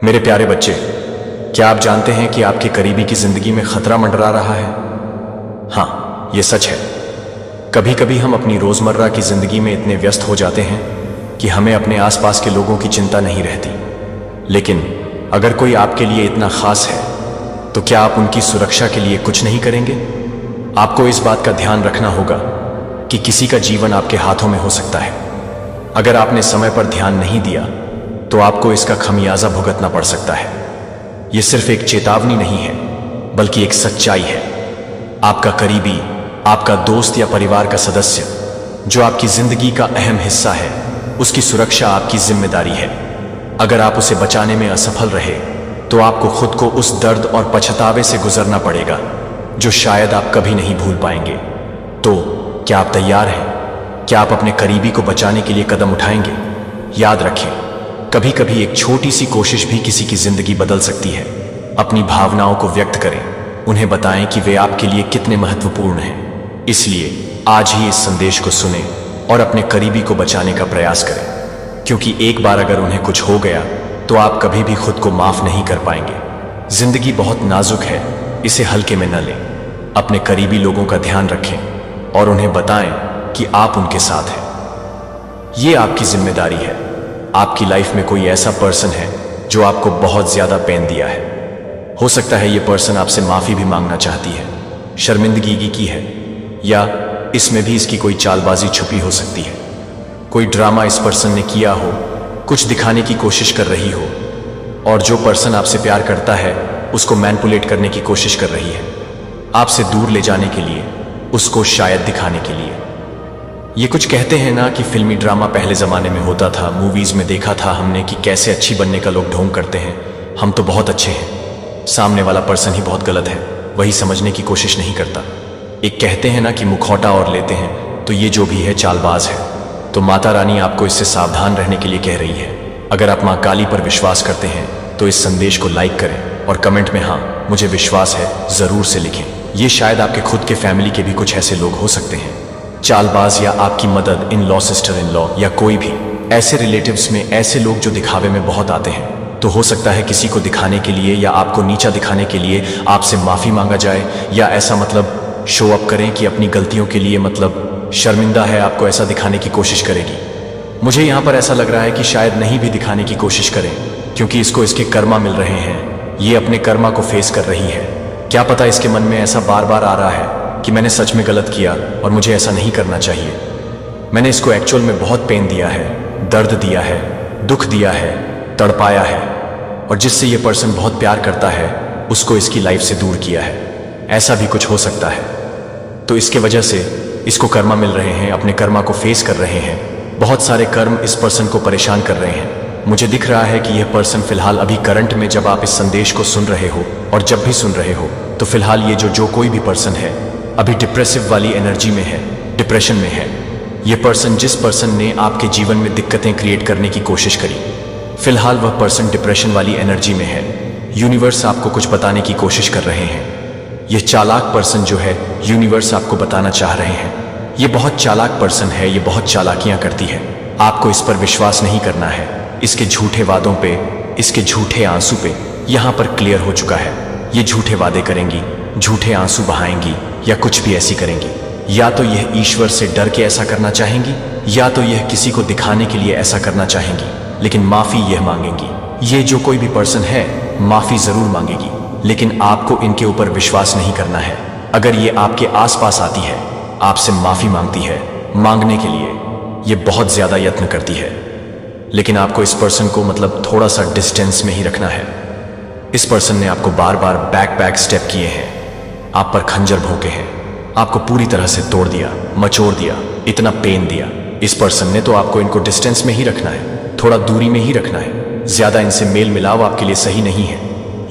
मेरे प्यारे बच्चे, क्या आप जानते हैं कि आपके करीबी की जिंदगी में खतरा मंडरा रहा है? हाँ, ये सच है। कभी कभी हम अपनी रोजमर्रा की जिंदगी में इतने व्यस्त हो जाते हैं कि हमें अपने आसपास के लोगों की चिंता नहीं रहती। लेकिन अगर कोई आपके लिए इतना खास है तो क्या आप उनकी सुरक्षा के लिए कुछ नहीं करेंगे? आपको इस बात का ध्यान रखना होगा कि किसी का जीवन आपके हाथों में हो सकता है। अगर आपने समय पर ध्यान नहीं दिया तो आपको इसका खमियाजा भुगतना पड़ सकता है। यह सिर्फ एक चेतावनी नहीं है, बल्कि एक सच्चाई है। आपका करीबी, आपका दोस्त या परिवार का सदस्य जो आपकी जिंदगी का अहम हिस्सा है, उसकी सुरक्षा आपकी जिम्मेदारी है। अगर आप उसे बचाने में असफल रहे तो आपको खुद को उस दर्द और पछतावे से गुजरना पड़ेगा जो शायद आप कभी नहीं भूल पाएंगे। तो क्या आप तैयार हैं? क्या आप अपने करीबी को बचाने के लिए कदम उठाएंगे? याद रखें, कभी कभी एक छोटी सी कोशिश भी किसी की जिंदगी बदल सकती है। अपनी भावनाओं को व्यक्त करें, उन्हें बताएं कि वे आपके लिए कितने महत्वपूर्ण हैं। इसलिए आज ही इस संदेश को सुनें और अपने करीबी को बचाने का प्रयास करें, क्योंकि एक बार अगर उन्हें कुछ हो गया तो आप कभी भी खुद को माफ नहीं कर पाएंगे। जिंदगी बहुत नाजुक है, इसे हल्के में न लें। अपने करीबी लोगों का ध्यान रखें और उन्हें बताएं कि आप उनके साथ हैं। ये आपकी जिम्मेदारी है। आपकी लाइफ में कोई ऐसा पर्सन है जो आपको बहुत ज्यादा पेन दिया है। हो सकता है ये पर्सन आपसे माफी भी मांगना चाहती है, शर्मिंदगी की है, या इसमें भी इसकी कोई चालबाजी छुपी हो सकती है। कोई ड्रामा इस पर्सन ने किया हो, कुछ दिखाने की कोशिश कर रही हो, और जो पर्सन आपसे प्यार करता है उसको मैनिपुलेट करने की कोशिश कर रही है, आपसे दूर ले जाने के लिए, उसको शायद दिखाने के लिए। ये कुछ कहते हैं ना कि फिल्मी ड्रामा पहले जमाने में होता था, मूवीज में देखा था हमने कि कैसे अच्छी बनने का लोग ढोंग करते हैं, हम तो बहुत अच्छे हैं, सामने वाला पर्सन ही बहुत गलत है, वही समझने की कोशिश नहीं करता। एक कहते हैं ना कि मुखौटा और लेते हैं, तो ये जो भी है चालबाज है। तो माता रानी आपको इससे सावधान रहने के लिए कह रही है। अगर आप माँ काली पर विश्वास करते हैं तो इस संदेश को लाइक करें और कमेंट में हाँ मुझे विश्वास है जरूर से लिखें। ये शायद आपके खुद के फैमिली के भी कुछ ऐसे लोग हो सकते हैं, चालबाज, या आपकी मदद, in law, sister in law, या कोई भी ऐसे रिलेटिव्स में ऐसे लोग जो दिखावे में बहुत आते हैं। तो हो सकता है किसी को दिखाने के लिए या आपको नीचा दिखाने के लिए आपसे माफी मांगा जाए, या ऐसा मतलब शो अप करें कि अपनी गलतियों के लिए मतलब शर्मिंदा है, आपको ऐसा दिखाने की कोशिश करेगी। मुझे यहाँ पर ऐसा लग रहा है कि शायद नहीं भी दिखाने की कोशिश करें, क्योंकि इसको इसके कर्मा मिल रहे हैं, ये अपने कर्मा को फेस कर रही है। क्या पता इसके मन में ऐसा बार बार आ रहा है कि मैंने सच में गलत किया और मुझे ऐसा नहीं करना चाहिए। मैंने इसको एक्चुअल में बहुत पेन दिया है, दर्द दिया है, दुख दिया है, तड़पाया है, और जिससे ये पर्सन बहुत प्यार करता है उसको इसकी लाइफ से दूर किया है। ऐसा भी कुछ हो सकता है। तो इसके वजह से इसको कर्मा मिल रहे हैं, अपने कर्मा को फेस कर रहे हैं। बहुत सारे कर्म इस पर्सन को परेशान कर रहे हैं। मुझे दिख रहा है कि यह पर्सन फिलहाल अभी करंट में, जब आप इस संदेश को सुन रहे हो और जब भी सुन रहे हो, तो फिलहाल ये जो कोई भी पर्सन है अभी डिप्रेसिव वाली एनर्जी में है, डिप्रेशन में है। ये पर्सन, जिस पर्सन ने आपके जीवन में दिक्कतें क्रिएट करने की कोशिश करी, फिलहाल वह पर्सन डिप्रेशन वाली एनर्जी में है। यूनिवर्स आपको कुछ बताने की कोशिश कर रहे हैं। यह चालाक पर्सन जो है, यूनिवर्स आपको बताना चाह रहे हैं। यह बहुत चालाक पर्सन है, यह बहुत चालाकियां करती है। आपको इस पर विश्वास नहीं करना है। इसके झूठे वादों पे, इसके झूठे आंसू पे यहां पर क्लियर हो चुका है। ये झूठे वादे करेंगी, झूठे आंसू बहाएंगी, या कुछ भी ऐसी करेंगी। या तो यह ईश्वर से डर के ऐसा करना चाहेंगी, या तो यह किसी को दिखाने के लिए ऐसा करना चाहेंगी, लेकिन माफी यह मांगेंगी। ये जो कोई भी पर्सन है माफी जरूर मांगेगी, लेकिन आपको इनके ऊपर विश्वास नहीं करना है। अगर ये आपके आसपास आती है, आपसे माफी मांगती है, मांगने के लिए ये बहुत ज्यादा यत्न करती है, लेकिन आपको इस पर्सन को मतलब थोड़ा सा डिस्टेंस में ही रखना है। इस पर्सन ने आपको बार बार बैक स्टेप किए हैं, आप पर खंजर भोंके हैं, आपको पूरी तरह से तोड़ दिया, मचोड़ दिया, इतना पेन दिया। इस पर्सन ने, तो आपको इनको डिस्टेंस में ही रखना है, थोड़ा दूरी में ही रखना है। ज्यादा इनसे मेल मिलाव आपके लिए सही नहीं है।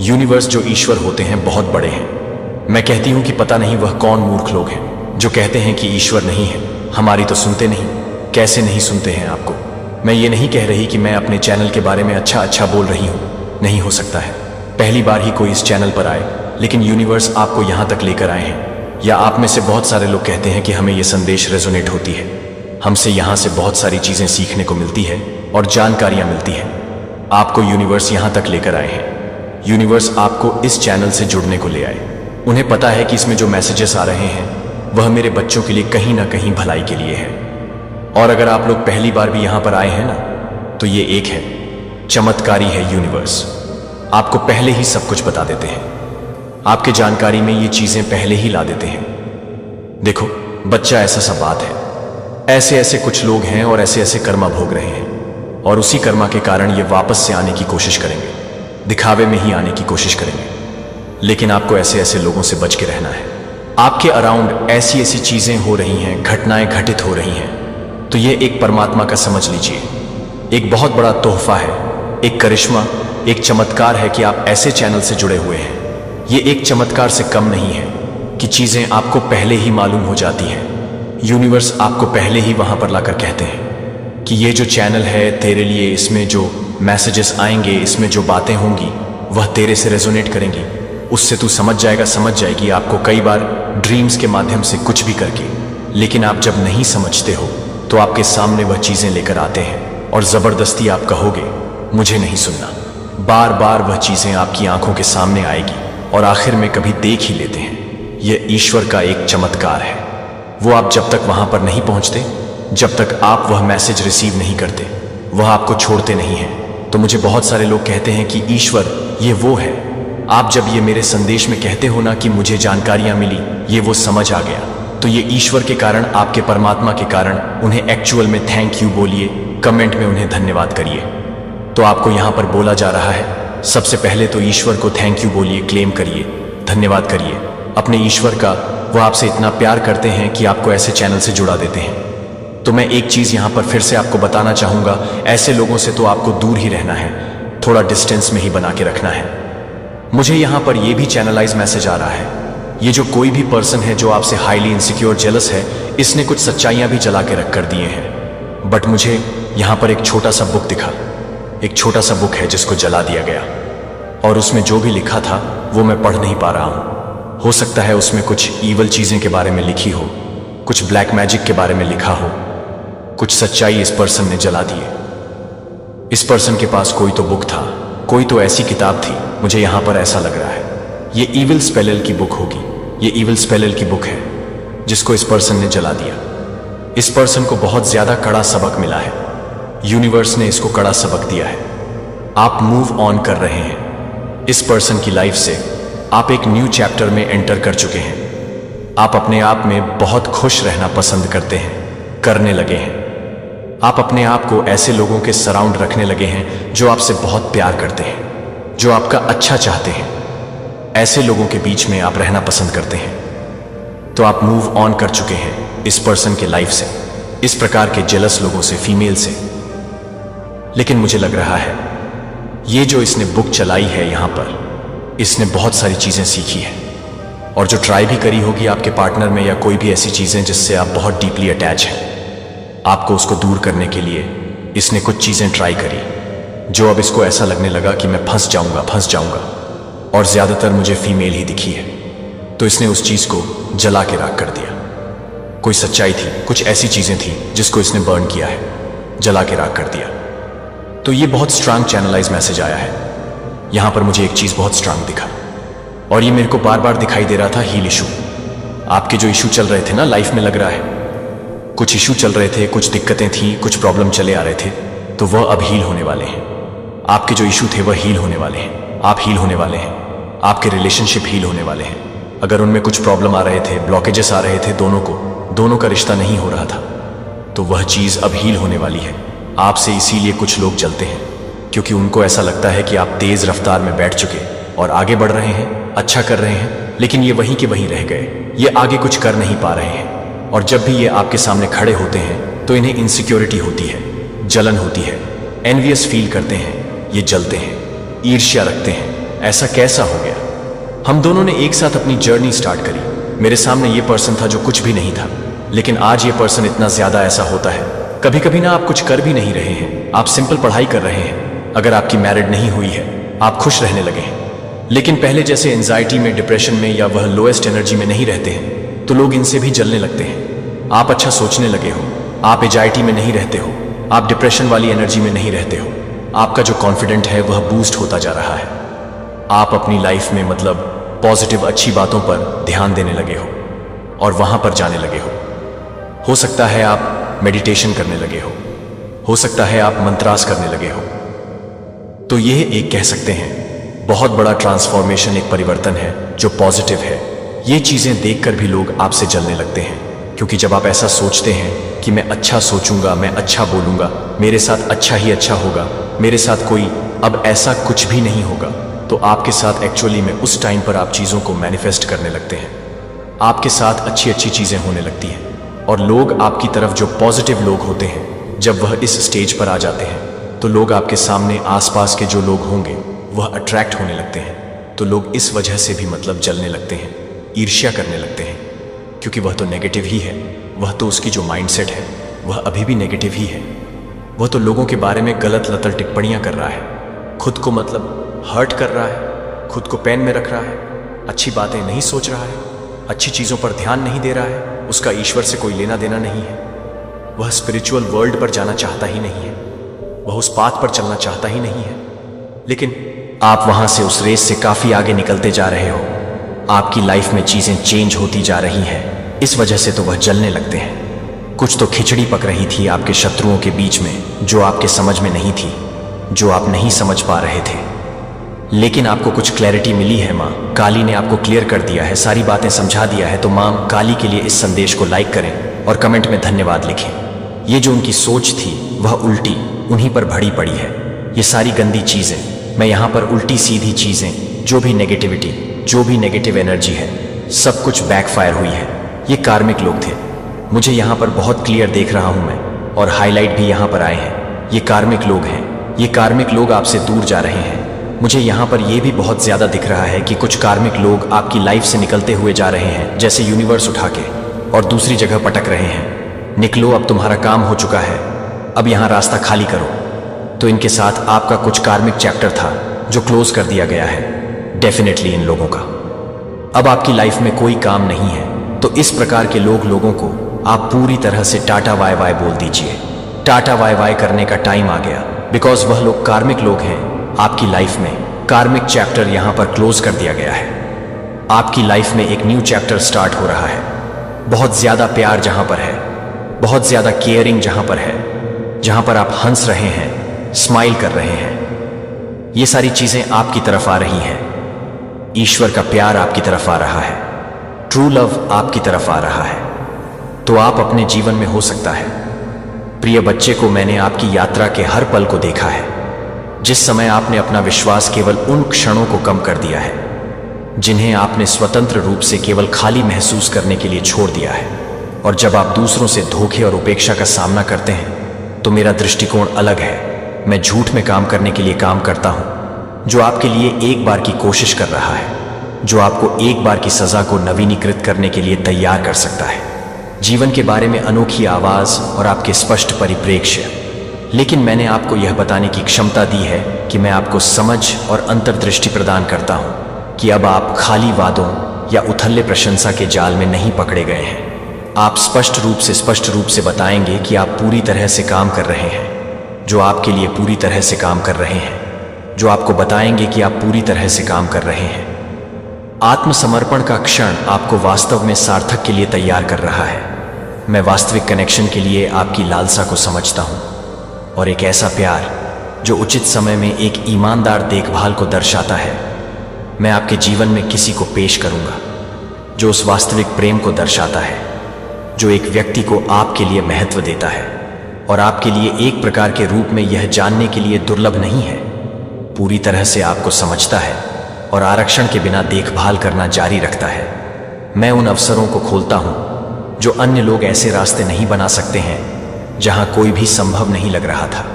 यूनिवर्स, जो ईश्वर होते हैं, बहुत बड़े हैं। मैं कहती हूं कि पता नहीं वह कौन मूर्ख लोग हैं जो कहते हैं कि ईश्वर नहीं है, हमारी तो सुनते नहीं। कैसे नहीं सुनते हैं आपको? मैं ये नहीं कह रही कि मैं अपने चैनल के बारे में अच्छा बोल रही हूँ, नहीं हो सकता है। पहली बार ही कोई इस चैनल पर आए, लेकिन यूनिवर्स आपको यहाँ तक लेकर आए हैं। या आप में से बहुत सारे लोग कहते हैं कि हमें ये संदेश रेजोनेट होती है, हमसे यहाँ से बहुत सारी चीजें सीखने को मिलती है और जानकारियां मिलती हैं। आपको यूनिवर्स यहां तक लेकर आए हैं। यूनिवर्स आपको इस चैनल से जुड़ने को ले आए। उन्हें पता है कि इसमें जो मैसेजेस आ रहे हैं वह मेरे बच्चों के लिए कहीं ना कहीं भलाई के लिए है। और अगर आप लोग पहली बार भी यहां पर आए हैं ना, तो ये एक है, चमत्कारी है यूनिवर्स। आपको पहले ही सब कुछ बता देते हैं, आपके जानकारी में ये चीजें पहले ही ला देते हैं। देखो बच्चा, ऐसा सब बात है, ऐसे ऐसे कुछ लोग हैं और ऐसे ऐसे कर्मा भोग रहे हैं, और उसी कर्मा के कारण ये वापस से आने की कोशिश करेंगे, दिखावे में ही आने की कोशिश करेंगे। लेकिन आपको ऐसे ऐसे लोगों से बच के रहना है। आपके अराउंड ऐसी ऐसी चीजें हो रही हैं, घटनाएं घटित हो रही हैं, तो ये एक परमात्मा का समझ लीजिए, एक बहुत बड़ा तोहफा है, एक करिश्मा, एक चमत्कार है कि आप ऐसे चैनल से जुड़े हुए हैं। ये एक चमत्कार से कम नहीं है कि चीजें आपको पहले ही मालूम हो जाती हैं। यूनिवर्स आपको पहले ही वहां पर लाकर कहते हैं कि ये जो चैनल है तेरे लिए, इसमें जो मैसेजेस आएंगे, इसमें जो बातें होंगी वह तेरे से रेजोनेट करेंगी। उससे तू समझ जाएगी आपको कई बार ड्रीम्स के माध्यम से कुछ भी करके। लेकिन आप जब नहीं समझते हो तो आपके सामने वह चीजें लेकर आते हैं और जबरदस्ती आप कहोगे मुझे नहीं सुनना। बार बार वह चीजें आपकी आंखों के सामने आएगी और आखिर में कभी देख ही लेते हैं। यह ईश्वर का एक चमत्कार है। वो आप जब तक वहां पर नहीं पहुंचते, जब तक आप वह मैसेज रिसीव नहीं करते, वह आपको छोड़ते नहीं हैं। तो मुझे बहुत सारे लोग कहते हैं कि ईश्वर ये वो है। आप जब ये मेरे संदेश में कहते हो ना कि मुझे जानकारियां मिली, ये वो समझ आ गया, तो ये ईश्वर के कारण, आपके परमात्मा के कारण। उन्हें एक्चुअल में थैंक यू बोलिए, कमेंट में उन्हें धन्यवाद करिए। तो आपको यहां पर बोला जा रहा है, सबसे पहले तो ईश्वर को थैंक यू बोलिए, क्लेम करिए, धन्यवाद करिए अपने ईश्वर का। वो आपसे इतना प्यार करते हैं कि आपको ऐसे चैनल से जुड़ा देते हैं। तो मैं एक चीज यहां पर फिर से आपको बताना चाहूंगा, ऐसे लोगों से तो आपको दूर ही रहना है, थोड़ा डिस्टेंस में ही बना के रखना है। मुझे यहां पर यह भी चैनलाइज मैसेज आ रहा है, ये जो कोई भी पर्सन है जो आपसे हाईली इनसिक्योर, जेलस है, इसने कुछ सच्चाइयां भी जला के रख कर दिए हैं। बट मुझे यहां पर एक छोटा सा बुक दिखा, एक छोटा सा बुक है जिसको जला दिया गया, और उसमें जो भी लिखा था वो मैं पढ़ नहीं पा रहा हूं। हो सकता है उसमें कुछ ईवल चीजें के बारे में लिखी हो, कुछ ब्लैक मैजिक के बारे में लिखा हो, कुछ सच्चाई इस पर्सन ने जला दी है। इस पर्सन के पास कोई तो बुक था, कोई तो ऐसी किताब थी, मुझे यहां पर ऐसा लग रहा है ये ईविल स्पेल की बुक होगी। ये ईविल स्पेल की बुक है जिसको इस पर्सन ने जला दिया। इस पर्सन को बहुत ज्यादा कड़ा सबक मिला है, यूनिवर्स ने इसको कड़ा सबक दिया है। आप मूव ऑन कर रहे हैं इस पर्सन की लाइफ से, आप एक न्यू चैप्टर में एंटर कर चुके हैं। आप अपने आप में बहुत खुश रहना पसंद करते हैं, करने लगे हैं। आप अपने आप को ऐसे लोगों के सराउंड रखने लगे हैं जो आपसे बहुत प्यार करते हैं, जो आपका अच्छा चाहते हैं। ऐसे लोगों के बीच में आप रहना पसंद करते हैं। तो आप मूव ऑन कर चुके हैं इस पर्सन के लाइफ से, इस प्रकार के जेलस लोगों से, फीमेल से। लेकिन मुझे लग रहा है ये जो इसने बुक चलाई है यहां पर, इसने बहुत सारी चीजें सीखी है, और जो ट्राई भी करी होगी आपके पार्टनर में, या कोई भी ऐसी चीजें जिससे आप बहुत डीपली अटैच हैं, आपको उसको दूर करने के लिए इसने कुछ चीजें ट्राई करी, जो अब इसको ऐसा लगने लगा कि मैं फंस जाऊंगा, और ज्यादातर मुझे फीमेल ही दिखी है। तो इसने उस चीज को जला के राख कर दिया। कोई सच्चाई थी, कुछ ऐसी चीजें थी जिसको इसने बर्न किया है, जला के राख कर दिया। तो ये बहुत स्ट्रांग चैनलाइज मैसेज आया है। यहां पर मुझे एक चीज बहुत स्ट्रांग दिखा, और ये मेरे को बार बार दिखाई दे रहा था, हील इशू। आपके जो इशू चल रहे थे ना लाइफ में, लग रहा है कुछ इशू चल रहे थे, कुछ दिक्कतें थी, कुछ प्रॉब्लम चले आ रहे थे, तो वह अब हील होने वाले हैं। आपके जो इशू थे वह हील होने वाले हैं, आप हील होने वाले हैं, आपके रिलेशनशिप हील होने वाले हैं। अगर उनमें कुछ प्रॉब्लम आ रहे थे, ब्लॉकेजेस आ रहे थे, दोनों का रिश्ता नहीं हो रहा था, तो वह चीज अब हील होने वाली है आपसे। इसीलिए कुछ लोग चलते हैं क्योंकि उनको ऐसा लगता है कि आप तेज रफ्तार में बैठ चुके और आगे बढ़ रहे हैं, अच्छा कर रहे हैं, लेकिन ये वहीं के वहीं रह गए, ये आगे कुछ कर नहीं पा रहे हैं। और जब भी ये आपके सामने खड़े होते हैं तो इन्हें इनसिक्योरिटी होती है, जलन होती है, एनवियस फील करते हैं, ये जलते हैं, ईर्ष्या रखते हैं। ऐसा कैसा हो गया? हम दोनों ने एक साथ अपनी जर्नी स्टार्ट करी। मेरे सामने ये पर्सन था जो कुछ भी नहीं था, लेकिन आज ये पर्सन इतना ज्यादा ऐसा होता है। कभी कभी ना आप कुछ कर भी नहीं रहे हैं, आप सिंपल पढ़ाई कर रहे हैं, अगर आपकी मैरिड नहीं हुई है, आप खुश रहने लगे हैं। लेकिन पहले जैसे एंजाइटी में, डिप्रेशन में, या वह लोएस्ट एनर्जी में नहीं रहते हैं, तो लोग इनसे भी जलने लगते हैं। आप अच्छा सोचने लगे हो, आप एंजाइटी में नहीं रहते हो, आप डिप्रेशन वाली एनर्जी में नहीं रहते हो, आपका जो कॉन्फिडेंट है वह बूस्ट होता जा रहा है। आप अपनी लाइफ में मतलब पॉजिटिव अच्छी बातों पर ध्यान देने लगे हो और वहां पर जाने लगे हो सकता है आप मेडिटेशन करने लगे हो सकता है आप मंत्रास करने लगे हो। तो यह एक कह सकते हैं बहुत बड़ा ट्रांसफॉर्मेशन, एक परिवर्तन है जो पॉजिटिव है। ये चीजें देखकर भी लोग आपसे जलने लगते हैं, क्योंकि जब आप ऐसा सोचते हैं कि मैं अच्छा सोचूंगा, मैं अच्छा बोलूंगा, मेरे साथ अच्छा ही अच्छा होगा, मेरे साथ कोई अब ऐसा कुछ भी नहीं होगा, तो आपके साथ एक्चुअली में उस टाइम पर आप चीज़ों को मैनिफेस्ट करने लगते हैं। आपके साथ अच्छी अच्छी चीज़ें होने लगती हैं और लोग आपकी तरफ, जो पॉजिटिव लोग होते हैं, जब वह इस स्टेज पर आ जाते हैं तो लोग आपके सामने आसपास के जो लोग होंगे वह अट्रैक्ट होने लगते हैं। तो लोग इस वजह से भी मतलब जलने लगते हैं, ईर्ष्या करने लगते हैं, क्योंकि वह तो नेगेटिव ही है, वह तो उसकी जो माइंडसेट है वह अभी भी नेगेटिव ही है। वह तो लोगों के बारे में गलत लतल टिप्पणियां कर रहा है, खुद को मतलब हर्ट कर रहा है, खुद को पेन में रख रहा है, अच्छी बातें नहीं सोच रहा है, अच्छी चीज़ों पर ध्यान नहीं दे रहा है, उसका ईश्वर से कोई लेना देना नहीं है, वह स्पिरिचुअल वर्ल्ड पर जाना चाहता ही नहीं है, वह उस पाथ पर चलना चाहता ही नहीं है। लेकिन आप वहां से उस रेस से काफ़ी आगे निकलते जा रहे हो, आपकी लाइफ में चीज़ें चेंज होती जा रही हैं, इस वजह से तो वह जलने लगते हैं। कुछ तो खिचड़ी पक रही थी आपके शत्रुओं के बीच में, जो आपके समझ में नहीं थी, जो आप नहीं समझ पा रहे थे। लेकिन आपको कुछ क्लैरिटी मिली है, माँ काली ने आपको क्लियर कर दिया है, सारी बातें समझा दिया है। तो माँ काली के लिए इस संदेश को लाइक करें और कमेंट में धन्यवाद लिखें। ये जो उनकी सोच थी वह उल्टी उन्हीं पर भरी पड़ी है। ये सारी गंदी चीज़ें, मैं यहाँ पर उल्टी सीधी चीज़ें, जो भी नेगेटिविटी, जो भी नेगेटिव एनर्जी है, सब कुछ बैकफायर हुई है। ये कार्मिक लोग थे, मुझे यहाँ पर बहुत क्लियर देख रहा हूँ मैं, और हाईलाइट भी यहाँ पर आए हैं। ये कार्मिक लोग हैं, ये कार्मिक लोग आपसे दूर जा रहे हैं। मुझे यहाँ पर यह भी बहुत ज़्यादा दिख रहा है कि कुछ कार्मिक लोग आपकी लाइफ से निकलते हुए जा रहे हैं, जैसे यूनिवर्स उठा के, और दूसरी जगह पटक रहे हैं। निकलो, अब तुम्हारा काम हो चुका है, अब यहाँ रास्ता खाली करो। तो इनके साथ आपका कुछ कार्मिक चैप्टर था जो क्लोज कर दिया गया है डेफिनेटली इन लोगों का। अब आपकी लाइफ में कोई काम नहीं है, तो इस प्रकार के लोगों को आप पूरी तरह से टाटा बाय बाय बोल दीजिए। टाटा बाय बाय करने का टाइम आ गया, बिकॉज वह लोग कार्मिक लोग हैं। आपकी लाइफ में कार्मिक चैप्टर यहाँ पर क्लोज कर दिया गया है। आपकी लाइफ में एक न्यू चैप्टर स्टार्ट हो रहा है। बहुत ज़्यादा प्यार जहाँ पर है, बहुत ज़्यादा केयरिंग जहाँ पर है, जहाँ पर आप हंस रहे हैं, स्माइल कर रहे हैं, ये सारी चीज़ें आपकी तरफ आ रही हैं। ईश्वर का प्यार आपकी तरफ आ रहा है, ट्रू लव आपकी तरफ आ रहा है। तो आप अपने जीवन में, हो सकता है प्रिय बच्चे को, मैंने आपकी यात्रा के हर पल को देखा है, जिस समय आपने अपना विश्वास केवल उन क्षणों को कम कर दिया है जिन्हें आपने स्वतंत्र रूप से केवल खाली महसूस करने के लिए छोड़ दिया है। और जब आप दूसरों से धोखे और उपेक्षा का सामना करते हैं तो मेरा दृष्टिकोण अलग है। मैं झूठ में काम करने के लिए काम करता हूं, जो आपके लिए एक बार की कोशिश कर रहा है, जो आपको एक बार की सजा को नवीनीकृत करने के लिए तैयार कर सकता है। जीवन के बारे में अनोखी आवाज और आपके स्पष्ट परिप्रेक्ष्य। लेकिन मैंने आपको यह बताने की क्षमता दी है कि मैं आपको समझ और अंतर्दृष्टि प्रदान करता हूं कि अब आप खाली वादों या उथल्ले प्रशंसा के जाल में नहीं पकड़े गए हैं। आप स्पष्ट रूप से बताएंगे कि आप पूरी तरह से काम कर रहे हैं, जो आपके लिए पूरी तरह से काम कर रहे हैं, जो आपको बताएंगे कि आप पूरी तरह से काम कर रहे हैं। आत्मसमर्पण का क्षण आपको वास्तव में सार्थक के लिए तैयार कर रहा है। मैं वास्तविक कनेक्शन के लिए आपकी लालसा को समझता हूं, और एक ऐसा प्यार जो उचित समय में एक ईमानदार देखभाल को दर्शाता है, मैं आपके जीवन में किसी को पेश करूंगा जो उस वास्तविक प्रेम को दर्शाता है, जो एक व्यक्ति को आपके लिए महत्व देता है और आपके लिए एक प्रकार के रूप में यह जानने के लिए दुर्लभ नहीं है, पूरी तरह से आपको समझता है और आरक्षण के बिना देखभाल करना जारी रखता है। मैं उन अवसरों को खोलता हूं जो अन्य लोग ऐसे रास्ते नहीं बना सकते हैं, जहां कोई भी संभव नहीं लग रहा था।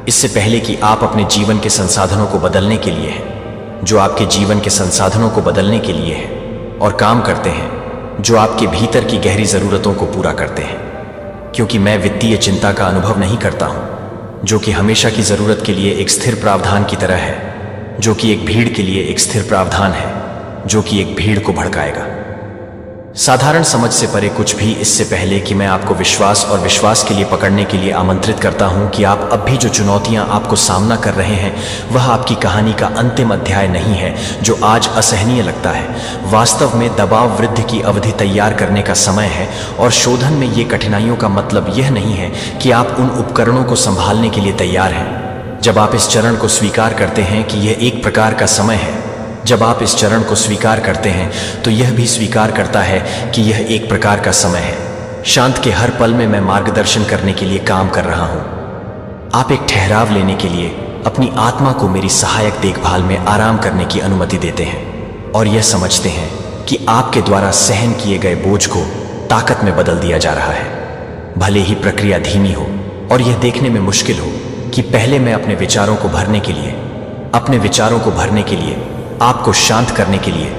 इससे पहले कि आप अपने जीवन के संसाधनों को बदलने के लिए हैं, जो आपके जीवन के संसाधनों को बदलने के लिए है और काम करते हैं, जो आपके भीतर की गहरी ज़रूरतों को पूरा करते हैं। क्योंकि मैं वित्तीय चिंता का अनुभव नहीं करता हूं, जो कि हमेशा की ज़रूरत के लिए एक स्थिर प्रावधान की तरह है, जो कि एक भीड़ के लिए एक स्थिर प्रावधान है, जो कि एक भीड़ को भड़काएगा। साधारण समझ से परे कुछ भी। इससे पहले कि मैं आपको विश्वास और विश्वास के लिए पकड़ने के लिए आमंत्रित करता हूं कि आप अब भी जो चुनौतियां आपको सामना कर रहे हैं वह आपकी कहानी का अंतिम अध्याय नहीं है जो आज असहनीय लगता है। वास्तव में दबाव वृद्धि की अवधि तैयार करने का समय है, और शोधन में ये कठिनाइयों का मतलब यह नहीं है कि आप उन उपकरणों को संभालने के लिए तैयार हैं। जब आप इस चरण को स्वीकार करते हैं कि यह एक प्रकार का समय है, जब आप इस चरण को स्वीकार करते हैं तो यह भी स्वीकार करता है कि यह एक प्रकार का समय है। शांत के हर पल में मैं मार्गदर्शन करने के लिए काम कर रहा हूं। आप एक ठहराव लेने के लिए अपनी आत्मा को मेरी सहायक देखभाल में आराम करने की अनुमति देते हैं और यह समझते हैं कि आपके द्वारा सहन किए गए बोझ को ताकत में बदल दिया जा रहा है। भले ही प्रक्रिया धीमी हो और यह देखने में मुश्किल हो कि पहले मैं अपने विचारों को भरने के लिए आपको शांत करने के लिए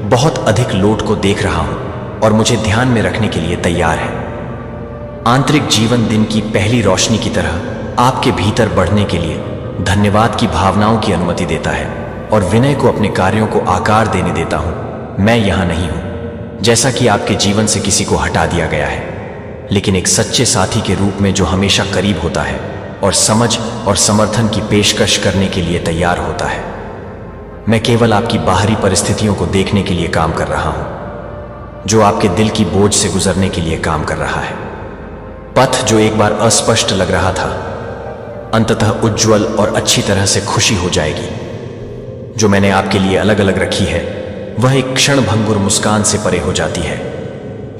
बहुत अधिक लोड को देख रहा हूं और मुझे ध्यान में रखने के लिए तैयार है। आंतरिक जीवन दिन की पहली रोशनी की तरह आपके भीतर बढ़ने के लिए धन्यवाद की भावनाओं की अनुमति देता है और विनय को अपने कार्यों को आकार देने देता हूं। मैं यहां नहीं हूं जैसा कि आपके जीवन से किसी को हटा दिया गया है, लेकिन एक सच्चे साथी के रूप में जो हमेशा करीब होता है और समझ और समर्थन की पेशकश करने के लिए तैयार होता है। मैं केवल आपकी बाहरी परिस्थितियों को देखने के लिए काम कर रहा हूं, जो आपके दिल की बोझ से गुजरने के लिए काम कर रहा है। पथ जो एक बार अस्पष्ट लग रहा था, अंततः उज्ज्वल और अच्छी तरह से खुशी हो जाएगी। जो मैंने आपके लिए अलग अलग रखी है वह एक क्षणभंगुर मुस्कान से परे हो जाती है।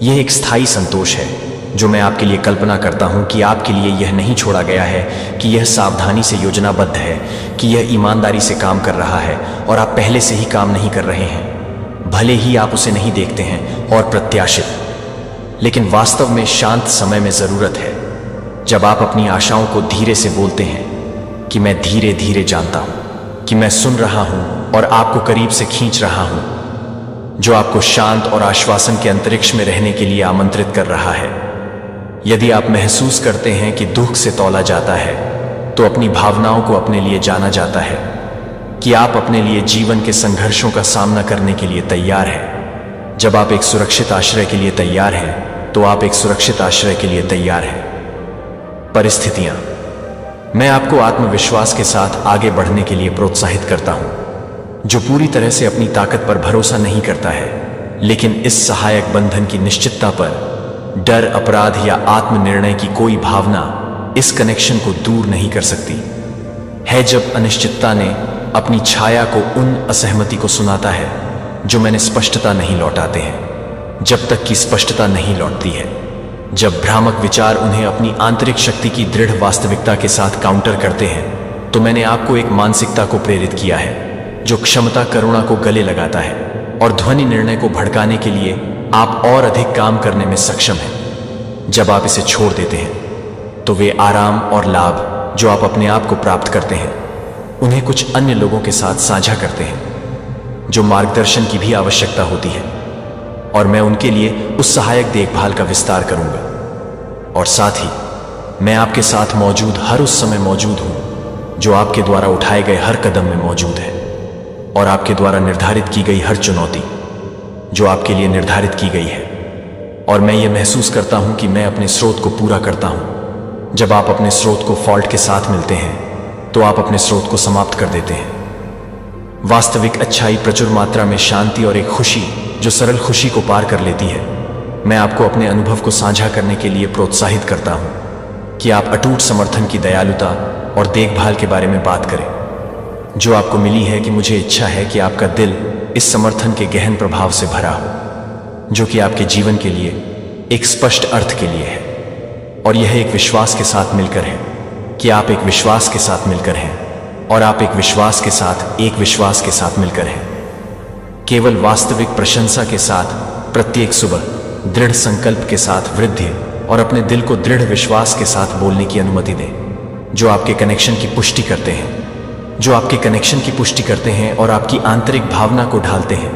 यह एक स्थायी संतोष है जो मैं आपके लिए कल्पना करता हूं कि आपके लिए यह नहीं छोड़ा गया है, कि यह सावधानी से योजनाबद्ध है, कि यह ईमानदारी से काम कर रहा है और आप पहले से ही काम नहीं कर रहे हैं। भले ही आप उसे नहीं देखते हैं और प्रत्याशित, लेकिन वास्तव में शांत समय में जरूरत है जब आप अपनी आशाओं को धीरे से बोलते हैं कि मैं धीरे धीरे जानता हूं कि मैं सुन रहा हूं और आपको करीब से खींच रहा हूं, जो आपको शांत और आश्वासन के अंतरिक्ष में रहने के लिए आमंत्रित कर रहा है। यदि आप महसूस करते हैं कि दुख से तौला जाता है तो अपनी भावनाओं को अपने लिए जाना जाता है, कि आप अपने लिए जीवन के संघर्षों का सामना करने के लिए तैयार हैं। जब आप एक सुरक्षित आश्रय के लिए तैयार हैं तो आप एक सुरक्षित आश्रय के लिए तैयार हैं। परिस्थितियां, मैं आपको आत्मविश्वास के साथ आगे बढ़ने के लिए प्रोत्साहित करता हूं, जो पूरी तरह से अपनी ताकत पर भरोसा नहीं करता है, लेकिन इस सहायक बंधन की निश्चितता पर डर, अपराध या आत्मनिर्णय की कोई भावना इस कनेक्शन को दूर नहीं कर सकती है। जब अनिश्चितता ने अपनी छाया को उन असहमति को सुनाता है जो मैंने स्पष्टता नहीं लौटाते हैं, जब तक कि स्पष्टता नहीं लौटती है, जब भ्रामक विचार उन्हें अपनी आंतरिक शक्ति की दृढ़ वास्तविकता के साथ काउंटर करते हैं, तो मैंने आपको एक मानसिकता को प्रेरित किया है जो क्षमता, करुणा को गले लगाता है और ध्वनि निर्णय को भड़काने के लिए आप और अधिक काम करने में सक्षम हैं। जब आप इसे छोड़ देते हैं तो वे आराम और लाभ जो आप अपने आप को प्राप्त करते हैं उन्हें कुछ अन्य लोगों के साथ साझा करते हैं जो मार्गदर्शन की भी आवश्यकता होती है, और मैं उनके लिए उस सहायक देखभाल का विस्तार करूंगा। और साथ ही मैं आपके साथ मौजूद हर उस समय मौजूद हूं जो आपके द्वारा उठाए गए हर कदम में मौजूद है, और आपके द्वारा निर्धारित की गई हर चुनौती जो आपके लिए निर्धारित की गई है। और मैं ये महसूस करता हूं कि मैं अपने स्रोत को पूरा करता हूं। जब आप अपने स्रोत को फॉल्ट के साथ मिलते हैं तो आप अपने स्रोत को समाप्त कर देते हैं। वास्तविक अच्छाई, प्रचुर मात्रा में शांति और एक खुशी जो सरल खुशी को पार कर लेती है। मैं आपको अपने अनुभव को साझा करने के लिए प्रोत्साहित करता हूं कि आप अटूट समर्थन की दयालुता और देखभाल के बारे में बात करें जो आपको मिली है, कि मुझे इच्छा है कि आपका दिल इस समर्थन के गहन प्रभाव से भरा हो जो कि आपके जीवन के लिए एक स्पष्ट अर्थ के लिए है। और यह एक विश्वास के साथ मिलकर है कि आप एक विश्वास के साथ मिलकर हैं और आप एक विश्वास के साथ मिलकर हैं। केवल वास्तविक प्रशंसा के साथ प्रत्येक सुबह दृढ़ संकल्प के साथ वृद्धि और अपने दिल को दृढ़ विश्वास के साथ बोलने की अनुमति दें जो आपके कनेक्शन की पुष्टि करते हैं, और आपकी आंतरिक भावना को ढालते हैं।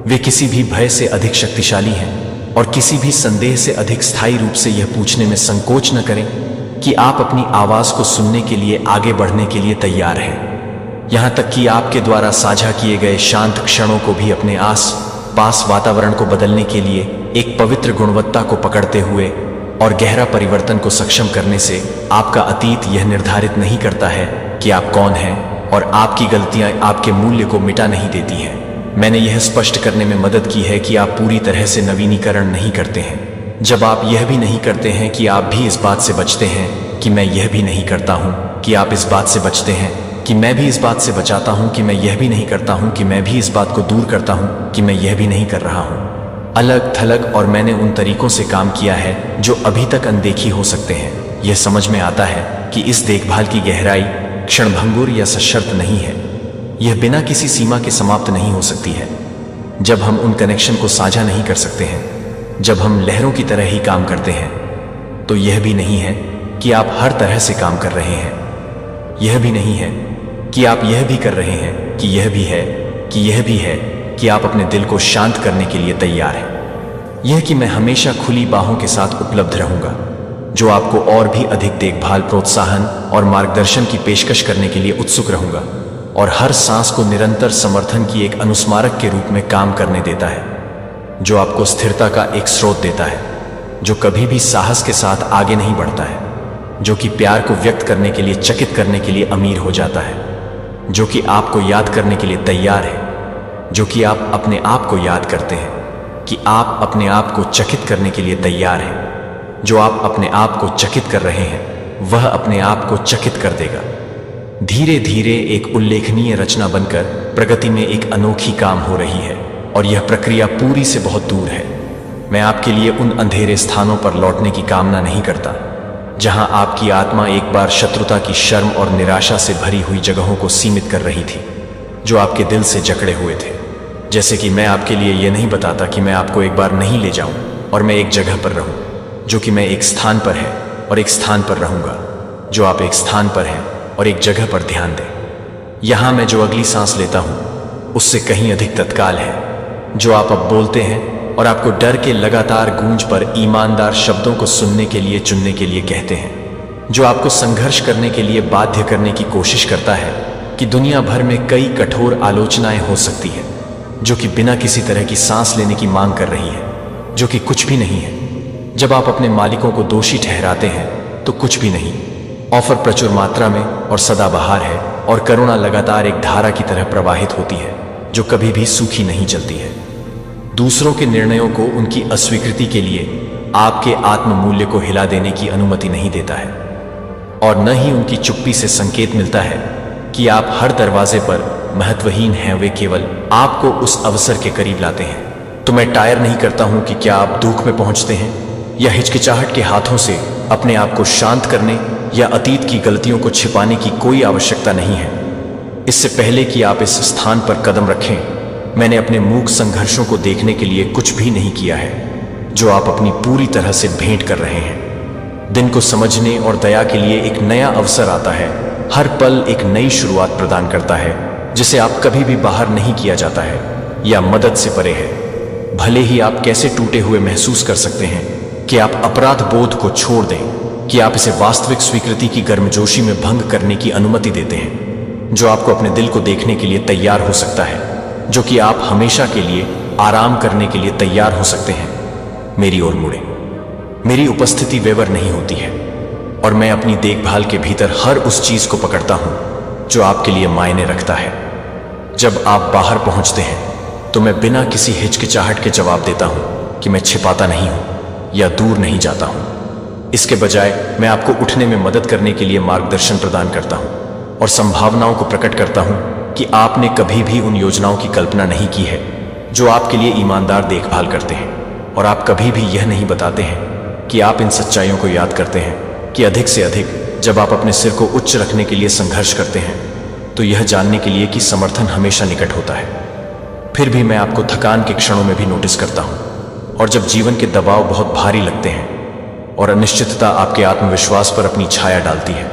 वे किसी भी भय से अधिक शक्तिशाली हैं और किसी भी संदेह से अधिक स्थायी रूप से यह पूछने में संकोच न करें कि आप अपनी आवाज को सुनने के लिए आगे बढ़ने के लिए तैयार हैं, यहां तक कि आपके द्वारा साझा किए गए शांत क्षणों को भी अपने आस पास वातावरण को बदलने के लिए एक पवित्र गुणवत्ता को पकड़ते हुए और गहरा परिवर्तन को सक्षम करने से आपका अतीत यह निर्धारित नहीं करता है कि आप कौन हैं, और आपकी गलतियां आपके मूल्य को मिटा नहीं देती हैं। मैंने यह स्पष्ट करने में मदद की है कि आप पूरी तरह से नवीनीकरण नहीं करते हैं जब आप यह भी नहीं करते हैं कि आप भी इस बात से बचते हैं कि मैं यह भी नहीं करता हूं, कि आप इस बात से बचते हैं कि मैं भी इस बात से बचाता हूं, कि मैं यह भी नहीं करता हूं कि मैं भी इस बात को दूर करता हूं कि मैं यह भी नहीं कर रहा हूं। अलग थलग, और मैंने उन तरीकों से काम किया है जो अभी तक अनदेखी हो सकते हैं। यह समझ में आता है कि इस देखभाल की गहराई क्षणभंगुर या सशर्त नहीं है। यह बिना किसी सीमा के समाप्त नहीं हो सकती है। जब हम उन कनेक्शन को साझा नहीं कर सकते हैं, जब हम लहरों की तरह ही काम करते हैं, तो यह भी नहीं है कि आप हर तरह से काम कर रहे हैं। यह भी नहीं है कि आप यह भी कर रहे हैं कि यह भी है कि यह भी है कि आप अपने दिल को शांत करने के लिए तैयार हैं। यह कि मैं हमेशा खुली बाहों के साथ उपलब्ध रहूंगा, जो आपको और भी अधिक देखभाल, प्रोत्साहन और मार्गदर्शन की पेशकश करने के लिए उत्सुक रहूंगा, और हर सांस को निरंतर समर्थन की एक अनुस्मारक के रूप में काम करने देता है, जो आपको स्थिरता का एक स्रोत देता है, जो कभी भी साहस के साथ आगे नहीं बढ़ता है, जो कि प्यार को व्यक्त करने के लिए, चकित करने के लिए अमीर हो जाता है, जो कि आपको याद करने के लिए तैयार है, जो कि आप अपने आप को याद करते हैं, कि आप अपने आप को चकित करने के लिए तैयार हैं। जो आप अपने आप को चकित कर रहे हैं, वह अपने आप को चकित कर देगा। धीरे धीरे एक उल्लेखनीय रचना बनकर प्रगति में एक अनोखी काम हो रही है, और यह प्रक्रिया पूरी से बहुत दूर है। मैं आपके लिए उन अंधेरे स्थानों पर लौटने की कामना नहीं करता जहां आपकी आत्मा एक बार शत्रुता की शर्म और निराशा से भरी हुई जगहों को सीमित कर रही थी, जो आपके दिल से जकड़े हुए थे। जैसे कि मैं आपके लिए यह नहीं बताता कि मैं आपको एक बार नहीं ले जाऊं और मैं एक जगह पर रहूं, जो कि मैं एक स्थान पर है और एक स्थान पर रहूंगा, जो आप एक स्थान पर हैं और एक जगह पर ध्यान दें। यहां मैं जो अगली सांस लेता हूं उससे कहीं अधिक तत्काल है, जो आप अब बोलते हैं और आपको डर के लगातार गूंज पर ईमानदार शब्दों को सुनने के लिए, चुनने के लिए कहते हैं, जो आपको संघर्ष करने के लिए बाध्य करने की कोशिश करता है कि दुनिया भर में कई कठोर आलोचनाएं हो सकती है, जो कि बिना किसी तरह की सांस लेने की मांग कर रही है, जो कि कुछ भी नहीं है। जब आप अपने मालिकों को दोषी ठहराते हैं तो कुछ भी नहीं। ऑफर प्रचुर मात्रा में और सदाबहार है, और करुणा लगातार एक धारा की तरह प्रवाहित होती है, जो कभी भी सूखी नहीं चलती है। दूसरों के निर्णयों को उनकी अस्वीकृति के लिए आपके आत्म मूल्य को हिला देने की अनुमति नहीं देता है, और न ही उनकी चुप्पी से संकेत मिलता है कि आप हर दरवाजे पर महत्वहीन हैं। वे केवल आपको उस अवसर के करीब लाते हैं। तो मैं टायर नहीं करता हूं कि क्या आप दुख में पहुंचते हैं, या हिचकिचाहट के हाथों से अपने आप को शांत करने या अतीत की गलतियों को छिपाने की कोई आवश्यकता नहीं है। इससे पहले कि आप इस स्थान पर कदम रखें, मैंने अपने मूक संघर्षों को देखने के लिए कुछ भी नहीं किया है, जो आप अपनी पूरी तरह से भेंट कर रहे हैं। दिन को समझने और दया के लिए एक नया अवसर आता है। हर पल एक नई शुरुआत प्रदान करता है, जिसे आप कभी भी बाहर नहीं किया जाता है या मदद से परे है। भले ही आप कैसे टूटे हुए महसूस कर सकते हैं, कि आप अपराध बोध को छोड़ दें, कि आप इसे वास्तविक स्वीकृति की गर्मजोशी में भंग करने की अनुमति देते हैं, जो आपको अपने दिल को देखने के लिए तैयार हो सकता है, जो कि आप हमेशा के लिए आराम करने के लिए तैयार हो सकते हैं। मेरी ओर मुड़े। मेरी उपस्थिति वेवर नहीं होती है, और मैं अपनी देखभाल के भीतर हर उस चीज को पकड़ता हूं जो आपके लिए मायने रखता है। जब आप बाहर पहुंचते हैं तो मैं बिना किसी हिचकिचाहट के जवाब देता हूं कि मैं छिपाता नहीं हूं या दूर नहीं जाता हूं। इसके बजाय मैं आपको उठने में मदद करने के लिए मार्गदर्शन प्रदान करता हूं, और संभावनाओं को प्रकट करता हूं कि आपने कभी भी उन योजनाओं की कल्पना नहीं की है जो आपके लिए ईमानदार देखभाल करते हैं। और आप कभी भी यह नहीं बताते हैं कि आप इन सच्चाइयों को याद करते हैं कि अधिक से अधिक जब आप अपने सिर को उच्च रखने के लिए संघर्ष करते हैं, तो यह जानने के लिए कि समर्थन हमेशा निकट होता है। फिर भी मैं आपको थकान के क्षणों में भी नोटिस करता हूं, और जब जीवन के दबाव बहुत भारी लगते हैं और अनिश्चितता आपके आत्मविश्वास पर अपनी छाया डालती है,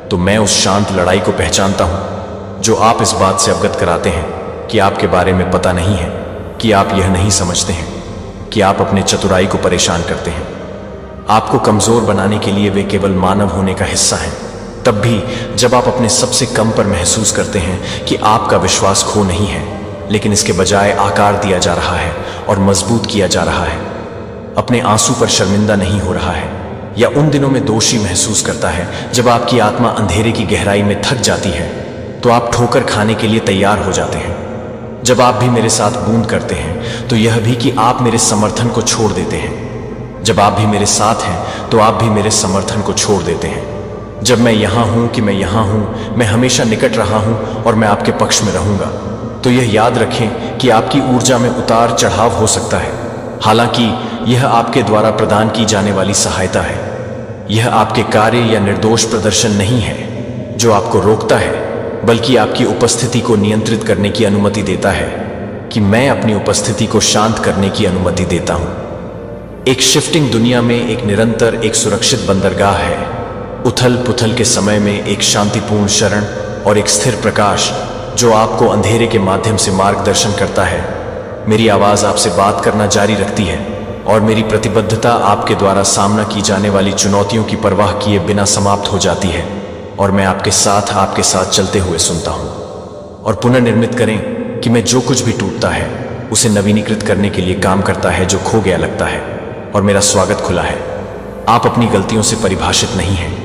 तो मैं उस शांत लड़ाई को पहचानता हूं जो आप इस बात से अवगत कराते हैं कि आपके बारे में पता नहीं है, कि आप यह नहीं समझते हैं कि आप अपने चतुराई को परेशान करते हैं। आपको कमजोर बनाने के लिए वे केवल मानव होने का हिस्सा हैं। तब भी जब आप अपने सबसे कम पर महसूस करते हैं कि आपका विश्वास खो नहीं है, लेकिन इसके बजाय आकार दिया जा रहा है और मजबूत किया जा रहा है। अपने आंसू पर शर्मिंदा नहीं हो रहा है या उन दिनों में दोषी महसूस करता है जब आपकी आत्मा अंधेरे की गहराई में थक जाती है तो आप ठोकर खाने के लिए तैयार हो जाते हैं। जब आप भी मेरे साथ बूंद करते हैं तो यह भी कि आप मेरे समर्थन को छोड़ देते हैं। जब आप भी मेरे साथ हैं तो आप भी मेरे समर्थन को छोड़ देते हैं। जब मैं यहाँ हूँ कि मैं यहाँ हूँ, मैं हमेशा निकट रहा हूँ और मैं आपके पक्ष में रहूँगा, तो यह याद रखें कि आपकी ऊर्जा में उतार चढ़ाव हो सकता है। हालांकि यह आपके द्वारा प्रदान की जाने वाली सहायता है। यह आपके कार्य या निर्दोष प्रदर्शन नहीं है जो आपको रोकता है, बल्कि आपकी उपस्थिति को नियंत्रित करने की अनुमति देता है कि मैं अपनी उपस्थिति को शांत करने की अनुमति देता हूं। एक शिफ्टिंग दुनिया में एक निरंतर, एक सुरक्षित बंदरगाह है। उथल पुथल के समय में एक शांतिपूर्ण शरण और एक स्थिर प्रकाश जो आपको अंधेरे के माध्यम से मार्गदर्शन करता है। मेरी आवाज आपसे बात करना जारी रखती है और मेरी प्रतिबद्धता आपके द्वारा सामना की जाने वाली चुनौतियों की परवाह किए बिना समाप्त हो जाती है और मैं आपके साथ चलते हुए सुनता हूं। और पुनर्निर्मित करें कि मैं जो कुछ भी टूटता है उसे नवीनीकृत करने के लिए काम करता है जो खो गया लगता है, और मेरा स्वागत खुला है। आप अपनी गलतियों से परिभाषित नहीं हैं,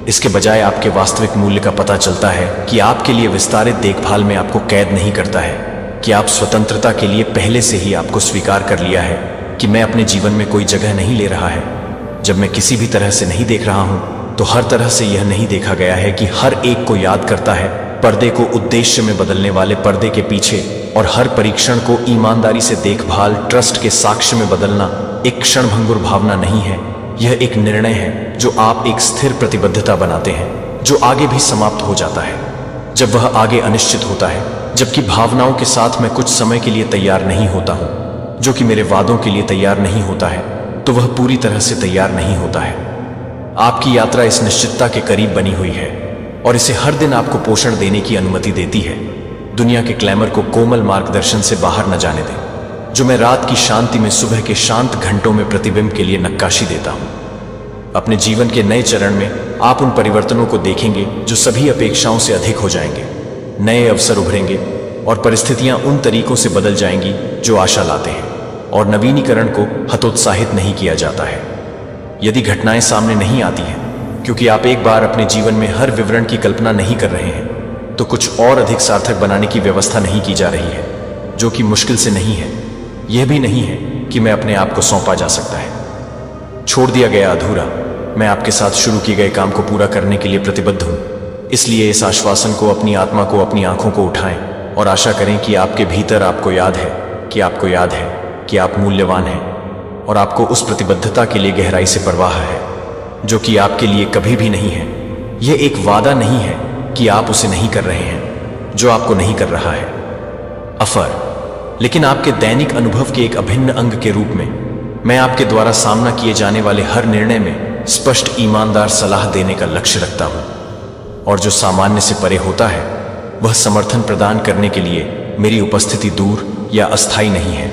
इसके बजाय आपके वास्तविक मूल्य का पता चलता है कि आपके लिए विस्तारित देखभाल में आपको कैद नहीं करता है, कि आप स्वतंत्रता के लिए पहले से ही आपको स्वीकार कर लिया है कि मैं अपने जीवन में कोई जगह नहीं ले रहा है। जब मैं किसी भी तरह से नहीं देख रहा हूं तो हर तरह से यह नहीं देखा गया है कि हर एक को याद करता है पर्दे को उद्देश्य में बदलने वाले पर्दे के पीछे, और हर परीक्षण को ईमानदारी से देखभाल ट्रस्ट के साक्ष्य में बदलना एक क्षणभंगुर भावना नहीं है। यह एक निर्णय है जो आप एक स्थिर प्रतिबद्धता बनाते हैं जो आगे भी समाप्त हो जाता है जब वह आगे अनिश्चित होता है, जबकि भावनाओं के साथ मैं कुछ समय के लिए तैयार नहीं होता हूं, जो कि मेरे वादों के लिए तैयार नहीं होता है, तो वह पूरी तरह से तैयार नहीं होता है। आपकी यात्रा इस निश्चितता के करीब बनी हुई है और इसे हर दिन आपको पोषण देने की अनुमति देती है। दुनिया के क्लैमर को कोमल मार्गदर्शन से बाहर न जाने दें, जो मैं रात की शांति में सुबह के शांत घंटों में प्रतिबिंब के लिए नक्काशी देता हूं। अपने जीवन के नए चरण में आप उन परिवर्तनों को देखेंगे जो सभी अपेक्षाओं से अधिक हो जाएंगे। नए अवसर उभरेंगे और परिस्थितियां उन तरीकों से बदल जाएंगी जो आशा लाते हैं, और नवीनीकरण को हतोत्साहित नहीं किया जाता है। यदि घटनाएं सामने नहीं आती हैं क्योंकि आप एक बार अपने जीवन में हर विवरण की कल्पना नहीं कर रहे हैं, तो कुछ और अधिक सार्थक बनाने की व्यवस्था नहीं की जा रही है, जो कि मुश्किल से नहीं है। यह भी नहीं है कि मैं अपने आप को सौंपा जा सकता है, छोड़ दिया गया अधूरा। मैं आपके साथ शुरू किए गए काम को पूरा करने के लिए प्रतिबद्ध हूं। इसलिए इस आश्वासन को, अपनी आत्मा को, अपनी आंखों को उठाएं और आशा करें कि आपके भीतर आपको याद है कि आपको याद है कि आप मूल्यवान हैं, और आपको उस प्रतिबद्धता के लिए गहराई से परवाह है जो कि आपके लिए कभी भी नहीं है। यह एक वादा नहीं है कि आप उसे नहीं कर रहे हैं जो आपको नहीं कर रहा है अफर, लेकिन आपके दैनिक अनुभव के एक अभिन्न अंग के रूप में मैं आपके द्वारा सामना किए जाने वाले हर निर्णय में स्पष्ट ईमानदार सलाह देने का लक्ष्य रखता हूं, और जो सामान्य से परे होता है वह समर्थन प्रदान करने के लिए मेरी उपस्थिति दूर या अस्थायी नहीं है।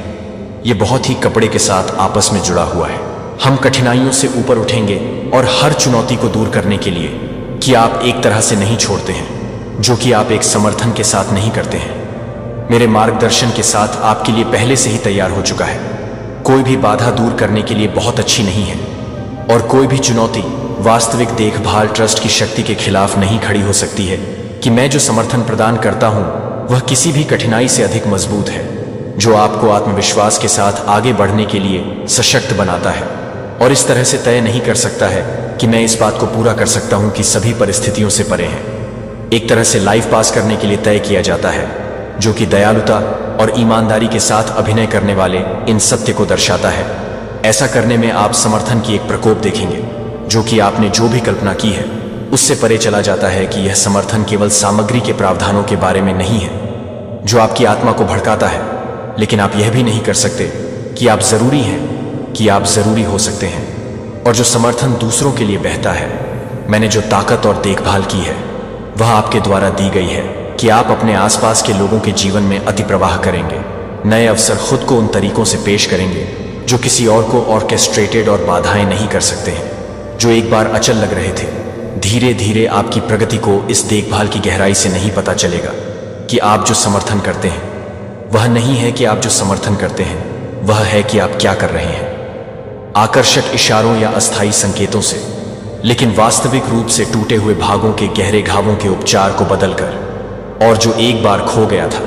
यह बहुत ही कपड़े के साथ आपस में जुड़ा हुआ है। हम कठिनाइयों से ऊपर उठेंगे और हर चुनौती को दूर करने के लिए कि आप एक तरह से नहीं छोड़ते हैं जो कि आप एक समर्थन के साथ नहीं करते हैं। मेरे मार्गदर्शन के साथ आपके लिए पहले से ही तैयार हो चुका है। कोई भी बाधा दूर करने के लिए बहुत अच्छी नहीं है, और कोई भी चुनौती वास्तविक देखभाल ट्रस्ट की शक्ति के खिलाफ नहीं खड़ी हो सकती है कि मैं जो समर्थन प्रदान करता हूं वह किसी भी कठिनाई से अधिक मजबूत है, जो आपको आत्मविश्वास के साथ आगे बढ़ने के लिए सशक्त बनाता है, और इस तरह से तय नहीं कर सकता है कि मैं इस बात को पूरा कर सकता हूं कि सभी परिस्थितियों से परे हैं। एक तरह से लाइफ पास करने के लिए तय किया जाता है, जो कि दयालुता और ईमानदारी के साथ अभिनय करने वाले इन सत्य को दर्शाता है। ऐसा करने में आप समर्थन की एक प्रकोप देखेंगे जो कि आपने जो भी कल्पना की है उससे परे चला जाता है, कि यह समर्थन केवल सामग्री के प्रावधानों के बारे में नहीं है जो आपकी आत्मा को भड़काता है, लेकिन आप यह भी नहीं कर सकते कि आप जरूरी हैं, कि आप जरूरी हो सकते हैं। और जो समर्थन दूसरों के लिए बहता है, मैंने जो ताकत और देखभाल की है वह आपके द्वारा दी गई है कि आप अपने आसपास के लोगों के जीवन में अति प्रवाह करेंगे। नए अवसर खुद को उन तरीकों से पेश करेंगे जो किसी और को ऑर्केस्ट्रेटेड और बाधाएं नहीं कर सकते हैं, जो एक बार अचल लग रहे थे। धीरे धीरे आपकी प्रगति को इस देखभाल की गहराई से नहीं पता चलेगा कि आप जो समर्थन करते हैं वह नहीं है कि आप जो समर्थन करते हैं, वह है कि आप क्या कर रहे हैं, आकर्षक इशारों या अस्थायी संकेतों से, लेकिन वास्तविक रूप से टूटे हुए भागों के गहरे घावों के उपचार को बदलकर। और जो एक बार खो गया था,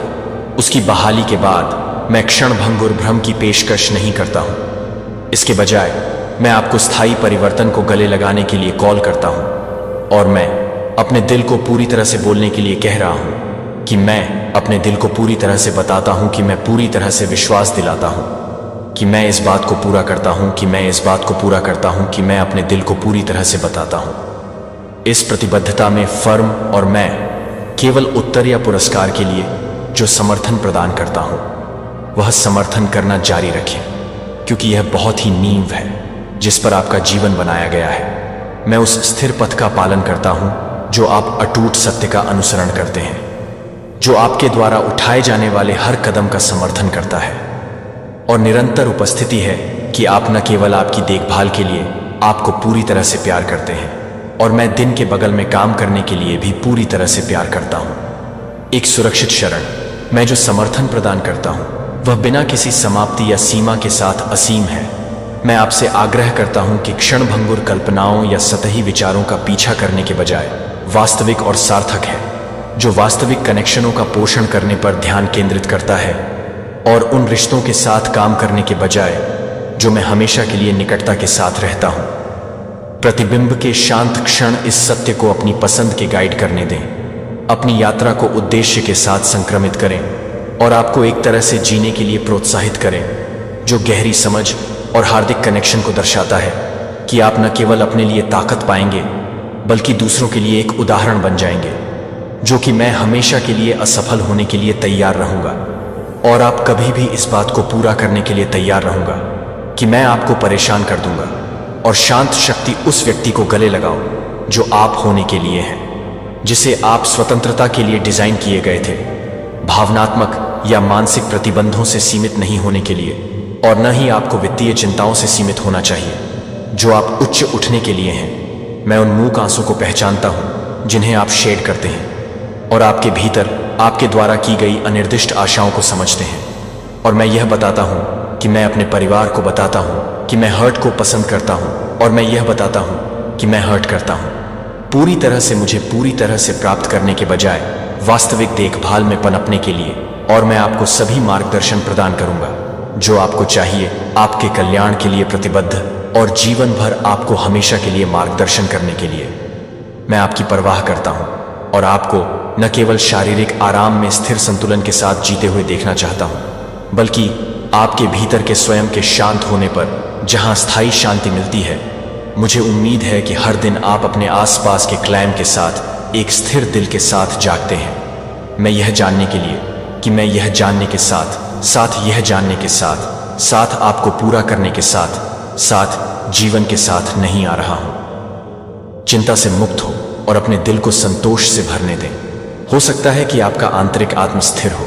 उसकी बहाली के बाद मैं क्षणभंगुर भ्रम की पेशकश नहीं करता हूं। इसके बजाय मैं आपको स्थायी परिवर्तन को गले लगाने के लिए कॉल करता हूं, और मैं अपने दिल को पूरी तरह से बोलने के लिए कह रहा हूं कि मैं अपने दिल को पूरी तरह से बताता हूं कि मैं पूरी तरह से विश्वास दिलाता हूं कि मैं इस बात को पूरा करता हूं कि मैं इस बात को पूरा करता हूं कि मैं अपने दिल को पूरी तरह से बताता हूं। इस प्रतिबद्धता में फर्म और मैं केवल उत्तर या पुरस्कार के लिए जो समर्थन प्रदान करता हूं, वह समर्थन करना जारी रखें, क्योंकि यह बहुत ही नींव है जिस पर आपका जीवन बनाया गया है। मैं उस स्थिर पथ का पालन करता हूं जो आप अटूट सत्य का अनुसरण करते हैं, जो आपके द्वारा उठाए जाने वाले हर कदम का समर्थन करता है और निरंतर उपस्थिति है कि आप न केवल आपकी देखभाल के लिए आपको पूरी तरह से प्यार करते हैं, और मैं दिन के बगल में काम करने के लिए भी पूरी तरह से प्यार करता हूं। एक सुरक्षित शरण, मैं जो समर्थन प्रदान करता हूं वह बिना किसी समाप्ति या सीमा के साथ असीम है। मैं आपसे आग्रह करता हूं कि क्षणभंगुर कल्पनाओं या सतही विचारों का पीछा करने के बजाय वास्तविक और सार्थक है, जो वास्तविक कनेक्शनों का पोषण करने पर ध्यान केंद्रित करता है, और उन रिश्तों के साथ काम करने के बजाय जो मैं हमेशा के लिए निकटता के साथ रहता हूं। प्रतिबिंब के शांत क्षण इस सत्य को अपनी पसंद के गाइड करने दें, अपनी यात्रा को उद्देश्य के साथ संक्रमित करें और आपको एक तरह से जीने के लिए प्रोत्साहित करें जो गहरी समझ और हार्दिक कनेक्शन को दर्शाता है कि आप न केवल अपने लिए ताकत पाएंगे बल्कि दूसरों के लिए एक उदाहरण बन जाएंगे, जो कि मैं हमेशा के लिए असफल होने के लिए तैयार रहूंगा, और आप कभी भी इस बात को पूरा करने के लिए तैयार रहूंगा कि मैं आपको परेशान कर दूंगा, और शांत शक्ति उस व्यक्ति को गले लगाओ जो आप होने के लिए है, जिसे आप स्वतंत्रता के लिए डिजाइन किए गए थे, भावनात्मक या मानसिक प्रतिबंधों से सीमित नहीं होने के लिए, और न ही आपको वित्तीय चिंताओं से सीमित होना चाहिए जो आप उच्च उठने के लिए हैं। मैं उन मूक आंसू को पहचानता हूं जिन्हें आप शेड करते हैं, और आपके भीतर आपके द्वारा की गई अनिर्दिष्ट आशाओं को समझते हैं। और मैं यह बताता हूं कि मैं अपने परिवार को बताता हूं कि मैं हर्ट को पसंद करता हूं, और मैं यह बताता हूं कि मैं हर्ट करता हूं। पूरी तरह से मुझे पूरी तरह से प्राप्त करने के बजाय वास्तविक देखभाल में पनपने के लिए, और मैं आपको सभी मार्गदर्शन प्रदान करूंगा जो आपको चाहिए, आपके कल्याण के लिए प्रतिबद्ध, और जीवन भर आपको हमेशा के लिए मार्गदर्शन करने के लिए। मैं आपकी परवाह करता हूं और आपको न केवल शारीरिक आराम में स्थिर संतुलन के साथ जीते हुए देखना चाहता हूं, बल्कि आपके भीतर के स्वयं के शांत होने पर जहां स्थायी शांति मिलती है। मुझे उम्मीद है कि हर दिन आप अपने आसपास के क्लैम के साथ एक स्थिर दिल के साथ जागते हैं। मैं यह जानने के लिए कि मैं यह जानने के साथ साथ यह जानने के साथ साथ आपको पूरा करने के साथ साथ जीवन के साथ नहीं आ रहा हूं। चिंता से मुक्त हो और अपने दिल को संतोष से भरने दें। हो सकता है कि आपका आंतरिक आत्म स्थिर हो।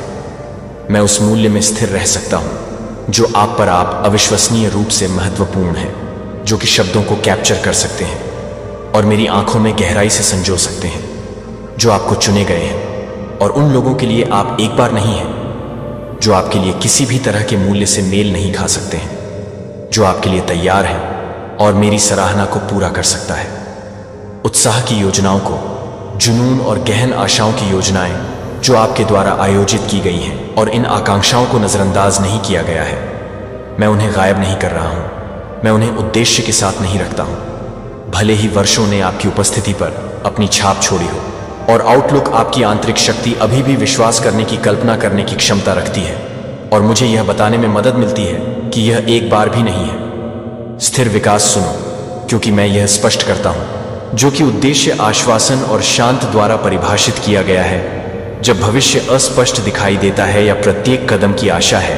मैं उस मूल्य में स्थिर रह सकता हूं जो आप पर आप अविश्वसनीय रूप से महत्वपूर्ण है, जो कि शब्दों को कैप्चर कर सकते हैं और मेरी आंखों में गहराई से संजो सकते हैं, जो आपको चुने गए हैं, और उन लोगों के लिए आप एक बार नहीं हैं जो आपके लिए किसी भी तरह के मूल्य से मेल नहीं खा सकते हैं, जो आपके लिए तैयार है और मेरी सराहना को पूरा कर सकता है। उत्साह की योजनाओं को, जुनून और गहन आशाओं की योजनाएं जो आपके द्वारा आयोजित की गई हैं, और इन आकांक्षाओं को नजरअंदाज नहीं किया गया है। मैं उन्हें गायब नहीं कर रहा हूं, मैं उन्हें उद्देश्य के साथ नहीं रखता हूं, भले ही वर्षों ने आपकी उपस्थिति पर अपनी छाप छोड़ी हो और आउटलुक आपकी आंतरिक शक्ति अभी भी विश्वास करने की, कल्पना करने की क्षमता रखती है, और मुझे यह बताने में मदद मिलती है कि यह एक बार भी नहीं है। स्थिर विकास सुनो, क्योंकि मैं यह स्पष्ट करता हूं, जो कि उद्देश्य आश्वासन और शांत द्वारा परिभाषित किया गया है। जब भविष्य अस्पष्ट दिखाई देता है या प्रत्येक कदम की आशा है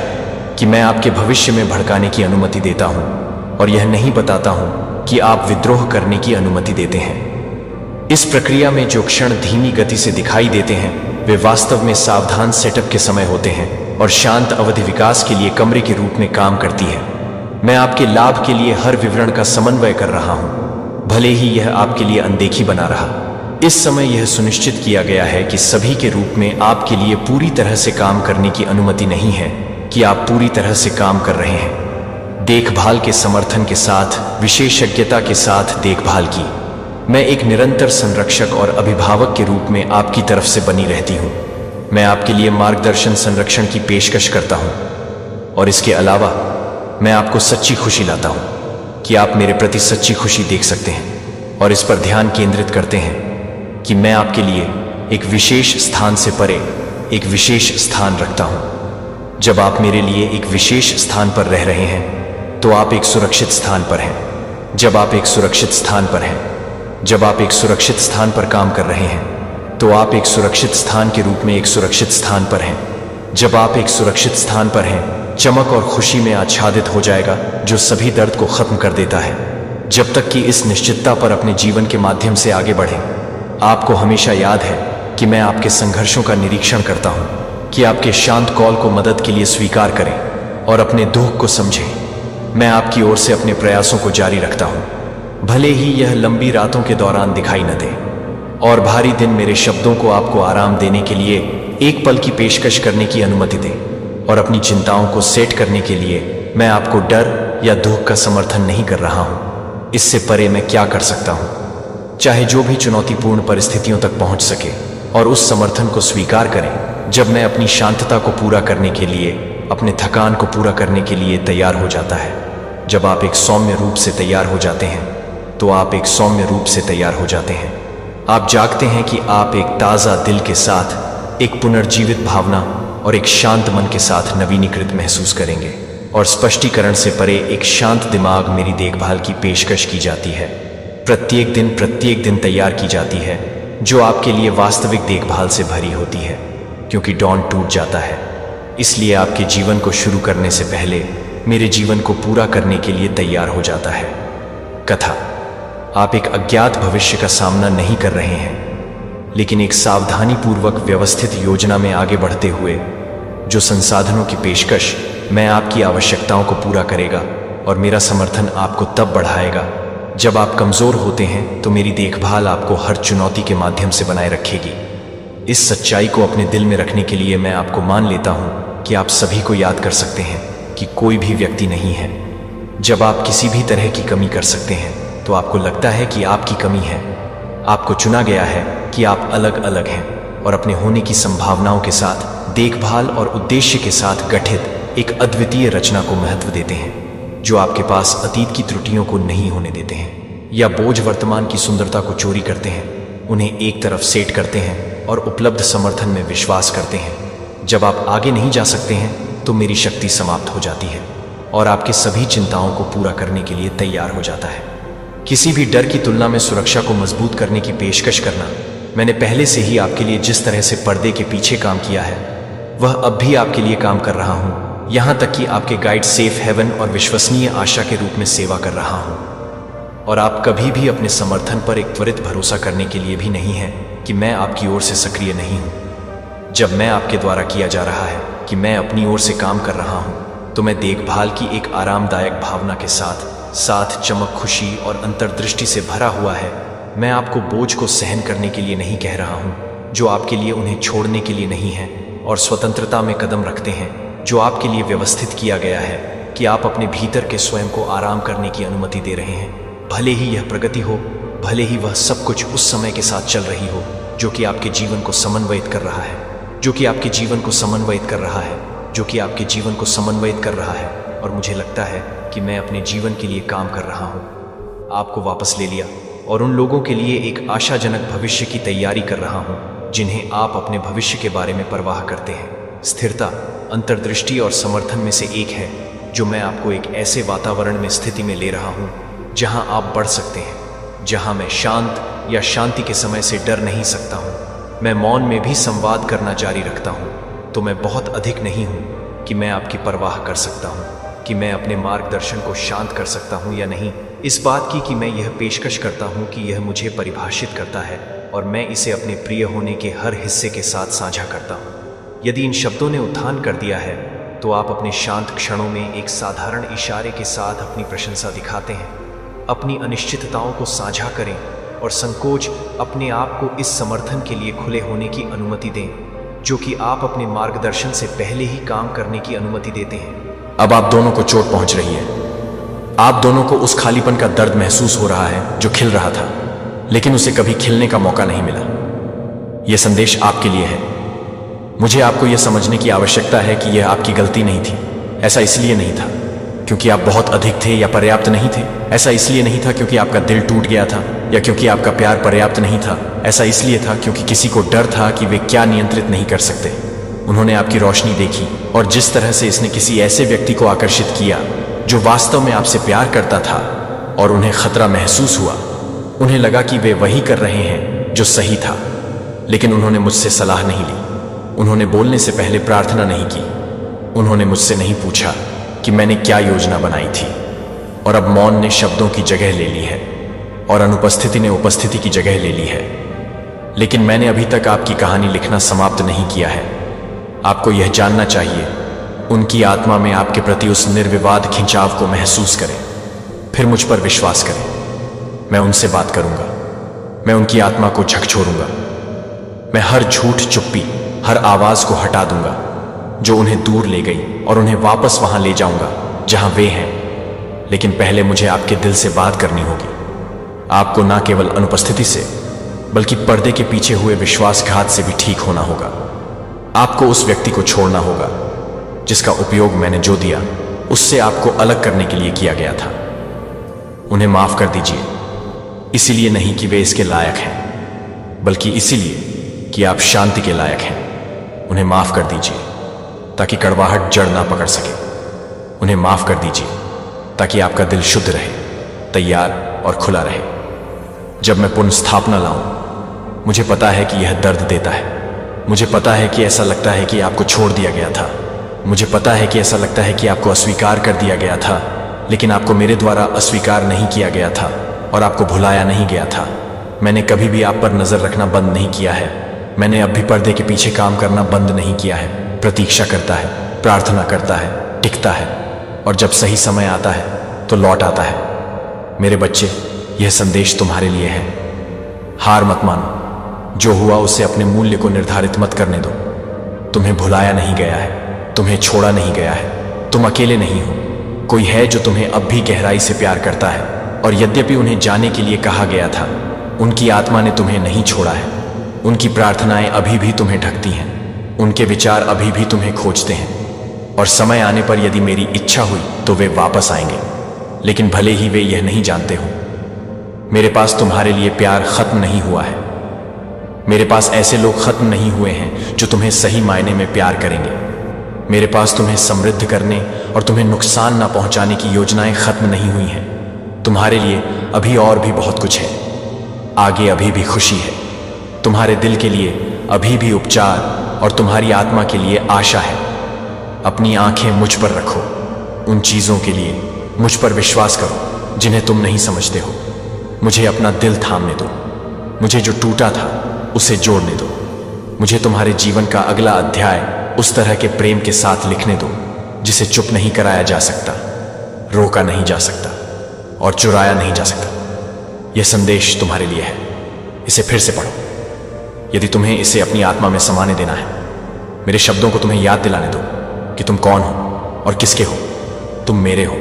कि मैं आपके भविष्य में भड़काने की अनुमति देता हूं, और यह नहीं बताता हूं कि आप विद्रोह करने की अनुमति देते हैं। इस प्रक्रिया में जो क्षण धीमी गति से दिखाई देते हैं, वे वास्तव में सावधान सेटअप के समय होते हैं और शांत अवधि विकास के लिए कमरे के रूप में काम करती है। मैं आपके लाभ के लिए हर विवरण का समन्वय कर रहा हूं, भले ही यह आपके लिए अनदेखी बना रहा, इस समय यह सुनिश्चित किया गया है कि सभी के रूप में आपके लिए पूरी तरह से काम करने की अनुमति नहीं है कि आप पूरी तरह से काम कर रहे हैं। देखभाल के समर्थन के साथ, विशेषज्ञता के साथ देखभाल की। मैं एक निरंतर संरक्षक और अभिभावक के रूप में आपकी तरफ से बनी रहती हूँ। मैं आपके लिए मार्गदर्शन, संरक्षण की पेशकश करता हूँ और इसके अलावा मैं आपको सच्ची खुशी लाता हूँ कि आप मेरे प्रति सच्ची खुशी देख सकते हैं और इस पर ध्यान केंद्रित करते हैं कि मैं आपके लिए एक विशेष स्थान से परे एक विशेष स्थान रखता हूं। जब आप मेरे लिए एक विशेष स्थान पर रह रहे हैं तो आप एक सुरक्षित स्थान पर हैं। जब आप एक सुरक्षित स्थान पर हैं, जब आप एक सुरक्षित स्थान पर काम कर रहे हैं तो आप एक सुरक्षित स्थान के रूप में एक सुरक्षित स्थान पर हैं। जब आप एक सुरक्षित स्थान पर हैं, चमक और खुशी में आच्छादित हो जाएगा जो सभी दर्द को खत्म कर देता है। जब तक कि इस निश्चितता पर अपने जीवन के माध्यम से आगे बढ़ें, आपको हमेशा याद है कि मैं आपके संघर्षों का निरीक्षण करता हूं, कि आपके शांत कॉल को मदद के लिए स्वीकार करें और अपने दुख को समझें। मैं आपकी ओर से अपने प्रयासों को जारी रखता हूं, भले ही यह लंबी रातों के दौरान दिखाई न दे और भारी दिन मेरे शब्दों को आपको आराम देने के लिए एक पल की पेशकश करने की अनुमति दें। और अपनी चिंताओं को सेट करने के लिए मैं आपको डर या दुख का समर्थन नहीं कर रहा हूं। इससे परे मैं क्या कर सकता हूं, चाहे जो भी चुनौतीपूर्ण परिस्थितियों तक पहुंच सके, और उस समर्थन को स्वीकार करें जब मैं अपनी शांतता को पूरा करने के लिए, अपने थकान को पूरा करने के लिए तैयार हो जाता है। जब आप एक सौम्य रूप से तैयार हो जाते हैं तो आप एक सौम्य रूप से तैयार हो जाते हैं। आप जागते हैं कि आप एक ताज़ा दिल के साथ, एक पुनर्जीवित भावना और एक शांत मन के साथ नवीनीकृत महसूस करेंगे। और स्पष्टीकरण से परे एक शांत दिमाग मेरी देखभाल की पेशकश की जाती है, प्रत्येक दिन तैयार की जाती है, जो आपके लिए वास्तविक देखभाल से भरी होती है। क्योंकि डॉन टूट जाता है, इसलिए आपके जीवन को शुरू करने से पहले मेरे जीवन को पूरा करने के लिए तैयार हो जाता है। कथा, आप एक अज्ञात भविष्य का सामना नहीं कर रहे हैं, लेकिन एक सावधानीपूर्वक व्यवस्थित योजना में आगे बढ़ते हुए, जो संसाधनों की पेशकश मैं आपकी आवश्यकताओं को पूरा करेगा और मेरा समर्थन आपको तब बढ़ाएगा जब आप कमजोर होते हैं, तो मेरी देखभाल आपको हर चुनौती के माध्यम से बनाए रखेगी। इस सच्चाई को अपने दिल में रखने के लिए मैं आपको मान लेता हूं कि आप सभी को याद कर सकते हैं कि कोई भी व्यक्ति नहीं है। जब आप किसी भी तरह की कमी कर सकते हैं तो आपको लगता है कि आपकी कमी है। आपको चुना गया है कि आप अलग अलग हैं और अपने होने की संभावनाओं के साथ, देखभाल और उद्देश्य के साथ गठित एक अद्वितीय रचना को महत्व देते हैं, जो आपके पास अतीत की त्रुटियों को नहीं होने देते हैं या बोझ वर्तमान की सुंदरता को चोरी करते हैं। उन्हें एक तरफ सेट करते हैं और उपलब्ध समर्थन में विश्वास करते हैं। जब आप आगे नहीं जा सकते हैं तो मेरी शक्ति समाप्त हो जाती है और आपके सभी चिंताओं को पूरा करने के लिए तैयार हो जाता है। किसी भी डर की तुलना में सुरक्षा को मजबूत करने की पेशकश करना। मैंने पहले से ही आपके लिए जिस तरह से पर्दे के पीछे काम किया है, वह अब भी आपके लिए काम कर रहा हूं, यहां तक कि आपके गाइड, सेफ हेवन और विश्वसनीय आशा के रूप में सेवा कर रहा हूं। और आप कभी भी अपने समर्थन पर एक त्वरित भरोसा करने के लिए भी नहीं है कि मैं आपकी ओर से सक्रिय नहीं हूं। जब मैं आपके द्वारा किया जा रहा है कि मैं अपनी ओर से काम कर रहा हूं, तो मैं देखभाल की एक आरामदायक भावना के साथ साथ चमक, खुशी और अंतर्दृष्टि से भरा हुआ है। मैं आपको बोझ को सहन करने के लिए नहीं कह रहा हूं, जो आपके लिए उन्हें छोड़ने के लिए नहीं है, और स्वतंत्रता में कदम रखते हैं, जो आपके लिए व्यवस्थित किया गया है कि आप अपने भीतर के स्वयं को आराम करने की अनुमति दे रहे हैं। भले ही यह प्रगति हो, भले ही वह सब कुछ उस समय के साथ चल रही हो जो कि आपके जीवन को समन्वयित कर रहा है, जो कि आपके जीवन को समन्वयित कर रहा है, जो कि आपके जीवन को समन्वयित कर रहा है। और मुझे लगता है कि मैं अपने जीवन के लिए काम कर रहा हूँ। आपको वापस ले लिया और उन लोगों के लिए एक आशाजनक भविष्य की तैयारी कर रहा हूँ जिन्हें आप अपने भविष्य के बारे में परवाह करते हैं। स्थिरता, अंतर्दृष्टि और समर्थन में से एक है जो मैं आपको एक ऐसे वातावरण में स्थिति में ले रहा हूँ जहाँ आप बढ़ सकते हैं, जहाँ मैं शांत या शांति के समय से डर नहीं सकता हूँ। मैं मौन में भी संवाद करना जारी रखता हूँ, तो मैं बहुत अधिक नहीं हूँ कि मैं आपकी परवाह कर सकता हूँ कि मैं अपने मार्गदर्शन को शांत कर सकता हूँ या नहीं। इस बात की कि मैं यह पेशकश करता हूँ कि यह मुझे परिभाषित करता है और मैं इसे अपने प्रिय होने के हर हिस्से के साथ साझा करता हूँ। यदि इन शब्दों ने उत्थान कर दिया है तो आप अपने शांत क्षणों में एक साधारण इशारे के साथ अपनी प्रशंसा दिखाते हैं। अपनी अनिश्चितताओं को साझा करें और संकोच अपने आप को इस समर्थन के लिए खुले होने की अनुमति दें जो कि आप अपने मार्गदर्शन से पहले ही काम करने की अनुमति देते हैं। अब आप दोनों को चोट पहुंच रही है। आप दोनों को उस खालीपन का दर्द महसूस हो रहा है जो खिल रहा था, लेकिन उसे कभी खिलने का मौका नहीं मिला। यह संदेश आपके लिए है। मुझे आपको यह समझने की आवश्यकता है कि यह आपकी गलती नहीं थी। ऐसा इसलिए नहीं था क्योंकि आप बहुत अधिक थे या पर्याप्त नहीं थे। ऐसा इसलिए नहीं था क्योंकि आपका दिल टूट गया था या क्योंकि आपका प्यार पर्याप्त नहीं था। ऐसा इसलिए था क्योंकि किसी को डर था कि वे क्या नियंत्रित नहीं कर सकते। उन्होंने आपकी रोशनी देखी और जिस तरह से इसने किसी ऐसे व्यक्ति को आकर्षित किया जो वास्तव में आपसे प्यार करता था, और उन्हें खतरा महसूस हुआ। उन्हें लगा कि वे वही कर रहे हैं जो सही था, लेकिन उन्होंने मुझसे सलाह नहीं ली। उन्होंने बोलने से पहले प्रार्थना नहीं की। उन्होंने मुझसे नहीं पूछा कि मैंने क्या योजना बनाई थी। और अब मौन ने शब्दों की जगह ले ली है और अनुपस्थिति ने उपस्थिति की जगह ले ली है। लेकिन मैंने अभी तक आपकी कहानी लिखना समाप्त नहीं किया है। आपको यह जानना चाहिए, उनकी आत्मा में आपके प्रति उस निर्विवाद खिंचाव को महसूस करें, फिर मुझ पर विश्वास करें। मैं उनसे बात करूंगा, मैं उनकी आत्मा को झकझोरूंगा। मैं हर झूठ, चुप्पी, हर आवाज को हटा दूंगा जो उन्हें दूर ले गई और उन्हें वापस वहां ले जाऊंगा जहां वे हैं। लेकिन पहले मुझे आपके दिल से बात करनी होगी। आपको ना केवल अनुपस्थिति से बल्कि पर्दे के पीछे हुए विश्वासघात से भी ठीक होना होगा। आपको उस व्यक्ति को छोड़ना होगा जिसका उपयोग मैंने जो दिया उससे आपको अलग करने के लिए किया गया था। उन्हें माफ कर दीजिए, इसीलिए नहीं कि वे इसके लायक हैं, बल्कि इसीलिए कि आप शांति के लायक हैं। उन्हें माफ कर दीजिए ताकि कड़वाहट जड़ ना पकड़ सके। उन्हें माफ कर दीजिए ताकि आपका दिल शुद्ध रहे, तैयार और खुला रहे। जब मैं पुनर्स्थापना लाऊं, मुझे पता है कि यह दर्द देता है। मुझे पता है कि ऐसा लगता है कि आपको छोड़ दिया गया था। मुझे पता है कि ऐसा लगता है कि आपको अस्वीकार कर दिया गया था, लेकिन आपको मेरे द्वारा अस्वीकार नहीं किया गया था और आपको भुलाया नहीं गया था। मैंने कभी भी आप पर नजर रखना बंद नहीं किया है। मैंने अब भी पर्दे के पीछे काम करना बंद नहीं किया है। प्रतीक्षा करता है, प्रार्थना करता है, टिकता है, और जब सही समय आता है तो लौट आता है। मेरे बच्चे, यह संदेश तुम्हारे लिए है। हार मत मानो। जो हुआ उसे अपने मूल्य को निर्धारित मत करने दो। तुम्हें भुलाया नहीं गया है, तुम्हें छोड़ा नहीं गया है, तुम अकेले नहीं हो। कोई है जो तुम्हें अब भी गहराई से प्यार करता है, और यद्यपि उन्हें जाने के लिए कहा गया था, उनकी आत्मा ने तुम्हें नहीं छोड़ा है। उनकी प्रार्थनाएं अभी भी तुम्हें ढकती हैं, उनके विचार अभी भी तुम्हें खोजते हैं, और समय आने पर यदि मेरी इच्छा हुई तो वे वापस आएंगे। लेकिन भले ही वे यह नहीं जानते हो, मेरे पास तुम्हारे लिए प्यार खत्म नहीं हुआ है। मेरे पास ऐसे लोग खत्म नहीं हुए हैं जो तुम्हें सही मायने में प्यार करेंगे। मेरे पास तुम्हें समृद्ध करने और तुम्हें नुकसान ना पहुंचाने की योजनाएं खत्म नहीं हुई हैं। तुम्हारे लिए अभी और भी बहुत कुछ है। आगे अभी भी खुशी है। तुम्हारे दिल के लिए अभी भी उपचार और तुम्हारी आत्मा के लिए आशा है। अपनी आंखें मुझ पर रखो। उन चीजों के लिए मुझ पर विश्वास करो जिन्हें तुम नहीं समझते हो। मुझे अपना दिल थामने दो। मुझे जो टूटा था उसे जोड़ने दो। मुझे तुम्हारे जीवन का अगला अध्याय उस तरह के प्रेम के साथ लिखने दो जिसे चुप नहीं कराया जा सकता, रोका नहीं जा सकता और चुराया नहीं जा सकता। यह संदेश तुम्हारे लिए है। इसे फिर से पढ़ो यदि तुम्हें इसे अपनी आत्मा में समाने देना है। मेरे शब्दों को तुम्हें याद दिलाने दो कि तुम कौन हो और किसके हो। तुम मेरे हो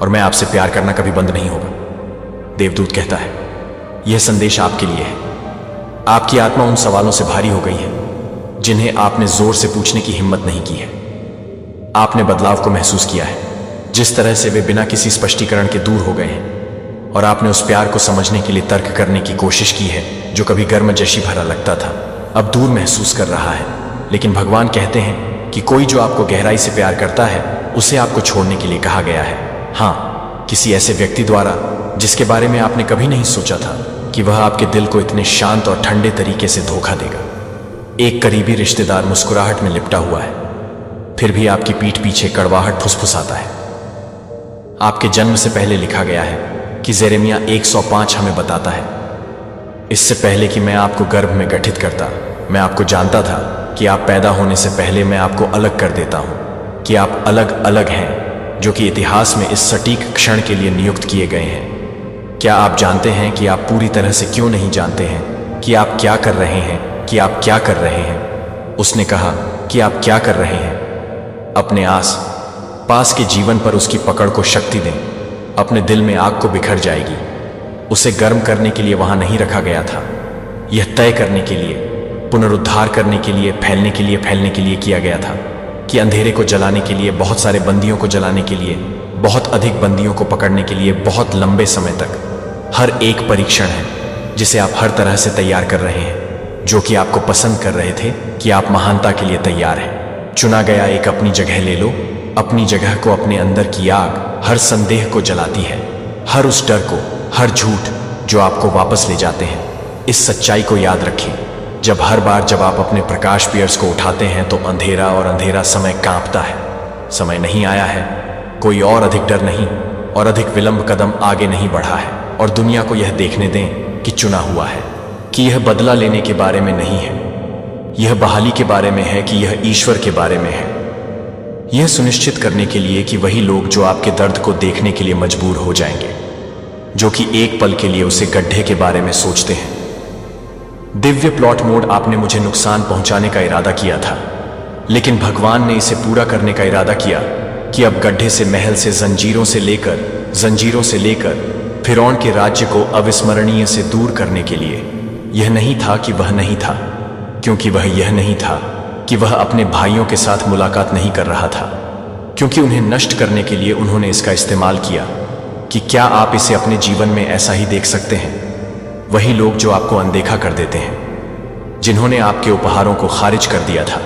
और मैं आपसे प्यार करना कभी बंद नहीं होगा। देवदूत कहता है, यह संदेश आपके लिए है। आपकी आत्मा उन सवालों से भारी हो गई है जिन्हें आपने जोर से पूछने की हिम्मत नहीं की है। आपने बदलाव को महसूस किया है, जिस तरह से वे बिना किसी स्पष्टीकरण के दूर हो गए हैं, और आपने उस प्यार को समझने के लिए तर्क करने की कोशिश की है जो कभी गर्मजोशी भरा लगता था, अब दूर महसूस कर रहा है। लेकिन भगवान कहते हैं कि कोई जो आपको गहराई से प्यार करता है उसे आपको छोड़ने के लिए कहा गया है। हाँ, किसी ऐसे व्यक्ति द्वारा जिसके बारे में आपने कभी नहीं सोचा था कि वह आपके दिल को इतने शांत और ठंडे तरीके से धोखा देगा। एक करीबी रिश्तेदार मुस्कुराहट में लिपटा हुआ है, फिर भी आपकी पीठ पीछे कड़वाहट फुसफुसाता है। आपके जन्म से पहले लिखा गया है कि जेरेमिया 105 हमें बताता है, इससे पहले कि मैं आपको गर्भ में गठित करता, मैं आपको जानता था कि आप पैदा होने से पहले मैं आपको अलग कर देता हूं कि आप अलग अलग हैं, जो कि इतिहास में इस सटीक क्षण के लिए नियुक्त किए गए हैं। क्या आप जानते हैं कि आप पूरी तरह से क्यों नहीं जानते हैं कि आप क्या कर रहे हैं, कि आप क्या कर रहे हैं? उसने कहा कि आप क्या कर रहे हैं? अपने आस पास के जीवन पर उसकी पकड़ को शक्ति दें। अपने दिल में आग को बिखर जाएगी। उसे गर्म करने के लिए वहां नहीं रखा गया था। यह तय करने के लिए, पुनरुद्धार करने के लिए, फैलने के लिए किया गया था कि अंधेरे को जलाने के लिए, बहुत सारे बंदियों को जलाने के लिए, बहुत अधिक बंदियों को पकड़ने के लिए, बहुत लंबे समय तक। हर एक परीक्षण है जिसे आप हर तरह से तैयार कर रहे हैं, जो कि आपको पसंद कर रहे थे कि आप महानता के लिए तैयार हैं। चुना गया एक अपनी जगह ले लो। अपनी जगह को, अपने अंदर की आग हर संदेह को जलाती है, हर उस डर को, हर झूठ जो आपको वापस ले जाते हैं। इस सच्चाई को याद रखें, जब हर बार जब आप अपने प्रकाश पियर्स को उठाते हैं तो अंधेरा और अंधेरा समय कांपता है। समय नहीं आया है, कोई और अधिक डर नहीं और अधिक विलंब कदम आगे नहीं बढ़ा है। और दुनिया को यह देखने दें कि चुना हुआ है, कि यह बदला लेने के बारे में नहीं है, यह बहाली के बारे में है, कि यह ईश्वर के बारे में है। यह सुनिश्चित करने के लिए कि वही लोग जो आपके दर्द को देखने के लिए मजबूर हो जाएंगे, जो कि एक पल के लिए उसे गड्ढे के बारे में सोचते हैं। दिव्य प्लॉट मोड, आपने मुझे नुकसान पहुंचाने का इरादा किया था, लेकिन भगवान ने इसे पूरा करने का इरादा किया कि अब गड्ढे से महल से, जंजीरों से लेकर फिरौन के राज्य को अविस्मरणीय से दूर करने के लिए। यह नहीं था कि वह नहीं था, क्योंकि वह यह नहीं था कि वह अपने भाइयों के साथ मुलाकात नहीं कर रहा था, क्योंकि उन्हें नष्ट करने के लिए उन्होंने इसका इस्तेमाल किया। कि क्या आप इसे अपने जीवन में ऐसा ही देख सकते हैं? वही लोग जो आपको अनदेखा कर देते हैं, जिन्होंने आपके उपहारों को खारिज कर दिया था,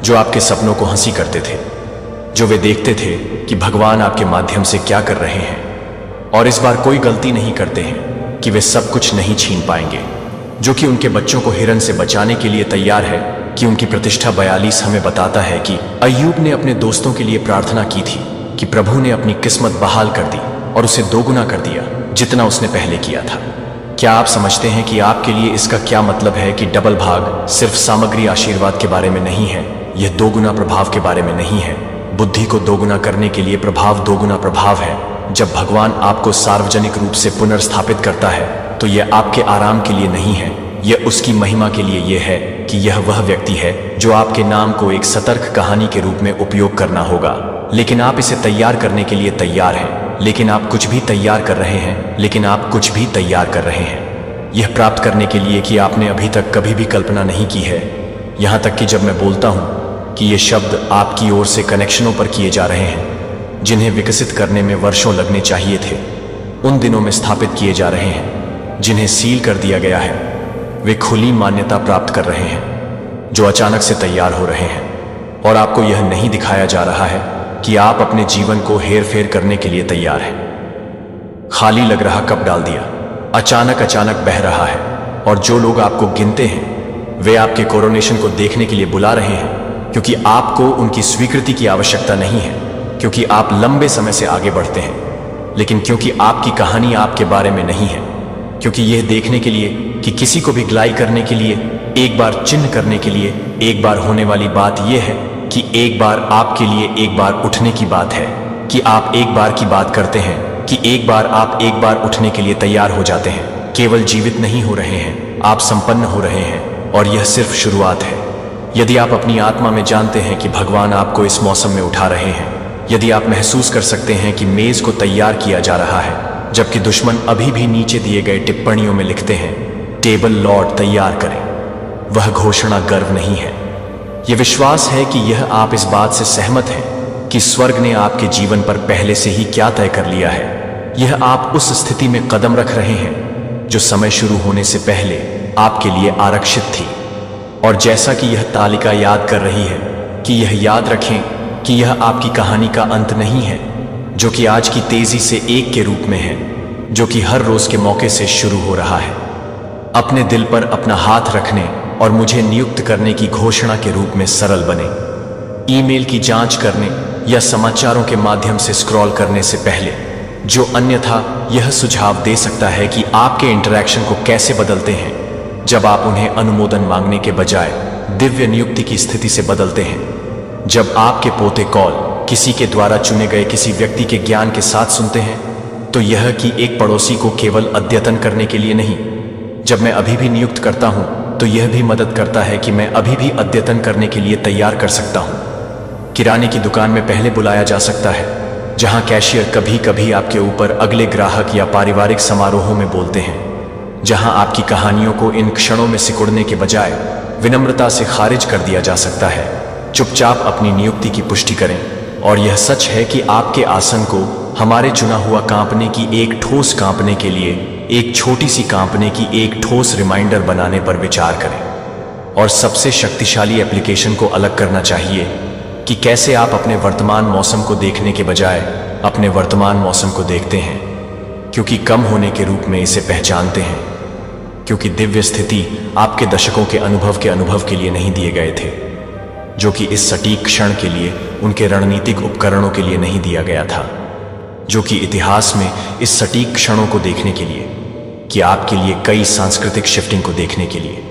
जो आपके सपनों को हंसी करते थे, जो वे देखते थे कि भगवान आपके माध्यम से क्या कर रहे हैं, और इस बार कोई गलती नहीं करते हैं कि वे सब कुछ नहीं छीन पाएंगे, जो कि उनके बच्चों को हिरन से बचाने के लिए तैयार है। कि उनकी प्रतिष्ठा 42 हमें बताता है कि अय्यूब ने अपने दोस्तों के लिए प्रार्थना की थी कि प्रभु ने अपनी किस्मत बहाल कर दी और उसे दोगुना कर दिया जितना उसने पहले किया था। क्या आप समझते हैं कि आपके लिए इसका क्या मतलब है? कि डबल भाग सिर्फ सामग्री आशीर्वाद के बारे में नहीं है, यह दोगुना प्रभाव के बारे में नहीं है। बुद्धि को दोगुना करने के लिए प्रभाव दोगुना प्रभाव है। जब भगवान आपको सार्वजनिक रूप से पुनर्स्थापित करता है तो यह आपके आराम के लिए नहीं है, यह उसकी महिमा के लिए यह है कि यह वह व्यक्ति है जो आपके नाम को एक सतर्क कहानी के रूप में उपयोग करना होगा। लेकिन आप इसे तैयार करने के लिए तैयार हैं, लेकिन आप कुछ भी तैयार कर रहे हैं, लेकिन आप कुछ भी तैयार कर रहे हैं यह प्राप्त करने के लिए कि आपने अभी तक कभी भी कल्पना नहीं की है। यहां तक कि जब मैं बोलता हूं कि ये शब्द आपकी ओर से कनेक्शनों पर किए जा रहे हैं जिन्हें विकसित करने में वर्षों लगने चाहिए थे, उन दिनों में स्थापित किए जा रहे हैं, जिन्हें सील कर दिया गया है, वे खुली मान्यता प्राप्त कर रहे हैं जो अचानक से तैयार हो रहे हैं। और आपको यह नहीं दिखाया जा रहा है कि आप अपने जीवन को हेर फेर करने के लिए तैयार हैं। खाली लग रहा कप डाल दिया, अचानक बह रहा है। और जो लोग आपको गिनते हैं वे आपके कोरोनेशन को देखने के लिए बुला रहे हैं, क्योंकि आपको उनकी स्वीकृति की आवश्यकता नहीं है, क्योंकि आप लंबे समय से आगे बढ़ते हैं, लेकिन क्योंकि आपकी कहानी आपके बारे में नहीं है, क्योंकि यह देखने के लिए कि किसी को भी ग्लाई करने के लिए, एक बार चिन्ह करने के लिए, एक बार होने वाली बात यह है कि एक बार आपके लिए एक बार उठने की बात है, कि आप एक बार की बात करते हैं, कि एक बार आप एक बार उठने के लिए तैयार हो जाते हैं। केवल जीवित नहीं हो रहे हैं, आप संपन्न हो रहे हैं, और यह सिर्फ शुरुआत है। यदि आप अपनी आत्मा में जानते हैं कि भगवान आपको इस मौसम में उठा रहे हैं, यदि आप महसूस कर सकते हैं कि मेज को तैयार किया जा रहा है, जबकि दुश्मन अभी भी नीचे दिए गए टिप्पणियों में लिखते हैं टेबल लॉर्ड तैयार करें, वह घोषणा गर्व नहीं है, यह विश्वास है कि यह आप इस बात से सहमत हैं कि स्वर्ग ने आपके जीवन पर पहले से ही क्या तय कर लिया है। यह आप उस स्थिति में कदम रख रहे हैं जो समय शुरू होने से पहले आपके लिए आरक्षित थी। और जैसा कि यह तालिका याद कर रही है कि यह याद रखें कि यह आपकी कहानी का अंत नहीं है, जो कि आज की तेजी से एक के रूप में है, जो कि हर रोज के मौके से शुरू हो रहा है। अपने दिल पर अपना हाथ रखने और मुझे नियुक्त करने की घोषणा के रूप में सरल बने। ईमेल की जांच करने या समाचारों के माध्यम से स्क्रॉल करने से पहले, जो अन्यथा यह सुझाव दे सकता है कि आपके इंटरैक्शन को कैसे बदलते हैं जब आप उन्हें अनुमोदन मांगने के बजाय दिव्य नियुक्ति की स्थिति से बदलते हैं। जब आपके पोते कॉल किसी के द्वारा चुने गए किसी व्यक्ति के ज्ञान के साथ सुनते हैं, तो यह कि एक पड़ोसी को केवल अद्यतन करने के लिए नहीं, जब मैं अभी भी नियुक्त करता हूं तो यह भी मदद करता है कि मैं अभी भी अद्यतन करने के लिए तैयार कर सकता हूं। किराने की दुकान में पहले बुलाया जा सकता है, जहां कैशियर कभी कभी आपके ऊपर अगले ग्राहक या पारिवारिक समारोहों में बोलते हैं, जहां आपकी कहानियों को इन क्षणों में सिकुड़ने के बजाय विनम्रता से खारिज कर दिया जा सकता है। चुपचाप अपनी नियुक्ति की पुष्टि करें। और यह सच है कि आपके आसन को हमारे चुना हुआ कांपने की एक ठोस कांपने के लिए एक छोटी सी कांपने की एक ठोस रिमाइंडर बनाने पर विचार करें। और सबसे शक्तिशाली एप्लीकेशन को अलग करना चाहिए कि कैसे आप अपने वर्तमान मौसम को देखने के बजाय अपने वर्तमान मौसम को देखते हैं, क्योंकि कम होने के रूप में इसे पहचानते हैं, क्योंकि दिव्य स्थिति आपके दशकों के अनुभव के लिए नहीं दिए गए थे, जो कि इस सटीक क्षण के लिए उनके रणनीतिक उपकरणों के लिए नहीं दिया गया था, जो कि इतिहास में इस सटीक क्षणों को देखने के लिए, कि आपके लिए कई सांस्कृतिक शिफ्टिंग को देखने के लिए।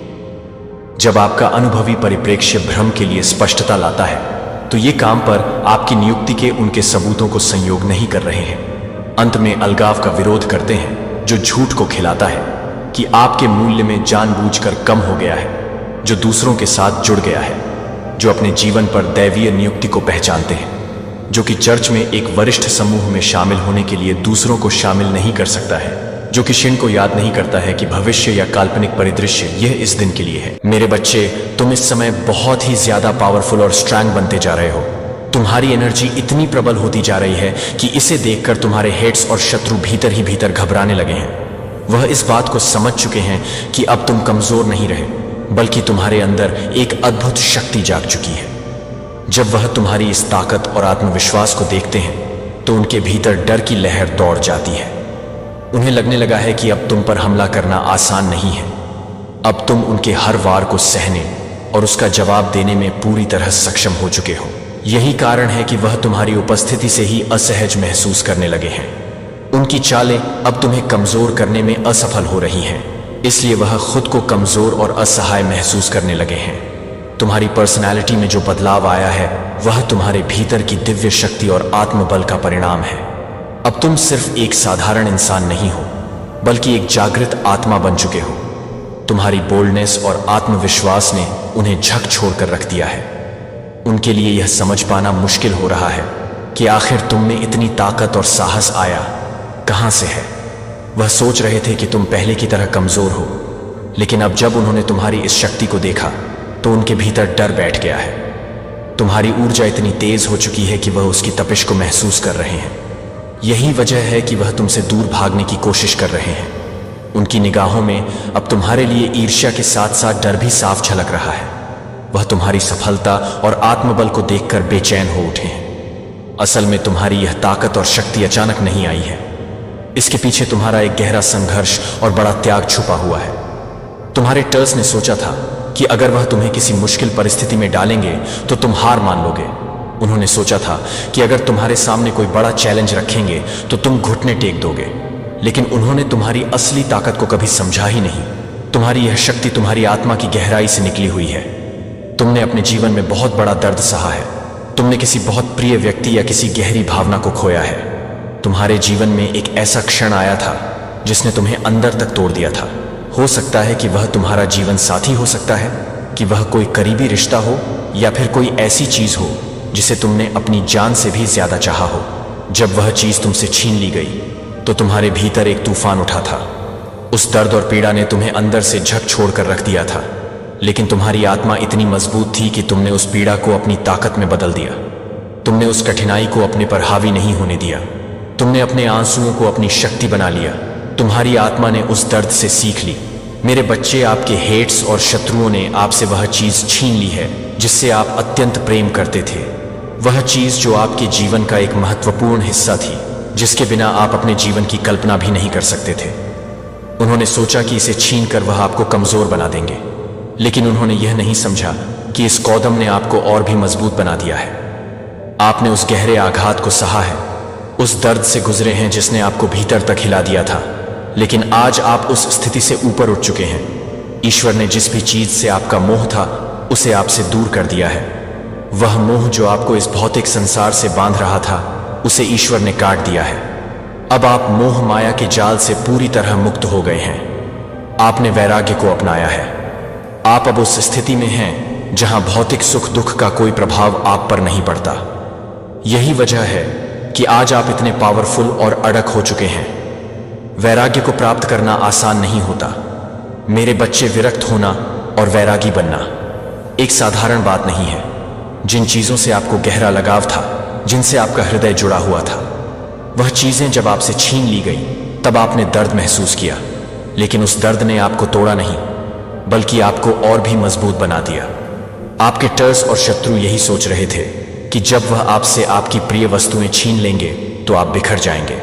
जब आपका अनुभवी परिप्रेक्ष्य भ्रम के लिए स्पष्टता लाता है, तो ये काम पर आपकी नियुक्ति के उनके सबूतों को संयोग नहीं कर रहे हैं, अंत में अलगाव का विरोध करते हैं, जो झूठ को खिलाता है कि आपके मूल्य में जानबूझकर कम हो गया है, जो दूसरों के साथ जुड़ गया है, जो अपने जीवन पर दैवीय नियुक्ति को पहचानते हैं, जो कि चर्च में एक वरिष्ठ समूह में शामिल होने के लिए दूसरों को शामिल नहीं कर सकता है, जो कि क्षण को याद नहीं करता है कि भविष्य या काल्पनिक परिदृश्य यह इस दिन के लिए है। मेरे बच्चे, तुम इस समय बहुत ही ज्यादा पावरफुल और स्ट्रांग बनते जा रहे हो। तुम्हारी एनर्जी इतनी प्रबल होती जा रही है कि इसे देखकर तुम्हारे हेड्स और शत्रु भीतर ही भीतर घबराने लगे हैं। वह इस बात को समझ चुके हैं कि अब तुम कमजोर नहीं रहे, बल्कि तुम्हारे अंदर एक अद्भुत शक्ति जाग चुकी है। जब वह तुम्हारी इस ताकत और आत्मविश्वास को देखते हैं तो उनके भीतर डर की लहर दौड़ जाती है। उन्हें लगने लगा है कि अब तुम पर हमला करना आसान नहीं है। अब तुम उनके हर वार को सहने और उसका जवाब देने में पूरी तरह सक्षम हो चुके हो। यही कारण है कि वह तुम्हारी उपस्थिति से ही असहज महसूस करने लगे हैं। उनकी चालें अब तुम्हें कमजोर करने में असफल हो रही हैं, इसलिए वह खुद को कमजोर और असहाय महसूस करने लगे हैं। तुम्हारी पर्सनैलिटी में जो बदलाव आया है वह तुम्हारे भीतर की दिव्य शक्ति और आत्मबल का परिणाम है। अब तुम सिर्फ एक साधारण इंसान नहीं हो, बल्कि एक जागृत आत्मा बन चुके हो। तुम्हारी बोल्डनेस और आत्मविश्वास ने उन्हें झक छोड़कर रख दिया है। उनके लिए यह समझ पाना मुश्किल हो रहा है कि आखिर तुम में इतनी ताकत और साहस आया कहां से है। वह सोच रहे थे कि तुम पहले की तरह कमजोर हो, लेकिन अब जब उन्होंने तुम्हारी इस शक्ति को देखा तो उनके भीतर डर बैठ गया है। तुम्हारी ऊर्जा इतनी तेज हो चुकी है कि वह उसकी तपिश को महसूस कर रहे हैं। यही वजह है कि वह तुमसे दूर भागने की कोशिश कर रहे हैं। उनकी निगाहों में अब तुम्हारे लिए ईर्ष्या के साथ साथ डर भी साफ झलक रहा है। वह तुम्हारी सफलता और आत्मबल को देखकर बेचैन हो उठे हैं। असल में तुम्हारी यह ताकत और शक्ति अचानक नहीं आई है। इसके पीछे तुम्हारा एक गहरा संघर्ष और बड़ा त्याग छुपा हुआ है। तुम्हारे टर्स ने सोचा था कि अगर वह तुम्हें किसी मुश्किल परिस्थिति में डालेंगे तो तुम हार मान लोगे। उन्होंने सोचा था कि अगर तुम्हारे सामने कोई बड़ा चैलेंज रखेंगे तो तुम घुटने टेक दोगे, लेकिन उन्होंने तुम्हारी असली ताकत को कभी समझा ही नहीं। तुम्हारी यह शक्ति तुम्हारी आत्मा की गहराई से निकली हुई है। तुमने अपने जीवन में बहुत बड़ा दर्द सहा है। तुमने किसी बहुत प्रिय व्यक्ति या किसी गहरी भावना को खोया है। तुम्हारे जीवन में एक ऐसा क्षण आया था जिसने तुम्हें अंदर तक तोड़ दिया था। हो सकता है कि वह तुम्हारा जीवन साथी हो सकता है, कि वह कोई करीबी रिश्ता हो, या फिर कोई ऐसी चीज हो जिसे तुमने अपनी जान से भी ज्यादा चाहा हो। जब वह चीज तुमसे छीन ली गई तो तुम्हारे भीतर एक तूफान उठा था। उस दर्द और पीड़ा ने तुम्हें अंदर से झक छोड़कर रख दिया था, लेकिन तुम्हारी आत्मा इतनी मजबूत थी कि तुमने उस पीड़ा को अपनी ताकत में बदल दिया। तुमने उस कठिनाई को अपने पर हावी नहीं होने दिया। तुमने अपने आंसुओं को अपनी शक्ति बना लिया। तुम्हारी आत्मा ने उस दर्द से सीख ली। मेरे बच्चे, आपके हेट्स और शत्रुओं ने आपसे वह चीज छीन ली है जिससे आप अत्यंत प्रेम करते थे। वह चीज जो आपके जीवन का एक महत्वपूर्ण हिस्सा थी, जिसके बिना आप अपने जीवन की कल्पना भी नहीं कर सकते थे। उन्होंने सोचा कि इसे छीन कर वह आपको कमजोर बना देंगे, लेकिन उन्होंने यह नहीं समझा कि इस कौदम ने आपको और भी मजबूत बना दिया है। आपने उस गहरे आघात को सहा है, उस दर्द से गुजरे हैं जिसने आपको भीतर तक हिला दिया था, लेकिन आज आप उस स्थिति से ऊपर उठ चुके हैं। ईश्वर ने जिस भी चीज से आपका मोह था उसे आपसे दूर कर दिया है। वह मोह जो आपको इस भौतिक संसार से बांध रहा था, उसे ईश्वर ने काट दिया है। अब आप मोह माया के जाल से पूरी तरह मुक्त हो गए हैं। आपने वैराग्य को अपनाया है। आप अब उस स्थिति में हैं जहां भौतिक सुख दुख का कोई प्रभाव आप पर नहीं पड़ता। यही वजह है कि आज आप इतने पावरफुल और अड़ग हो चुके हैं। वैराग्य को प्राप्त करना आसान नहीं होता। मेरे बच्चे, विरक्त होना और वैरागी बनना एक साधारण बात नहीं है। जिन चीजों से आपको गहरा लगाव था, जिनसे आपका हृदय जुड़ा हुआ था, वह चीजें जब आपसे छीन ली गई तब आपने दर्द महसूस किया। लेकिन उस दर्द ने आपको तोड़ा नहीं, बल्कि आपको और भी मजबूत बना दिया। आपके टर्स और शत्रु यही सोच रहे थे कि जब वह आपसे आपकी प्रिय वस्तुएं छीन लेंगे तो आप बिखर जाएंगे।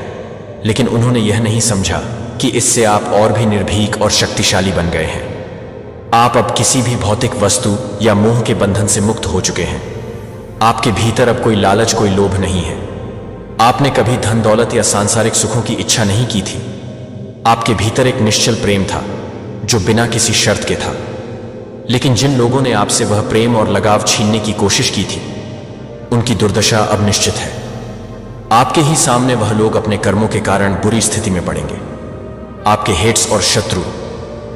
लेकिन उन्होंने यह नहीं समझा कि इससे आप और भी निर्भीक और शक्तिशाली बन गए हैं। आप अब किसी भी भौतिक वस्तु या मोह के बंधन से मुक्त हो चुके हैं। आपके भीतर अब कोई लालच, कोई लोभ नहीं है। आपने कभी धन दौलत या सांसारिक सुखों की इच्छा नहीं की थी। आपके भीतर एक निश्चल प्रेम था जो बिना किसी शर्त के था। लेकिन जिन लोगों ने आपसे वह प्रेम और लगाव छीनने की कोशिश की थी, उनकी दुर्दशा अब निश्चित है। आपके ही सामने वह लोग अपने कर्मों के कारण बुरी स्थिति में पड़ेंगे। आपके हेट्स और शत्रु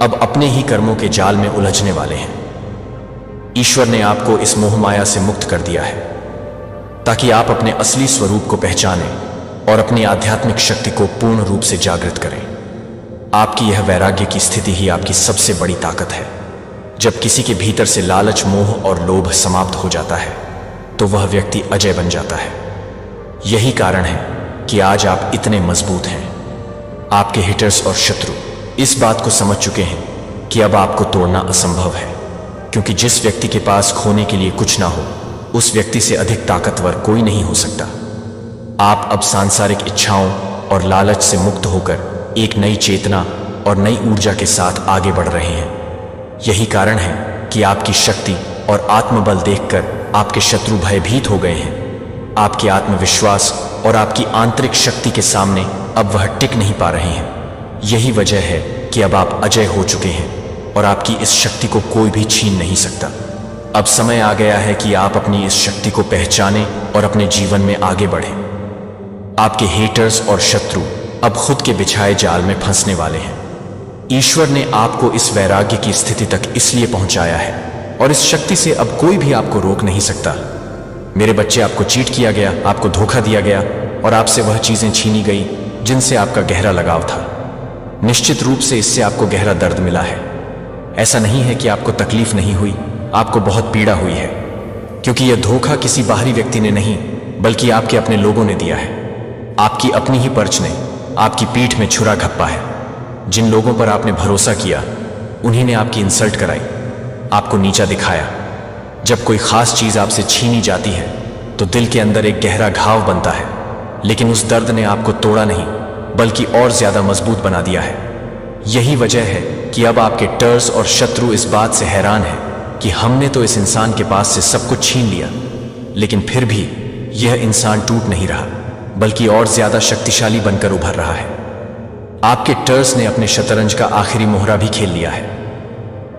अब अपने ही कर्मों के जाल में उलझने वाले हैं। ईश्वर ने आपको इस मोह माया से मुक्त कर दिया है ताकि आप अपने असली स्वरूप को पहचानें और अपनी आध्यात्मिक शक्ति को पूर्ण रूप से जागृत करें। आपकी यह वैराग्य की स्थिति ही आपकी सबसे बड़ी ताकत है। जब किसी के भीतर से लालच, मोह और लोभ समाप्त हो जाता है तो वह व्यक्ति अजय बन जाता है। यही कारण है कि आज आप इतने मजबूत हैं। आपके हिटर्स और शत्रु इस बात को समझ चुके हैं कि अब आपको तोड़ना असंभव है, क्योंकि जिस व्यक्ति के पास खोने के लिए कुछ ना हो, उस व्यक्ति से अधिक ताकतवर कोई नहीं हो सकता। आप अब सांसारिक इच्छाओं और लालच से मुक्त होकर एक नई चेतना और नई ऊर्जा के साथ आगे बढ़ रहे हैं। यही कारण है कि आपकी शक्ति और आत्मबल देखकर आपके शत्रु भयभीत हो गए हैं। आपके आत्मविश्वास और आपकी आंतरिक शक्ति के सामने अब वह टिक नहीं पा रहे हैं। यही वजह है कि अब आप अजय हो चुके हैं और आपकी इस शक्ति को कोई भी छीन नहीं सकता। अब समय आ गया है कि आप अपनी इस शक्ति को पहचानें और अपने जीवन में आगे बढ़ें। आपके हेटर्स और शत्रु अब खुद के बिछाए जाल में फंसने वाले हैं। ईश्वर ने आपको इस वैराग्य की स्थिति तक इसलिए पहुंचाया है और इस शक्ति से अब कोई भी आपको रोक नहीं सकता। मेरे बच्चे, आपको चीट किया गया, आपको धोखा दिया गया और आपसे वह चीजें छीनी गई जिनसे आपका गहरा लगाव था। निश्चित रूप से इससे आपको गहरा दर्द मिला है। ऐसा नहीं है कि आपको तकलीफ नहीं हुई, आपको बहुत पीड़ा हुई है, क्योंकि यह धोखा किसी बाहरी व्यक्ति ने नहीं, बल्कि आपके अपने लोगों ने दिया है। आपकी अपनी ही पर्च ने आपकी पीठ में छुरा घप्पा है। जिन लोगों पर आपने भरोसा किया, उन्हीं ने आपकी इंसल्ट कराई, आपको नीचा दिखाया। जब कोई खास चीज आपसे छीनी जाती है तो दिल के अंदर एक गहरा घाव बनता है, लेकिन उस दर्द ने आपको तोड़ा नहीं, बल्कि और ज्यादा मजबूत बना दिया है। यही वजह है कि अब आपके टर्स और शत्रु इस बात से हैरान है कि हमने तो इस इंसान के पास से सब कुछ छीन लिया, लेकिन फिर भी यह इंसान टूट नहीं रहा, बल्कि और ज्यादा शक्तिशाली बनकर उभर रहा है। आपके टर्स ने अपने शतरंज का आखिरी मोहरा भी खेल लिया है।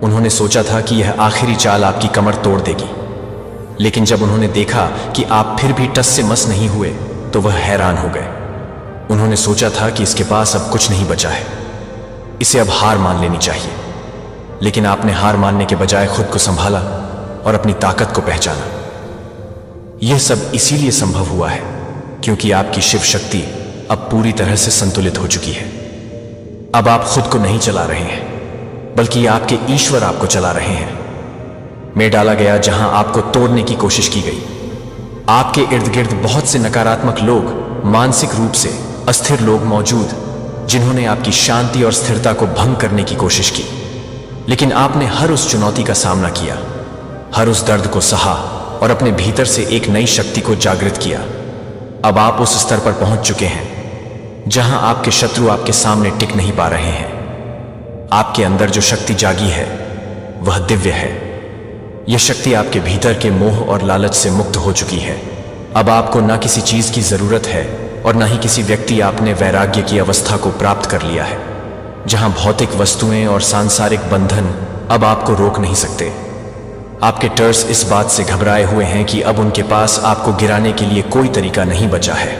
उन्होंने सोचा था कि यह आखिरी चाल आपकी कमर तोड़ देगी, लेकिन जब उन्होंने देखा कि आप फिर भी टस से मस नहीं हुए तो वह हैरान हो गए। उन्होंने सोचा था कि इसके पास अब कुछ नहीं बचा है, इसे अब हार मान लेनी चाहिए। लेकिन आपने हार मानने के बजाय खुद को संभाला और अपनी ताकत को पहचाना। यह सब इसीलिए संभव हुआ है क्योंकि आपकी शिव शक्ति अब पूरी तरह से संतुलित हो चुकी है। अब आप खुद को नहीं चला रहे हैं, बल्कि आपके ईश्वर आपको चला रहे हैं। में डाला गया जहां आपको तोड़ने की कोशिश की गई। आपके इर्द गिर्द बहुत से नकारात्मक लोग, मानसिक रूप से अस्थिर लोग मौजूद, जिन्होंने आपकी शांति और स्थिरता को भंग करने की कोशिश की। लेकिन आपने हर उस चुनौती का सामना किया, हर उस दर्द को सहा और अपने भीतर से एक नई शक्ति को जागृत किया। अब आप उस स्तर पर पहुंच चुके हैं जहां आपके शत्रु आपके सामने टिक नहीं पा रहे हैं। आपके अंदर जो शक्ति जागी है वह दिव्य है। यह शक्ति आपके भीतर के मोह और लालच से मुक्त हो चुकी है। अब आपको ना किसी चीज की जरूरत है और ना ही किसी व्यक्ति। आपने वैराग्य की अवस्था को प्राप्त कर लिया है जहां भौतिक वस्तुएं और सांसारिक बंधन अब आपको रोक नहीं सकते। आपके टर्स इस बात से घबराए हुए हैं कि अब उनके पास आपको गिराने के लिए कोई तरीका नहीं बचा है।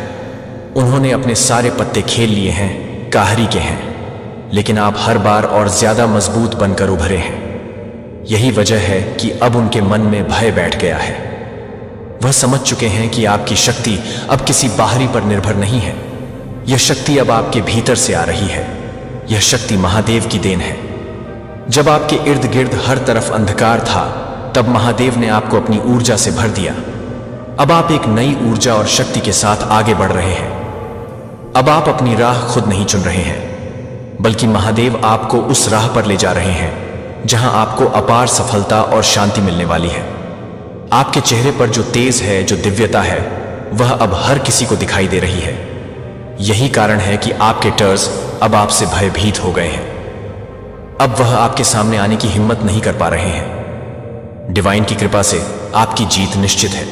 उन्होंने अपने सारे पत्ते खेल लिए हैं, काहरी के हैं, लेकिन आप हर बार और ज्यादा मजबूत बनकर उभरे हैं। यही वजह है कि अब उनके मन में भय बैठ गया है। वह समझ चुके हैं कि आपकी शक्ति अब किसी बाहरी पर निर्भर नहीं है। यह शक्ति अब आपके भीतर से आ रही है। यह शक्ति महादेव की देन है। जब आपके इर्द गिर्द हर तरफ अंधकार था, तब महादेव ने आपको अपनी ऊर्जा से भर दिया। अब आप एक नई ऊर्जा और शक्ति के साथ आगे बढ़ रहे हैं। अब आप अपनी राह खुद नहीं चुन रहे हैं, बल्कि महादेव आपको उस राह पर ले जा रहे हैं जहां आपको अपार सफलता और शांति मिलने वाली है। आपके चेहरे पर जो तेज है, जो दिव्यता है, वह अब हर किसी को दिखाई दे रही है। यही कारण है कि आपके टर्स अब आपसे भयभीत हो गए हैं। अब वह आपके सामने आने की हिम्मत नहीं कर पा रहे हैं। डिवाइन की कृपा से आपकी जीत निश्चित है।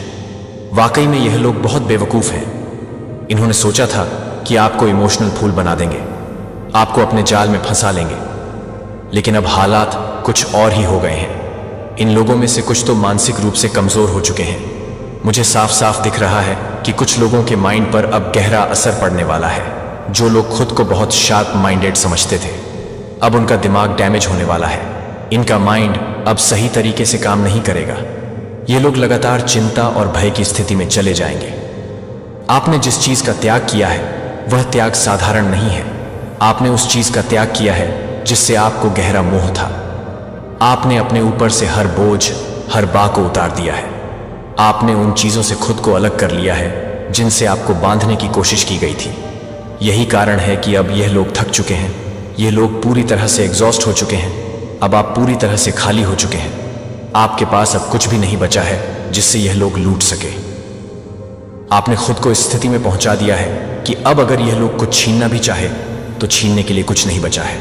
वाकई में यह लोग बहुत बेवकूफ हैं। इन्होंने सोचा था कि आपको इमोशनल फूल बना देंगे, आपको अपने जाल में फंसा लेंगे, लेकिन अब हालात कुछ और ही हो गए हैं। इन लोगों में से कुछ तो मानसिक रूप से कमजोर हो चुके हैं। मुझे साफ साफ दिख रहा है कि कुछ लोगों के माइंड पर अब गहरा असर पड़ने वाला है। जो लोग खुद को बहुत शार्प माइंडेड समझते थे, अब उनका दिमाग डैमेज होने वाला है। इनका माइंड अब सही तरीके से काम नहीं करेगा। ये लोग लगातार चिंता और भय की स्थिति में चले जाएंगे। आपने जिस चीज का त्याग किया है, वह त्याग साधारण नहीं है। आपने उस चीज का त्याग किया है जिससे आपको गहरा मोह था। आपने अपने ऊपर से हर बोझ, हर बाँ को उतार दिया है। आपने उन चीजों से खुद को अलग कर लिया है जिनसे आपको बांधने की कोशिश की गई थी। यही कारण है कि अब यह लोग थक चुके हैं। ये लोग पूरी तरह से एग्जॉस्ट हो चुके हैं। अब आप पूरी तरह से खाली हो चुके हैं। आपके पास अब कुछ भी नहीं बचा है जिससे यह लोग लूट सके। आपने खुद को इस स्थिति में पहुंचा दिया है कि अब अगर यह लोग कुछ छीनना भी चाहे तो छीनने के लिए कुछ नहीं बचा है।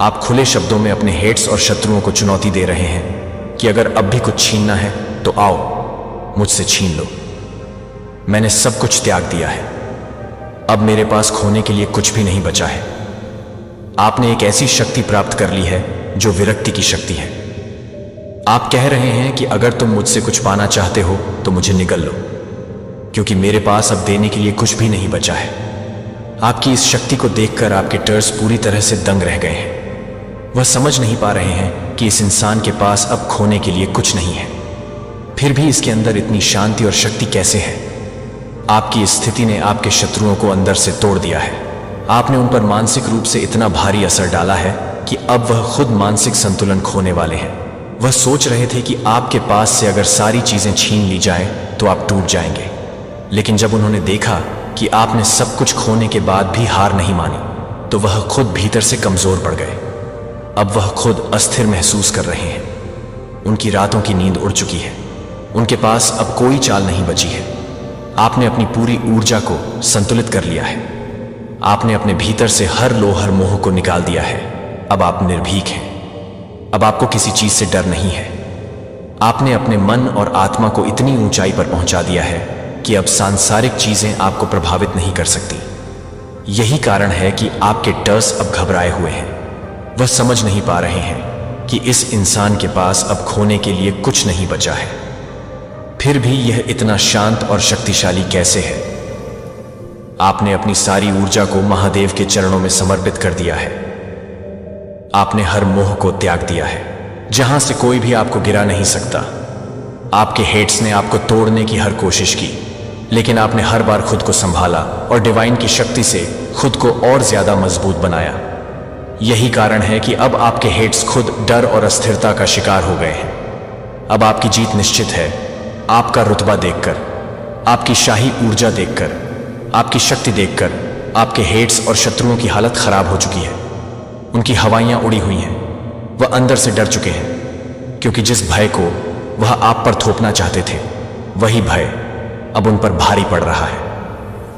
आप खुले शब्दों में अपने हेट्स और शत्रुओं को चुनौती दे रहे हैं कि अगर अब भी कुछ छीनना है तो आओ, मुझसे छीन लो। मैंने सब कुछ त्याग दिया है। अब मेरे पास खोने के लिए कुछ भी नहीं बचा है। आपने एक ऐसी शक्ति प्राप्त कर ली है जो विरक्ति की शक्ति है। आप कह रहे हैं कि अगर तुम मुझसे कुछ पाना चाहते हो तो मुझे निगल लो, क्योंकि मेरे पास अब देने के लिए कुछ भी नहीं बचा है। आपकी इस शक्ति को देखकर आपके टर्स पूरी तरह से दंग रह गए हैं। वह समझ नहीं पा रहे हैं कि इस इंसान के पास अब खोने के लिए कुछ नहीं है, फिर भी इसके अंदर इतनी शांति और शक्ति कैसे है। आपकी इस स्थिति ने आपके शत्रुओं को अंदर से तोड़ दिया है। आपने उन पर मानसिक रूप से इतना भारी असर डाला है कि अब वह खुद मानसिक संतुलन खोने वाले हैं। वह सोच रहे थे कि आपके पास से अगर सारी चीजें छीन ली जाएं तो आप टूट जाएंगे, लेकिन जब उन्होंने देखा कि आपने सब कुछ खोने के बाद भी हार नहीं मानी, तो वह खुद भीतर से कमजोर पड़ गए। अब वह खुद अस्थिर महसूस कर रहे हैं। उनकी रातों की नींद उड़ चुकी है। उनके पास अब कोई चाल नहीं बची है। आपने अपनी पूरी ऊर्जा को संतुलित कर लिया है। आपने अपने भीतर से हर लोहर मोह को निकाल दिया है। अब आप निर्भीक हैं। अब आपको किसी चीज से डर नहीं है। आपने अपने मन और आत्मा को इतनी ऊंचाई पर पहुंचा दिया है कि अब सांसारिक चीजें आपको प्रभावित नहीं कर सकती। यही कारण है कि आपके टर्स अब घबराए हुए हैं। वह समझ नहीं पा रहे हैं कि इस इंसान के पास अब खोने के लिए कुछ नहीं बचा है, फिर भी यह इतना शांत और शक्तिशाली कैसे है। आपने अपनी सारी ऊर्जा को महादेव के चरणों में समर्पित कर दिया है। आपने हर मोह को त्याग दिया है, जहां से कोई भी आपको गिरा नहीं सकता। आपके हेट्स ने आपको तोड़ने की हर कोशिश की, लेकिन आपने हर बार खुद को संभाला और डिवाइन की शक्ति से खुद को और ज्यादा मजबूत बनाया। यही कारण है कि अब आपके हेट्स खुद डर और अस्थिरता का शिकार हो गए हैं। अब आपकी जीत निश्चित है। आपका रुतबा देखकर, आपकी शाही ऊर्जा देखकर, आपकी शक्ति देखकर आपके हेट्स और शत्रुओं की हालत खराब हो चुकी है। उनकी हवाइयां उड़ी हुई हैं। वह अंदर से डर चुके हैं, क्योंकि जिस भय को वह आप पर थोपना चाहते थे, वही भय अब उन पर भारी पड़ रहा है।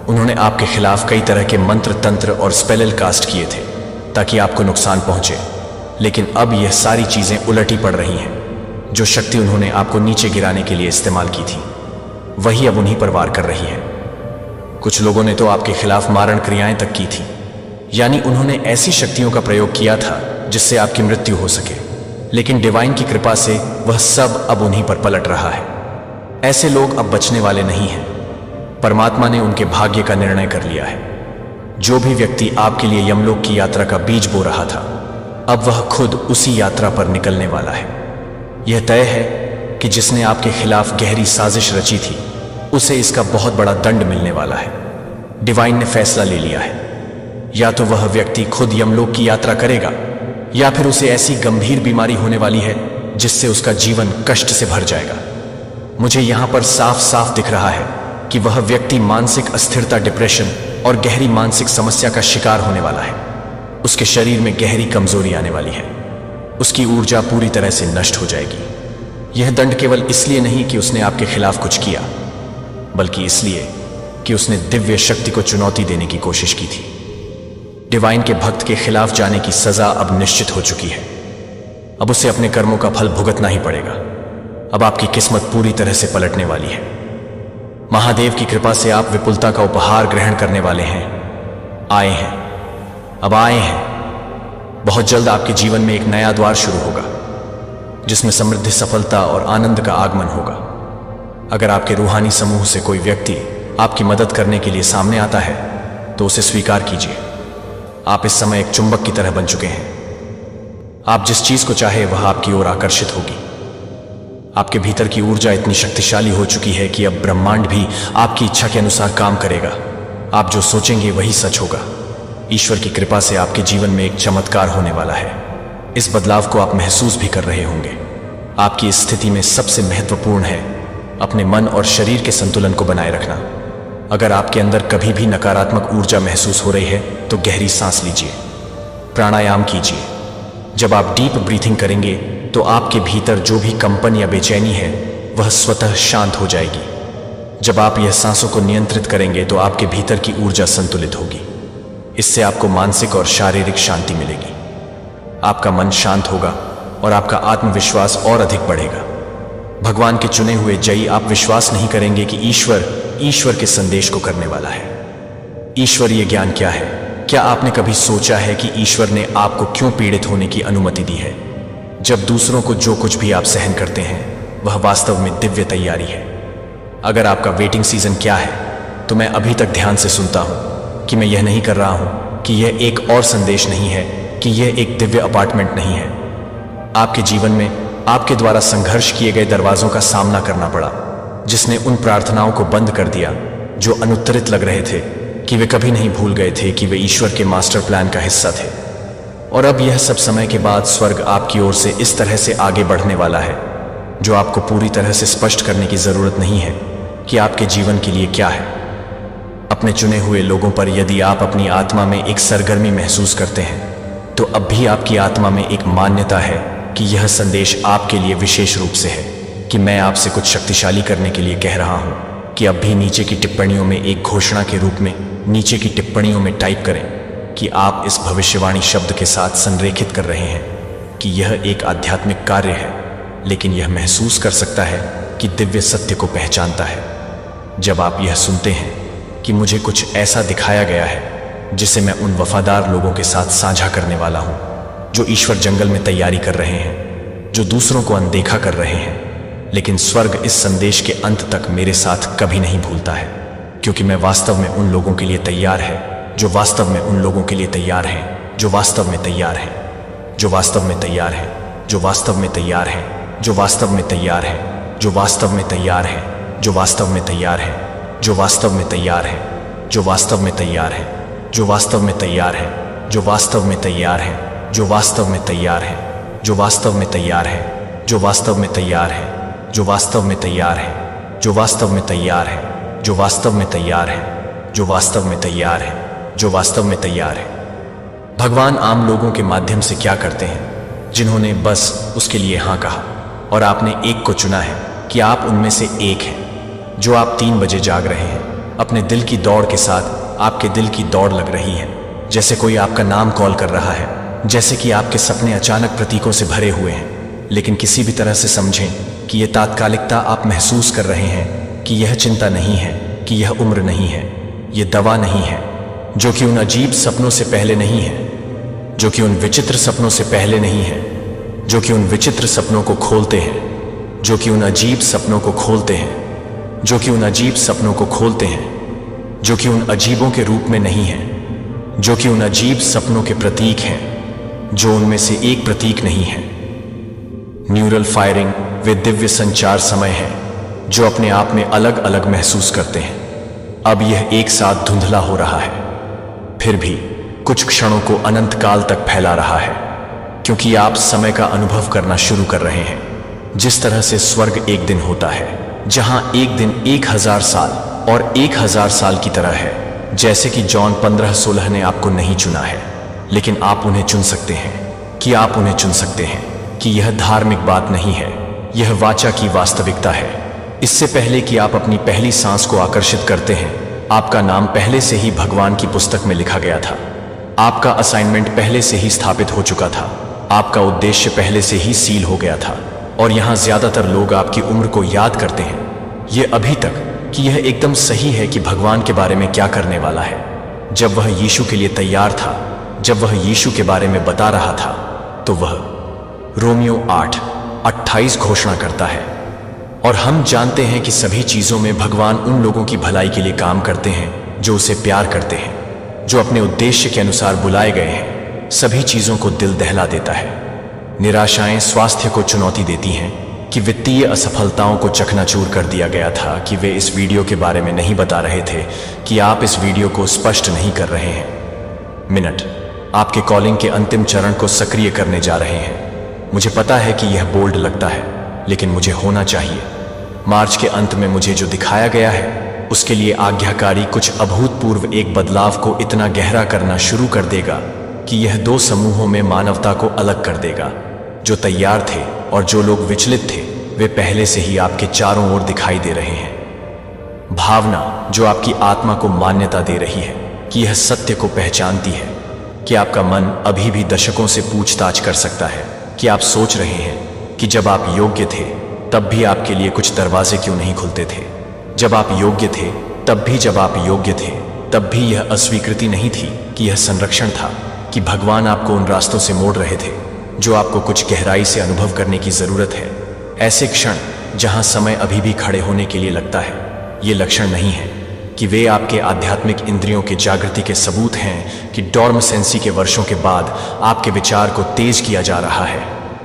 उन्होंने आपके खिलाफ कई तरह के मंत्र, तंत्र और स्पेल कास्ट किए थे ताकि आपको नुकसान पहुंचे, लेकिन अब यह सारी चीजें उलटी पड़ रही हैं। जो शक्ति उन्होंने आपको नीचे गिराने के लिए इस्तेमाल की थी, वही अब उन्हीं पर वार कर रही है। कुछ लोगों ने तो आपके खिलाफ मारण क्रियाएं तक की थी, यानी उन्होंने ऐसी शक्तियों का प्रयोग किया था जिससे आपकी मृत्यु हो सके, लेकिन डिवाइन की कृपा से वह सब अब उन्हीं पर पलट रहा है। ऐसे लोग अब बचने वाले नहीं हैं। परमात्मा ने उनके भाग्य का निर्णय कर लिया है। जो भी व्यक्ति आपके लिए यमलोक की यात्रा का बीज बो रहा था, अब वह खुद उसी यात्रा पर निकलने वाला है। यह तय है कि जिसने आपके खिलाफ गहरी साजिश रची थी, उसे इसका बहुत बड़ा दंड मिलने वाला है। डिवाइन ने फैसला ले लिया है। या तो वह व्यक्ति खुद यमलोक की यात्रा करेगा, या फिर उसे ऐसी गंभीर बीमारी होने वाली है जिससे उसका जीवन कष्ट से भर जाएगा। मुझे यहां पर साफ साफ दिख रहा है कि वह व्यक्ति मानसिक अस्थिरता, डिप्रेशन और गहरी मानसिक समस्या का शिकार होने वाला है। उसके शरीर में गहरी कमजोरी आने वाली है। उसकी ऊर्जा पूरी तरह से नष्ट हो जाएगी। यह दंड केवल इसलिए नहीं कि उसने आपके खिलाफ कुछ किया, बल्कि इसलिए कि उसने दिव्य शक्ति को चुनौती देने की कोशिश की थी। डिवाइन के भक्त के खिलाफ जाने की सजा अब निश्चित हो चुकी है। अब उसे अपने कर्मों का फल भुगतना ही पड़ेगा। अब आपकी किस्मत पूरी तरह से पलटने वाली है। महादेव की कृपा से आप विपुलता का उपहार ग्रहण करने वाले हैं। आए हैं, अब आए हैं। बहुत जल्द आपके जीवन में एक नया द्वार शुरू होगा, जिसमें समृद्धि, सफलता और आनंद का आगमन होगा। अगर आपके रूहानी समूह से कोई व्यक्ति आपकी मदद करने के लिए सामने आता है, तो उसे स्वीकार कीजिए। आप इस समय एक चुंबक की तरह बन चुके हैं। आप जिस चीज को चाहे वह आपकी ओर आकर्षित होगी। आपके भीतर की ऊर्जा इतनी शक्तिशाली हो चुकी है कि अब ब्रह्मांड भी आपकी इच्छा के अनुसार काम करेगा। आप जो सोचेंगे वही सच होगा। ईश्वर की कृपा से आपके जीवन में एक चमत्कार होने वाला है। इस बदलाव को आप महसूस भी कर रहे होंगे। आपकी इस स्थिति में सबसे महत्वपूर्ण है अपने मन और शरीर के संतुलन को बनाए रखना। अगर आपके अंदर कभी भी नकारात्मक ऊर्जा महसूस हो रही है, तो गहरी सांस लीजिए, प्राणायाम कीजिए। जब आप डीप ब्रीथिंग करेंगे, तो आपके भीतर जो भी कंपन या बेचैनी है, वह स्वतः शांत हो जाएगी। जब आप यह सांसों को नियंत्रित करेंगे, तो आपके भीतर की ऊर्जा संतुलित होगी। इससे आपको मानसिक और शारीरिक शांति मिलेगी। आपका मन शांत होगा और आपका आत्मविश्वास और अधिक बढ़ेगा। भगवान के चुने हुए जयी आप विश्वास नहीं करेंगे कि ईश्वर के संदेश को करने वाला है। ईश्वरीय ज्ञान क्या है? क्या आपने कभी सोचा है कि ईश्वर ने आपको क्यों पीड़ित होने की अनुमति दी है? जब दूसरों को जो कुछ भी आप सहन करते हैं, वह वास्तव में दिव्य तैयारी है। अगर आपका वेटिंग सीजन क्या है, तो मैं अभी तक ध्यान से सुनता हूं कि मैं यह नहीं कर रहा हूं कि यह एक और संदेश नहीं है, कि यह एक दिव्य अपार्टमेंट नहीं है। आपके जीवन में आपके द्वारा संघर्ष किए गए दरवाजों का सामना करना पड़ा, जिसने उन प्रार्थनाओं को बंद कर दिया जो अनुत्तरित लग रहे थे, कि वे कभी नहीं भूल गए थे कि वे ईश्वर के मास्टर प्लान का हिस्सा थे। और अब यह सब समय के बाद स्वर्ग आपकी ओर से इस तरह से आगे बढ़ने वाला है, जो आपको पूरी तरह से स्पष्ट करने की जरूरत नहीं है कि आपके जीवन के लिए क्या है। अपने चुने हुए लोगों पर यदि आप अपनी आत्मा में एक सरगर्मी महसूस करते हैं, तो अब भी आपकी आत्मा में एक मान्यता है कि यह संदेश आपके लिए विशेष रूप से है, कि मैं आपसे कुछ शक्तिशाली करने के लिए कह रहा हूं कि अब भी नीचे की टिप्पणियों में एक घोषणा के रूप में नीचे की टिप्पणियों में टाइप करें कि आप इस भविष्यवाणी शब्द के साथ संरेखित कर रहे हैं कि यह एक आध्यात्मिक कार्य है, लेकिन यह महसूस कर सकता है कि दिव्य सत्य को पहचानता है। जब आप यह सुनते हैं कि मुझे कुछ ऐसा दिखाया गया है जिसे मैं उन वफादार लोगों के साथ साझा करने वाला हूं, जो ईश्वर जंगल में तैयारी कर रहे हैं, जो दूसरों को अनदेखा कर रहे हैं, लेकिन स्वर्ग इस संदेश के अंत तक मेरे साथ कभी नहीं भूलता है, क्योंकि मैं वास्तव में उन लोगों के लिए तैयार है, जो वास्तव में उन लोगों के लिए तैयार हैं, जो वास्तव में तैयार हैं, जो वास्तव में तैयार हैं, जो वास्तव में तैयार हैं, जो वास्तव में तैयार हैं, जो वास्तव में तैयार हैं, जो वास्तव में तैयार हैं, जो वास्तव में तैयार हैं, जो वास्तव में तैयार हैं, जो वास्तव में तैयार हैं, जो वास्तव में तैयार हैं, जो वास्तव में तैयार हैं, जो वास्तव में तैयार हैं, जो वास्तव में तैयार हैं, जो वास्तव में तैयार हैं, जो वास्तव में तैयार हैं, जो वास्तव में तैयार हैं, जो वास्तव में तैयार हैं, जो वास्तव में तैयार है। भगवान आम लोगों के माध्यम से क्या करते हैं, जिन्होंने बस उसके लिए हाँ कहा, और आपने एक को चुना है कि आप उनमें से एक हैं। जो आप 3 बजे जाग रहे हैं, अपने दिल की दौड़ के साथ आपके दिल की दौड़ लग रही है, जैसे कोई आपका नाम कॉल कर रहा है, जैसे कि आपके सपने अचानक प्रतीकों से भरे हुए हैं। लेकिन किसी भी तरह से समझें कि यह तात्कालिकता आप महसूस कर रहे हैं, कि यह चिंता नहीं है, कि यह उम्र नहीं है, यह दवा नहीं है, जो कि उन अजीब सपनों से पहले नहीं है, जो कि उन विचित्र सपनों से पहले नहीं है, जो कि उन विचित्र सपनों को खोलते हैं, जो कि उन अजीब सपनों को खोलते हैं, जो कि उन अजीब सपनों को खोलते हैं, जो कि उन अजीबों के रूप में नहीं हैं, जो कि उन अजीब सपनों के प्रतीक हैं, जो उनमें से एक प्रतीक नहीं है। न्यूरल फायरिंग वे दिव्य संचार समय है जो अपने आप में अलग अलग महसूस करते हैं। अब यह एक साथ धुंधला हो रहा है, फिर भी कुछ क्षणों को अनंत काल तक फैला रहा है, क्योंकि आप समय का अनुभव करना शुरू कर रहे हैं। जिस तरह से स्वर्ग एक दिन होता है, जहां एक दिन 1000 साल और 1000 साल की तरह है। जैसे कि जॉन 15:16 ने आपको नहीं चुना है, लेकिन आप उन्हें चुन सकते हैं। कि आप उन्हें चुन सकते हैं कि यह धार्मिक बात नहीं है, यह वाचा की वास्तविकता है। इससे पहले कि आप अपनी पहली सांस को आकर्षित करते हैं, आपका नाम पहले से ही भगवान की पुस्तक में लिखा गया था। आपका असाइनमेंट पहले से ही स्थापित हो चुका था। आपका उद्देश्य पहले से ही सील हो गया था। और यहां ज्यादातर लोग आपकी उम्र को याद करते हैं, ये अभी तक कि यह एकदम सही है कि भगवान के बारे में क्या करने वाला है। जब वह यीशु के लिए तैयार था, जब वह यीशु के बारे में बता रहा था, तो वह रोमियो 8:28 घोषणा करता है। और हम जानते हैं कि सभी चीजों में भगवान उन लोगों की भलाई के लिए काम करते हैं जो उसे प्यार करते हैं, जो अपने उद्देश्य के अनुसार बुलाए गए हैं। सभी चीजों को दिल दहला देता है। निराशाएं स्वास्थ्य को चुनौती देती हैं कि वित्तीय असफलताओं को चकनाचूर कर दिया गया था कि वे इस वीडियो के बारे में नहीं बता रहे थे, कि आप इस वीडियो को स्पष्ट नहीं कर रहे हैं। मिनट आपके कॉलिंग के अंतिम चरण को सक्रिय करने जा रहे हैं। मुझे पता है कि यह बोल्ड लगता है, लेकिन मुझे होना चाहिए। मार्च के अंत में मुझे जो दिखाया गया है, उसके लिए आज्ञाकारी कुछ अभूतपूर्व एक बदलाव को इतना गहरा करना शुरू कर देगा कि यह 2 समूहों में मानवता को अलग कर देगा। जो तैयार थे और जो लोग विचलित थे, वे पहले से ही आपके चारों ओर दिखाई दे रहे हैं। भावना जो आपकी आत्मा को मान्यता दे रही है कि यह सत्य को पहचानती है कि आपका मन अभी भी दशकों से पूछताछ कर सकता है कि आप सोच रहे हैं कि जब आप योग्य थे तब भी आपके लिए कुछ दरवाजे क्यों नहीं खुलते थे। जब आप योग्य थे तब भी, जब आप योग्य थे तब भी यह अस्वीकृति नहीं थी कि यह संरक्षण था, कि भगवान आपको उन रास्तों से मोड़ रहे थे जो आपको कुछ गहराई से अनुभव करने की जरूरत है। ऐसे क्षण जहां समय अभी भी खड़े होने के लिए लगता है, ये लक्षण नहीं है कि वे आपके आध्यात्मिक इंद्रियों के जागृति के सबूत हैं कि डॉर्मसेंसी के वर्षों के बाद आपके विचार को तेज किया जा रहा है,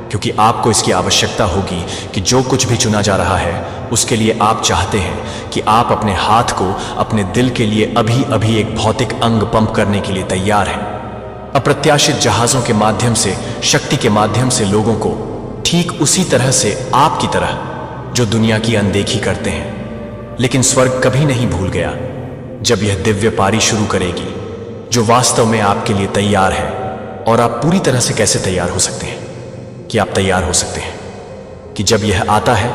क्योंकि आपको इसकी आवश्यकता होगी कि जो कुछ भी चुना जा रहा है, उसके लिए आप चाहते हैं कि आप अपने हाथ को अपने दिल के लिए अभी अभी एक भौतिक अंग पंप करने के लिए तैयार हैं। अप्रत्याशित जहाजों के माध्यम से, शक्ति के माध्यम से लोगों को, ठीक उसी तरह से आपकी तरह, जो दुनिया की अनदेखी करते हैं। लेकिन स्वर्ग कभी नहीं भूल गया जब यह दिव्य पारी शुरू करेगी, जो वास्तव में आपके लिए तैयार है। और आप पूरी तरह से कैसे तैयार हो सकते हैं? कि आप तैयार हो सकते हैं कि जब यह आता है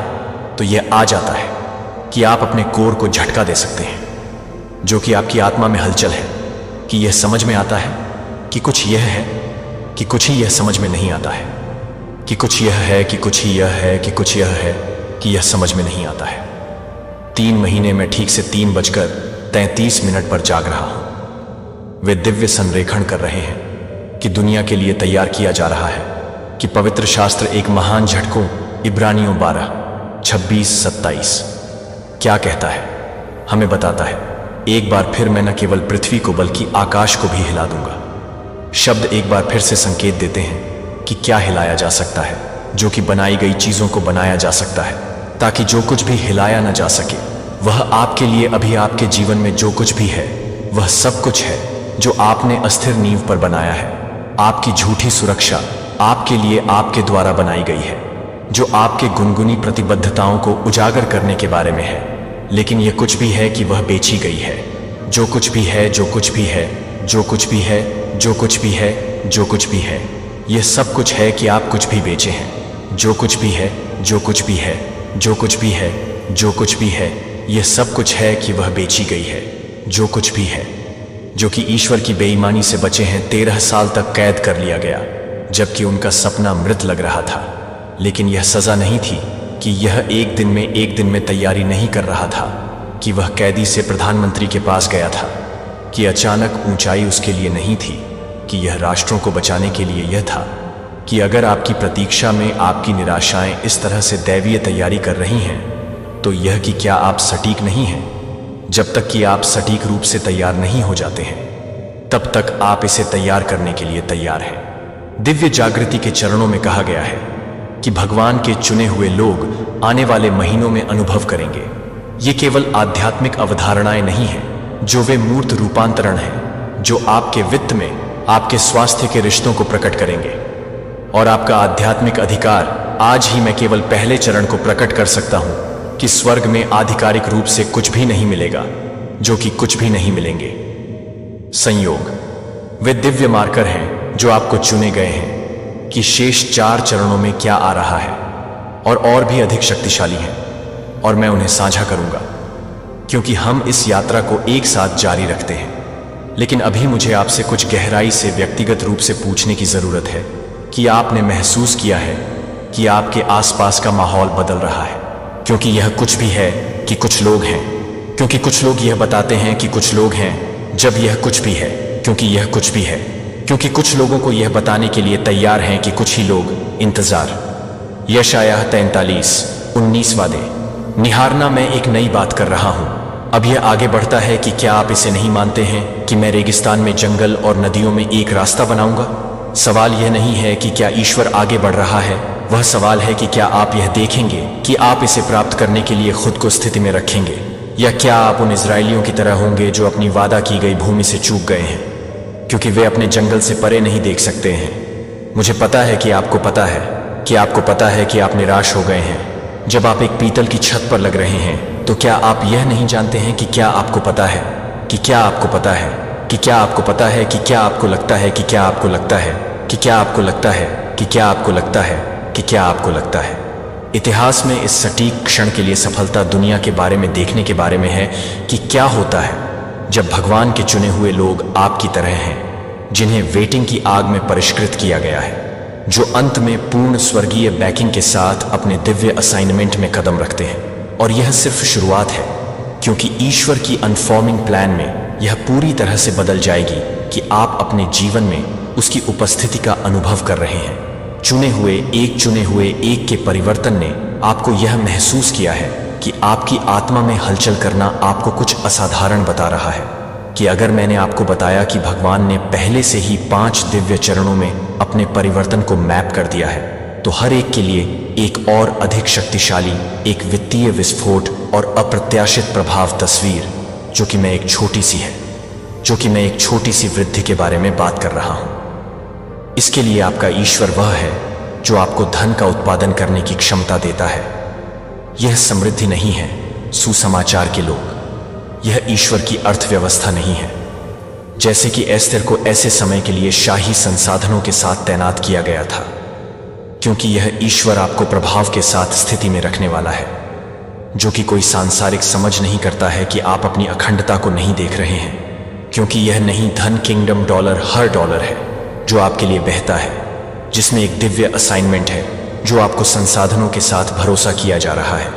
तो यह आ जाता है, कि आप अपने कोर को झटका दे सकते हैं, जो कि आपकी आत्मा में हलचल है, कि यह समझ में आता है कि कुछ यह है, कि कुछ ही यह समझ में नहीं आता है, कि कुछ यह है, कि कुछ ही यह है, कि कुछ यह है, कि यह समझ में नहीं आता है। 3 महीने में ठीक से 3:33 पर जाग रहा हूं। वे दिव्य संरेखण कर रहे हैं कि दुनिया के लिए तैयार किया जा रहा है, कि पवित्र शास्त्र एक महान झटकों इब्रानियों 12:26-27 क्या कहता है, हमें बताता है, एक बार फिर मैं न केवल पृथ्वी को बल्कि आकाश को भी हिला दूंगा। शब्द एक बार फिर से संकेत देते हैं कि क्या हिलाया जा सकता है, जो कि बनाई गई चीजों को बनाया जा सकता है, ताकि जो कुछ भी हिलाया न जा सके, वह आपके लिए अभी आपके जीवन में जो कुछ भी है, वह सब कुछ है जो आपने अस्थिर नींव पर बनाया है। आपकी झूठी सुरक्षा आपके लिए आपके द्वारा बनाई गई है, जो आपके गुनगुनी प्रतिबद्धताओं को उजागर करने के बारे में है। लेकिन यह कुछ भी है कि वह बेची गई है। जो कुछ भी है, जो कुछ भी है, जो कुछ भी है, जो कुछ भी है, जो कुछ भी है, यह सब कुछ है कि आप कुछ भी बेचे हैं। जो कुछ भी है, जो कुछ भी है, जो कुछ भी है, जो कुछ भी है, यह सब कुछ है कि वह बेची गई है। जो कुछ भी है, जो कि ईश्वर की बेईमानी से बचे हैं, 13 साल तक कैद कर लिया गया, जबकि उनका सपना मृत लग रहा था। लेकिन यह सजा नहीं थी कि यह एक दिन में तैयारी नहीं कर रहा था, कि वह कैदी से प्रधानमंत्री के पास गया था, कि अचानक ऊंचाई उसके लिए नहीं थी, कि यह राष्ट्रों को बचाने के लिए यह था, कि अगर आपकी प्रतीक्षा में आपकी निराशाएं इस तरह से दैवीय तैयारी कर रही हैं, तो यह कि क्या आप सटीक नहीं हैं। जब तक कि आप सटीक रूप से तैयार नहीं हो जाते हैं, तब तक आप इसे तैयार करने के लिए तैयार हैं। दिव्य जागृति के चरणों में कहा गया है कि भगवान के चुने हुए लोग आने वाले महीनों में अनुभव करेंगे। ये केवल आध्यात्मिक अवधारणाएं नहीं हैं, जो वे मूर्त रूपांतरण हैं जो आपके वित्त में, आपके स्वास्थ्य के रिश्तों को प्रकट करेंगे। और आपका आध्यात्मिक अधिकार, आज ही मैं केवल पहले चरण को प्रकट कर सकता हूं कि स्वर्ग में आधिकारिक रूप से कुछ भी नहीं मिलेगा, जो कि कुछ भी नहीं मिलेंगे। संयोग वे दिव्य मार्कर हैं जो आपको चुने गए हैं कि शेष 4 चरणों में क्या आ रहा है, और भी अधिक शक्तिशाली हैं, और मैं उन्हें साझा करूंगा क्योंकि हम इस यात्रा को एक साथ जारी रखते हैं। लेकिन अभी मुझे आपसे कुछ गहराई से व्यक्तिगत रूप से पूछने की जरूरत है कि आपने महसूस किया है कि आपके आसपास का माहौल बदल रहा है, क्योंकि यह कुछ भी है कि कुछ लोग हैं, क्योंकि कुछ लोग यह बताते हैं कि कुछ लोग हैं, जब यह कुछ भी है, क्योंकि यह कुछ भी है, क्योंकि कुछ लोगों को यह बताने के लिए तैयार हैं कि कुछ ही लोग इंतजार। यशायाह 43:19 वादे। निहारना, मैं एक नई बात कर रहा हूं। अब यह आगे बढ़ता है कि क्या आप इसे नहीं मानते हैं कि मैं रेगिस्तान में जंगल और नदियों में एक रास्ता बनाऊंगा? सवाल यह नहीं है कि क्या ईश्वर आगे बढ़ रहा है, वह सवाल है कि क्या आप यह देखेंगे कि आप इसे प्राप्त करने के लिए खुद को स्थिति में रखेंगे, या क्या आप उन इजरायलियों की तरह होंगे जो अपनी वादा की गई भूमि से चूक गए हैं क्योंकि वे अपने जंगल से परे नहीं देख सकते हैं। मुझे पता है कि आपको पता है कि आप निराश हो गए हैं जब आप एक पीतल की छत पर लग रहे हैं। तो क्या आप यह नहीं जानते हैं कि क्या आपको पता है कि क्या आपको पता है कि क्या आपको पता है कि क्या आपको लगता है कि क्या आपको लगता है कि क्या आपको लगता है कि क्या आपको लगता है कि क्या आपको लगता है। इतिहास में इस सटीक क्षण के लिए सफलता दुनिया के बारे में देखने के बारे में है कि क्या होता है जब भगवान के चुने हुए लोग आपकी तरह हैं, जिन्हें वेटिंग की आग में परिष्कृत किया गया है, जो अंत में पूर्ण स्वर्गीय बैकिंग के साथ अपने दिव्य असाइनमेंट में कदम रखते हैं। और यह सिर्फ शुरुआत है, क्योंकि ईश्वर की अनफॉर्मिंग प्लान में यह पूरी तरह से बदल जाएगी कि आप अपने जीवन में उसकी उपस्थिति का अनुभव कर रहे हैं। चुने हुए एक के परिवर्तन ने आपको यह महसूस किया है कि आपकी आत्मा में हलचल करना आपको कुछ असाधारण बता रहा है। कि अगर मैंने आपको बताया कि भगवान ने पहले से ही 5 दिव्य चरणों में अपने परिवर्तन को मैप कर दिया है, तो हर एक के लिए एक और अधिक शक्तिशाली, एक वित्तीय विस्फोट और अप्रत्याशित प्रभाव तस्वीर, जो कि मैं एक छोटी सी वृद्धि के बारे में बात कर रहा हूं। इसके लिए आपका ईश्वर वह है जो आपको धन का उत्पादन करने की क्षमता देता है। यह समृद्धि नहीं है सुसमाचार के लोग, यह ईश्वर की अर्थव्यवस्था नहीं है। जैसे कि एस्तेर को ऐसे समय के लिए शाही संसाधनों के साथ तैनात किया गया था, क्योंकि यह ईश्वर आपको प्रभाव के साथ स्थिति में रखने वाला है, जो कि कोई सांसारिक समझ नहीं करता है कि आप अपनी अखंडता को नहीं देख रहे हैं, क्योंकि यह नहीं धन, किंगडम, डॉलर, हर डॉलर है जो आपके लिए बहता है, जिसमें एक दिव्य असाइनमेंट है जो आपको संसाधनों के साथ भरोसा किया जा रहा है,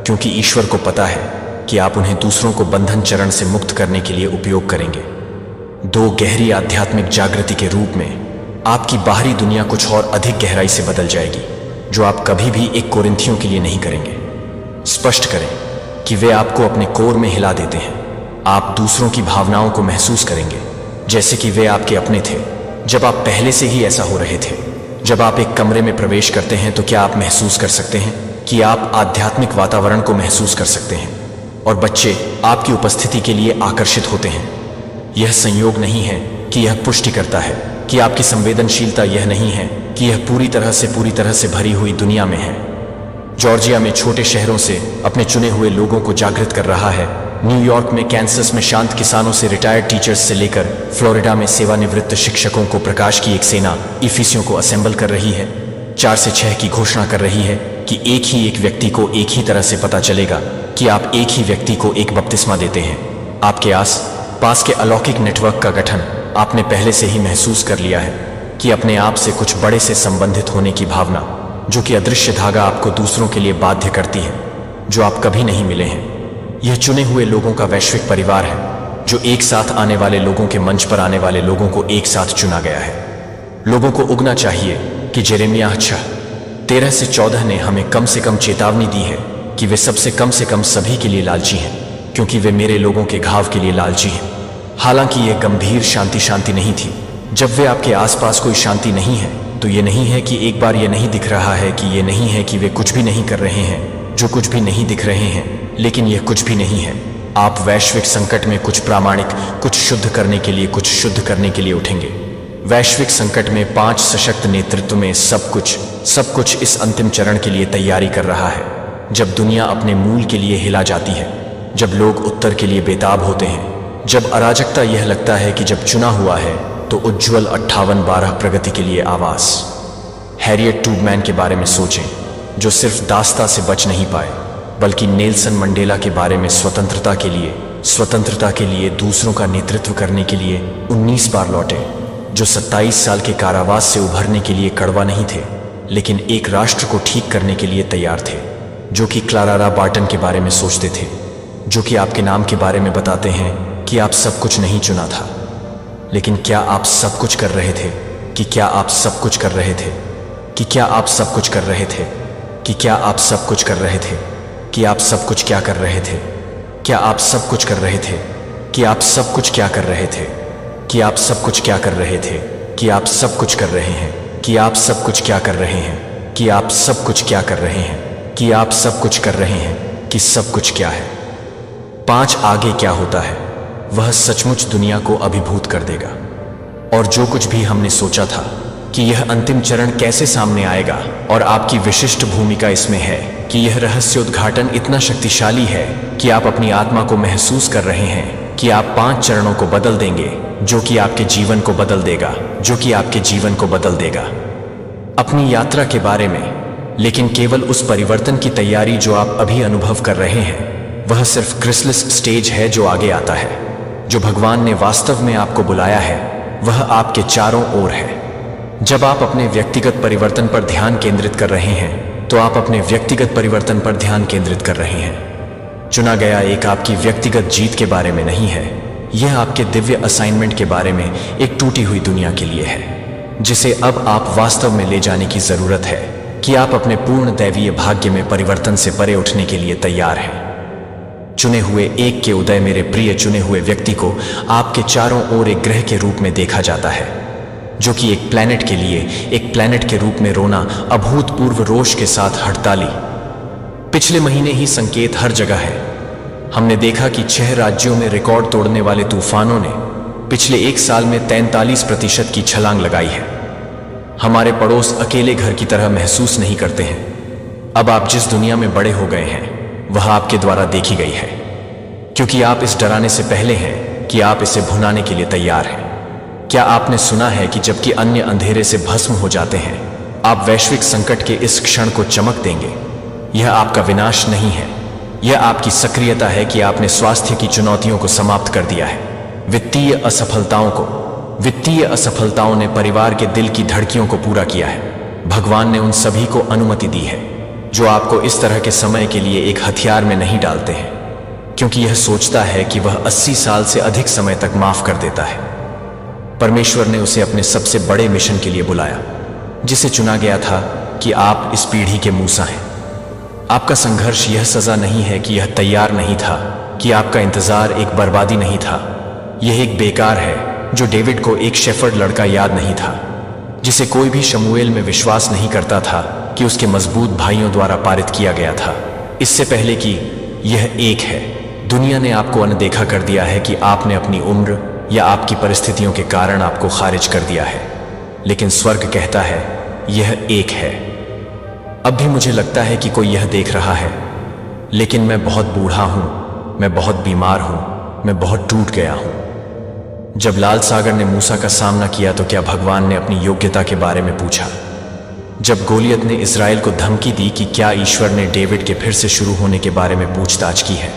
क्योंकि ईश्वर को पता है कि आप उन्हें दूसरों को बंधन चरण से मुक्त करने के लिए उपयोग करेंगे। 2 गहरी आध्यात्मिक जागृति के रूप में आपकी बाहरी दुनिया कुछ और अधिक गहराई से बदल जाएगी, जो आप कभी भी 1 कोरिन्थियों के लिए नहीं करेंगे। स्पष्ट करें कि वे आपको अपने कोर में हिला देते हैं। आप दूसरों की भावनाओं को महसूस करेंगे जैसे कि वे आपके अपने थे, जब आप पहले से ही ऐसा हो रहे थे। जब आप एक कमरे में प्रवेश करते हैं तो क्या आप महसूस कर सकते हैं कि आप आध्यात्मिक वातावरण को महसूस कर सकते हैं, और बच्चे आपकी उपस्थिति के लिए आकर्षित होते हैं। यह संयोग नहीं है कि यह पुष्टि करता है कि आपकी संवेदनशीलता यह नहीं है कि यह पूरी तरह से भरी हुई दुनिया में है। जॉर्जिया में छोटे शहरों से अपने चुने हुए लोगों को जागृत कर रहा है। न्यूयॉर्क में, कैंसस में शांत किसानों से रिटायर्ड टीचर्स से लेकर फ्लोरिडा में सेवानिवृत्त शिक्षकों को प्रकाश की एक सेना इफिसियों को असेंबल कर रही है। 4 से 6 की घोषणा कर रही है कि एक व्यक्ति को एक ही तरह से पता चलेगा कि आप एक ही व्यक्ति को एक बपतिस्मा देते हैं। आपके आस पास के अलौकिक नेटवर्क का गठन आपने पहले से ही महसूस कर लिया है कि अपने आप से कुछ बड़े से संबंधित होने की भावना, जो कि अदृश्य धागा आपको दूसरों के लिए बाध्य करती है, जो आप कभी नहीं मिले हैं। यह चुने हुए लोगों का वैश्विक परिवार है, जो एक साथ आने वाले लोगों के मंच पर आने वाले लोगों को एक साथ चुना गया है। लोगों को उगना चाहिए कि जेरेमियाह 6:13 से 14 ने हमें कम से कम चेतावनी दी है कि वे सबसे कम सभी के लिए लालची हैं, क्योंकि वे मेरे लोगों के घाव के लिए लालची हैं। हालांकि यह गंभीर शांति नहीं थी। जब वे आपके आसपास कोई शांति नहीं है तो ये नहीं है कि एक बार ये नहीं दिख रहा है, कि ये नहीं है कि वे कुछ भी नहीं कर रहे हैं, जो कुछ भी नहीं दिख रहे हैं, लेकिन यह कुछ भी नहीं है। आप वैश्विक संकट में कुछ प्रामाणिक, कुछ शुद्ध करने के लिए, कुछ शुद्ध करने के लिए उठेंगे। वैश्विक संकट में 5 सशक्त नेतृत्व में सब कुछ इस अंतिम चरण के लिए तैयारी कर रहा है। जब दुनिया अपने मूल के लिए हिला जाती है, जब लोग उत्तर के लिए बेताब होते हैं, जब अराजकता यह लगता है कि जब चुना हुआ है, तो उज्ज्वल 58-12 प्रगति के लिए आवाज। हैरियट ट्रूमैन के बारे में सोचें, जो सिर्फ दास्ता से बच नहीं पाए, बल्कि नेल्सन मंडेला के बारे में स्वतंत्रता के लिए दूसरों का नेतृत्व करने के लिए 19 बार लौटे, जो 27 साल के कारावास से उभरने के लिए कड़वा नहीं थे, लेकिन एक राष्ट्र को ठीक करने के लिए तैयार थे, जो कि क्लारा बार्टन के बारे में सोचते थे, जो कि आपके नाम के बारे में बताते हैं कि आप सब कुछ नहीं चुना था। लेकिन क्या आप सब कुछ कर रहे थे? कि क्या आप सब कुछ कर रहे थे? कि क्या आप सब कुछ कर रहे थे? कि क्या आप सब कुछ कर रहे थे? कि आप सब कुछ क्या कर रहे थे? क्या आप सब कुछ कर रहे थे? कि आप सब कुछ क्या कर रहे थे? कि आप सब कुछ क्या कर रहे थे? कि आप सब कुछ कर रहे हैं? कि आप सब कुछ क्या कर रहे हैं? कि आप सब कुछ क्या कर रहे हैं? कि आप सब कुछ कर रहे हैं? कि सब कुछ क्या है? 5 आगे क्या होता है? वह सचमुच दुनिया को अभिभूत कर देगा। और जो कुछ भी हमने सोचा था कि यह अंतिम चरण कैसे सामने आएगा, और आपकी विशिष्ट भूमिका इसमें है कि यह रहस्योद्घाटन इतना शक्तिशाली है कि आप अपनी आत्मा को महसूस कर रहे हैं कि आप 5 चरणों को बदल देंगे, जो कि आपके जीवन को बदल देगा, जो कि आपके जीवन को बदल देगा। अपनी यात्रा के बारे में, लेकिन केवल उस परिवर्तन की तैयारी जो आप अभी अनुभव कर रहे हैं, वह सिर्फ क्रिसलिस स्टेज है जो आगे आता है। जो भगवान ने वास्तव में आपको बुलाया है, वह आपके चारों ओर है। जब आप अपने व्यक्तिगत परिवर्तन पर ध्यान केंद्रित कर रहे हैं, तो आप अपने व्यक्तिगत परिवर्तन पर ध्यान केंद्रित कर रहे हैं। चुना गया एक आपकी व्यक्तिगत जीत के बारे में नहीं है, यह आपके दिव्य असाइनमेंट के बारे में एक टूटी हुई दुनिया के लिए है, जिसे अब आप वास्तव में ले जाने की जरूरत है कि आप अपने पूर्ण दैवीय भाग्य में परिवर्तन से परे उठने के लिए तैयार हैं। चुने हुए एक के उदय, मेरे प्रिय चुने हुए व्यक्ति को आपके चारों ओर एक ग्रह के रूप में देखा जाता है, जो कि एक प्लैनेट के लिए एक प्लैनेट के रूप में रोना, अभूतपूर्व रोष के साथ हड़ताली। पिछले महीने ही संकेत हर जगह है। हमने देखा कि 6 राज्यों में रिकॉर्ड तोड़ने वाले तूफानों ने पिछले 1 साल में 43% की छलांग लगाई है। हमारे पड़ोस अकेले घर की तरह महसूस नहीं करते हैं। अब आप जिस दुनिया में बड़े हो गए हैं, वह आपके द्वारा देखी गई है, क्योंकि आप इस डराने से पहले हैं कि आप इसे भुनाने के लिए तैयार हैं। क्या आपने सुना है कि जबकि अन्य अंधेरे से भस्म हो जाते हैं, आप वैश्विक संकट के इस क्षण को चमक देंगे? यह आपका विनाश नहीं है, यह आपकी सक्रियता है कि आपने स्वास्थ्य की चुनौतियों को समाप्त कर दिया है, वित्तीय असफलताओं ने परिवार के दिल की धड़कियों को पूरा किया है। भगवान ने उन सभी को अनुमति दी है जो आपको इस तरह के समय के लिए एक हथियार में नहीं डालते हैं, क्योंकि यह सोचता है कि वह 80 साल से अधिक समय तक माफ कर देता है। परमेश्वर ने उसे अपने सबसे बड़े मिशन के लिए बुलाया, जिसे चुना गया था कि आप इस पीढ़ी के मूसा हैं। आपका संघर्ष यह सजा नहीं है कि यह तैयार नहीं था, कि आपका इंतजार एक बर्बादी नहीं था। यह एक बेकार है जो डेविड को एक शेफर्ड लड़का याद नहीं था, जिसे कोई भी शमूएल में विश्वास नहीं करता था कि उसके मजबूत भाइयों द्वारा पारित किया गया था, इससे पहले कि यह एक है। दुनिया ने आपको अनदेखा कर दिया है कि आपने अपनी उम्र या आपकी परिस्थितियों के कारण आपको खारिज कर दिया है, लेकिन स्वर्ग कहता है यह एक है। अब भी मुझे लगता है कि कोई यह देख रहा है, लेकिन मैं बहुत बूढ़ा हूं, मैं बहुत बीमार हूं, मैं बहुत टूट गया हूं। जब लाल सागर ने मूसा का सामना किया तो क्या भगवान ने अपनी योग्यता के बारे में पूछा? जब गोलियत ने इस्राएल को धमकी दी कि क्या ईश्वर ने डेविड के फिर से शुरू होने के बारे में पूछताछ की है,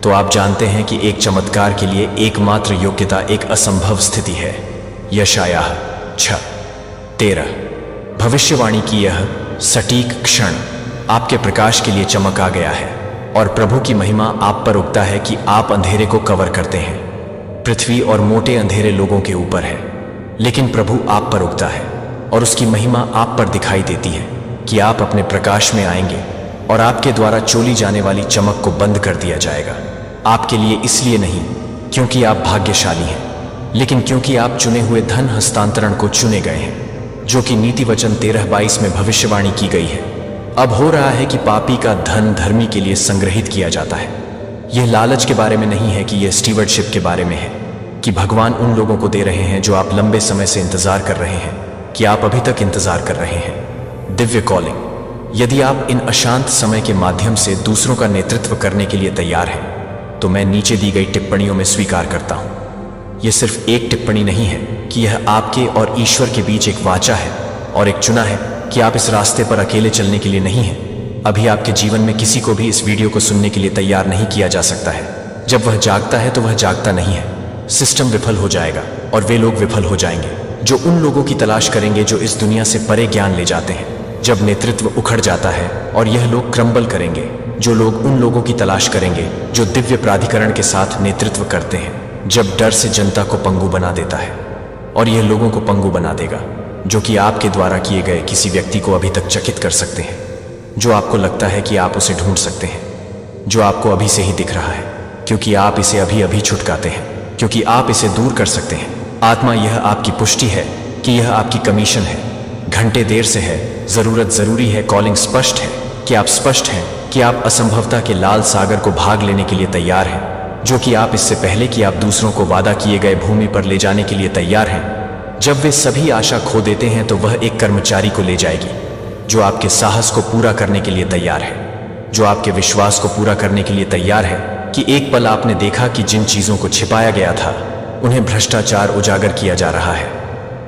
तो आप जानते हैं कि एक चमत्कार के लिए एकमात्र योग्यता एक असंभव स्थिति है। यशायाह 6:13। भविष्यवाणी की यह सटीक क्षण आपके प्रकाश के लिए चमक आ गया है, और प्रभु की महिमा आप पर उगता है कि आप अंधेरे को कवर करते हैं। पृथ्वी और मोटे अंधेरे लोगों के ऊपर है, लेकिन प्रभु आप पर उगता है, और उसकी महिमा आप पर दिखाई देती है कि आप अपने प्रकाश में आएंगे, और आपके द्वारा चोली जाने वाली चमक को बंद कर दिया जाएगा। आपके लिए इसलिए नहीं क्योंकि आप भाग्यशाली हैं, लेकिन क्योंकि आप चुने हुए धन हस्तांतरण को चुने गए हैं, जो कि नीति वचन 13:22 में भविष्यवाणी की गई है। अब हो रहा है कि पापी का धन धर्मी के लिए संग्रहित किया जाता है। यह लालच के बारे में नहीं है कि यह स्टीवर्डशिप के बारे में है, कि भगवान उन लोगों को दे रहे हैं जो आप लंबे समय से इंतजार कर रहे हैं, कि आप अभी तक इंतजार कर रहे हैं। दिव्य कॉलिंग। यदि आप इन अशांत समय के माध्यम से दूसरों का नेतृत्व करने के लिए तैयार हैं, तो मैं नीचे दी गई टिप्पणियों में स्वीकार करता हूं। यह सिर्फ एक टिप्पणी नहीं है कि यह आपके और ईश्वर के बीच एक वाचा है और एक चुना है कि आप इस रास्ते पर अकेले चलने के लिए नहीं हैं। अभी आपके जीवन में किसी को भी इस वीडियो को सुनने के लिए तैयार नहीं किया जा सकता है। जब वह जागता है तो वह जागता नहीं है। सिस्टम विफल हो जाएगा और वे लोग विफल हो जाएंगे जो उन लोगों की तलाश करेंगे जो इस दुनिया से परे ज्ञान ले जाते हैं। जब नेतृत्व उखड़ जाता है और यह लोग क्रम्बल करेंगे, जो लोग उन लोगों की तलाश करेंगे जो दिव्य प्राधिकरण के साथ नेतृत्व करते हैं। जब डर से जनता को पंगु बना देता है, और यह लोगों को पंगु बना देगा जो कि आपके द्वारा किए गए किसी व्यक्ति को अभी तक चकित कर सकते हैं, जो आपको लगता है कि आप उसे ढूंढ सकते हैं, जो आपको अभी से ही दिख रहा है, क्योंकि आप इसे अभी अभी छुटकाते हैं, क्योंकि आप इसे दूर कर सकते हैं। आत्मा, यह आपकी पुष्टि है कि यह आपकी कमीशन है। घंटे देर से है, जरूरत जरूरी है, कॉलिंग स्पष्ट है कि आप स्पष्ट हैं कि आप असंभवता के लाल सागर को भाग लेने के लिए तैयार हैं, जो कि आप इससे पहले कि आप दूसरों को वादा किए गए भूमि पर ले जाने के लिए तैयार हैं। जब वे सभी आशा खो देते हैं तो वह एक कर्मचारी को ले जाएगी जो आपके साहस को पूरा करने के लिए तैयार है, जो आपके विश्वास को पूरा करने के लिए तैयार है कि एक पल आपने देखा कि जिन चीजों को छिपाया गया था उन्हें भ्रष्टाचार उजागर किया जा रहा है,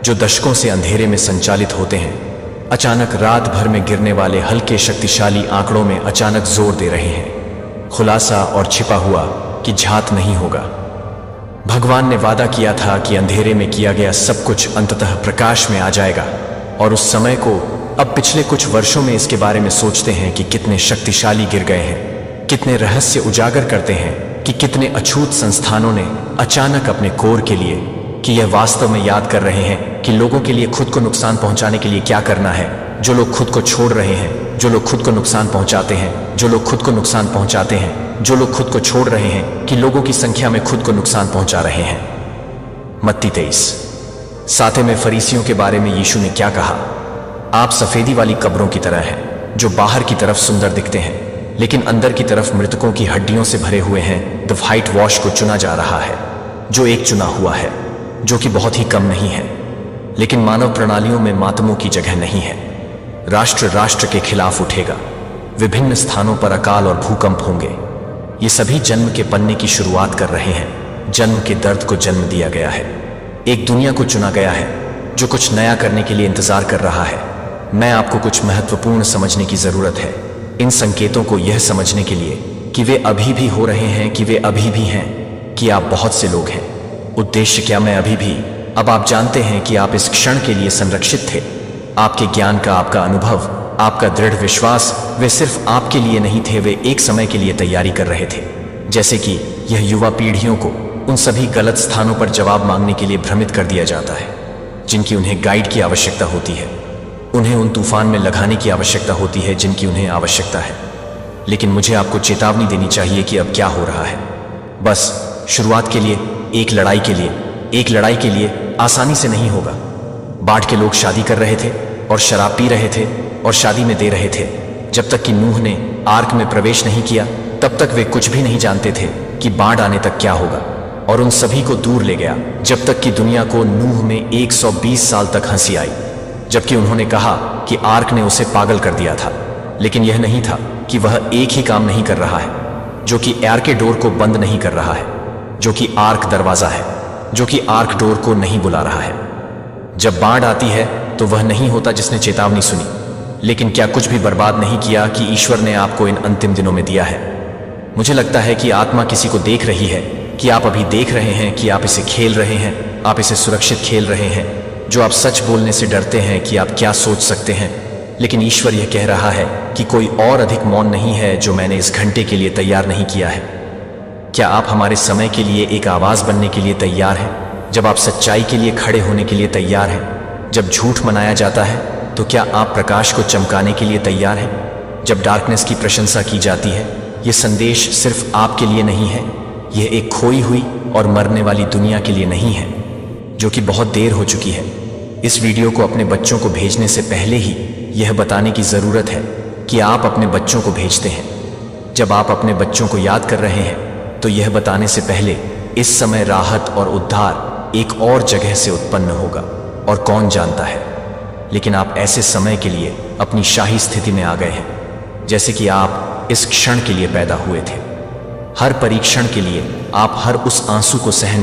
जो दशकों से अंधेरे में संचालित होते हैं, अचानक रात भर में गिरने वाले हल्के शक्तिशाली आंकड़ों में अचानक जोर दे रहे हैं। खुलासा और छिपा हुआ कि झात नहीं होगा। भगवान ने वादा किया था कि अंधेरे में किया गया सब कुछ अंततः प्रकाश में आ जाएगा, और उस समय को अब पिछले कुछ वर्षों में इसके बारे में सोचते हैं कि कितने शक्तिशाली गिर गए हैं, कितने रहस्य उजागर करते हैं कि कितने अछूत संस्थानों ने अचानक अपने कोर के लिए, कि यह वास्तव में याद कर रहे हैं कि लोगों के लिए खुद को नुकसान पहुंचाने के लिए क्या करना है। जो लोग खुद को छोड़ रहे हैं, जो लोग खुद को नुकसान पहुंचाते हैं, जो लोग खुद को नुकसान पहुंचाते हैं, जो लोग खुद को छोड़ रहे हैं कि लोगों की संख्या में खुद को नुकसान पहुंचा रहे हैं। मत्ती 23:7 में फरीसियों के बारे में यीशु ने क्या कहा? आप सफेदी वाली कब्रों की तरह हैं, जो बाहर की तरफ सुंदर दिखते हैं लेकिन अंदर की तरफ मृतकों की हड्डियों से भरे हुए हैं। द व्हाइट वॉश को चुना जा रहा है, जो एक चुना हुआ है, जो कि बहुत ही कम नहीं है, लेकिन मानव प्रणालियों में मातमों की जगह नहीं है। राष्ट्र राष्ट्र के खिलाफ उठेगा, विभिन्न स्थानों पर अकाल और भूकंप होंगे। ये सभी जन्म के पन्ने की शुरुआत कर रहे हैं। जन्म के दर्द को जन्म दिया गया है। एक दुनिया को चुना गया है जो कुछ नया करने के लिए इंतजार कर रहा है। मैं आपको कुछ महत्वपूर्ण समझने की जरूरत है, इन संकेतों को यह समझने के लिए कि वे अभी भी हो रहे हैं, कि वे अभी भी हैं, कि आप बहुत से लोग हैं। उद्देश्य क्या? मैं अभी भी। अब आप जानते हैं कि आप इस क्षण के लिए संरक्षित थे। आपके ज्ञान का, आपका अनुभव, आपका दृढ़ विश्वास, वे सिर्फ आपके लिए नहीं थे, वे एक समय के लिए तैयारी कर रहे थे। जैसे कि यह युवा पीढ़ियों को उन सभी गलत स्थानों पर जवाब मांगने के लिए भ्रमित कर दिया जाता है जिनकी उन्हें गाइड की आवश्यकता होती है। उन्हें उन तूफान में लगाने की आवश्यकता होती है जिनकी उन्हें आवश्यकता है। लेकिन मुझे आपको चेतावनी देनी चाहिए कि अब क्या हो रहा है। बस शुरुआत के लिए, एक लड़ाई के लिए आसानी से नहीं होगा। बाढ़ के लोग शादी कर रहे थे और शराब पी रहे थे और शादी में दे रहे थे। जब तक कि नूह ने आर्क में प्रवेश नहीं किया तब तक वे कुछ भी नहीं जानते थे कि बाढ़ आने तक क्या होगा, और उन सभी को दूर ले गया जब तक कि दुनिया को नूह में 120 साल तक हंसी आई, जबकि उन्होंने कहा कि आर्क ने उसे पागल कर दिया था। लेकिन यह नहीं था कि वह एक ही काम नहीं कर रहा है, जो कि आर्क के डोर को बंद नहीं कर रहा है, जो कि आर्क दरवाजा है, जो कि आर्क डोर को नहीं बुला रहा है। जब बाढ़ आती है तो वह नहीं होता जिसने चेतावनी सुनी। लेकिन क्या कुछ भी बर्बाद नहीं किया कि ईश्वर ने आपको इन अंतिम दिनों में दिया है? मुझे लगता है कि आत्मा किसी को देख रही है, कि आप अभी देख रहे हैं कि आप इसे खेल रहे हैं, आप इसे सुरक्षित खेल रहे हैं, जो आप सच बोलने से डरते हैं कि आप क्या सोच सकते हैं। लेकिन ईश्वर यह कह रहा है कि कोई और अधिक मौन नहीं है जो मैंने इस घंटे के लिए तैयार नहीं किया है। क्या आप हमारे समय के लिए एक आवाज बनने के लिए तैयार हैं? जब आप सच्चाई के लिए खड़े होने के लिए तैयार हैं? जब झूठ मनाया जाता है तो क्या आप प्रकाश को चमकाने के लिए तैयार हैं? जब डार्कनेस की प्रशंसा की जाती है, यह संदेश सिर्फ आपके लिए नहीं है, यह एक खोई हुई और मरने वाली दुनिया के लिए नहीं है, जो कि बहुत देर हो चुकी है। इस वीडियो को अपने बच्चों को भेजने से पहले ही यह बताने की ज़रूरत है कि आप अपने बच्चों को भेजते हैं। जब आप अपने बच्चों को याद कर रहे हैं तो यह बताने से पहले इस समय राहत और उद्धार एक और जगह से उत्पन्न होगा, और कौन जानता है। लेकिन आप ऐसे समय के लिए अपनी शाही स्थिति में आ गए हैं, जैसे कि आप इस क्षण के लिए पैदा हुए थे। हर परीक्षण के लिए आप हर उस आंसू को सहन कर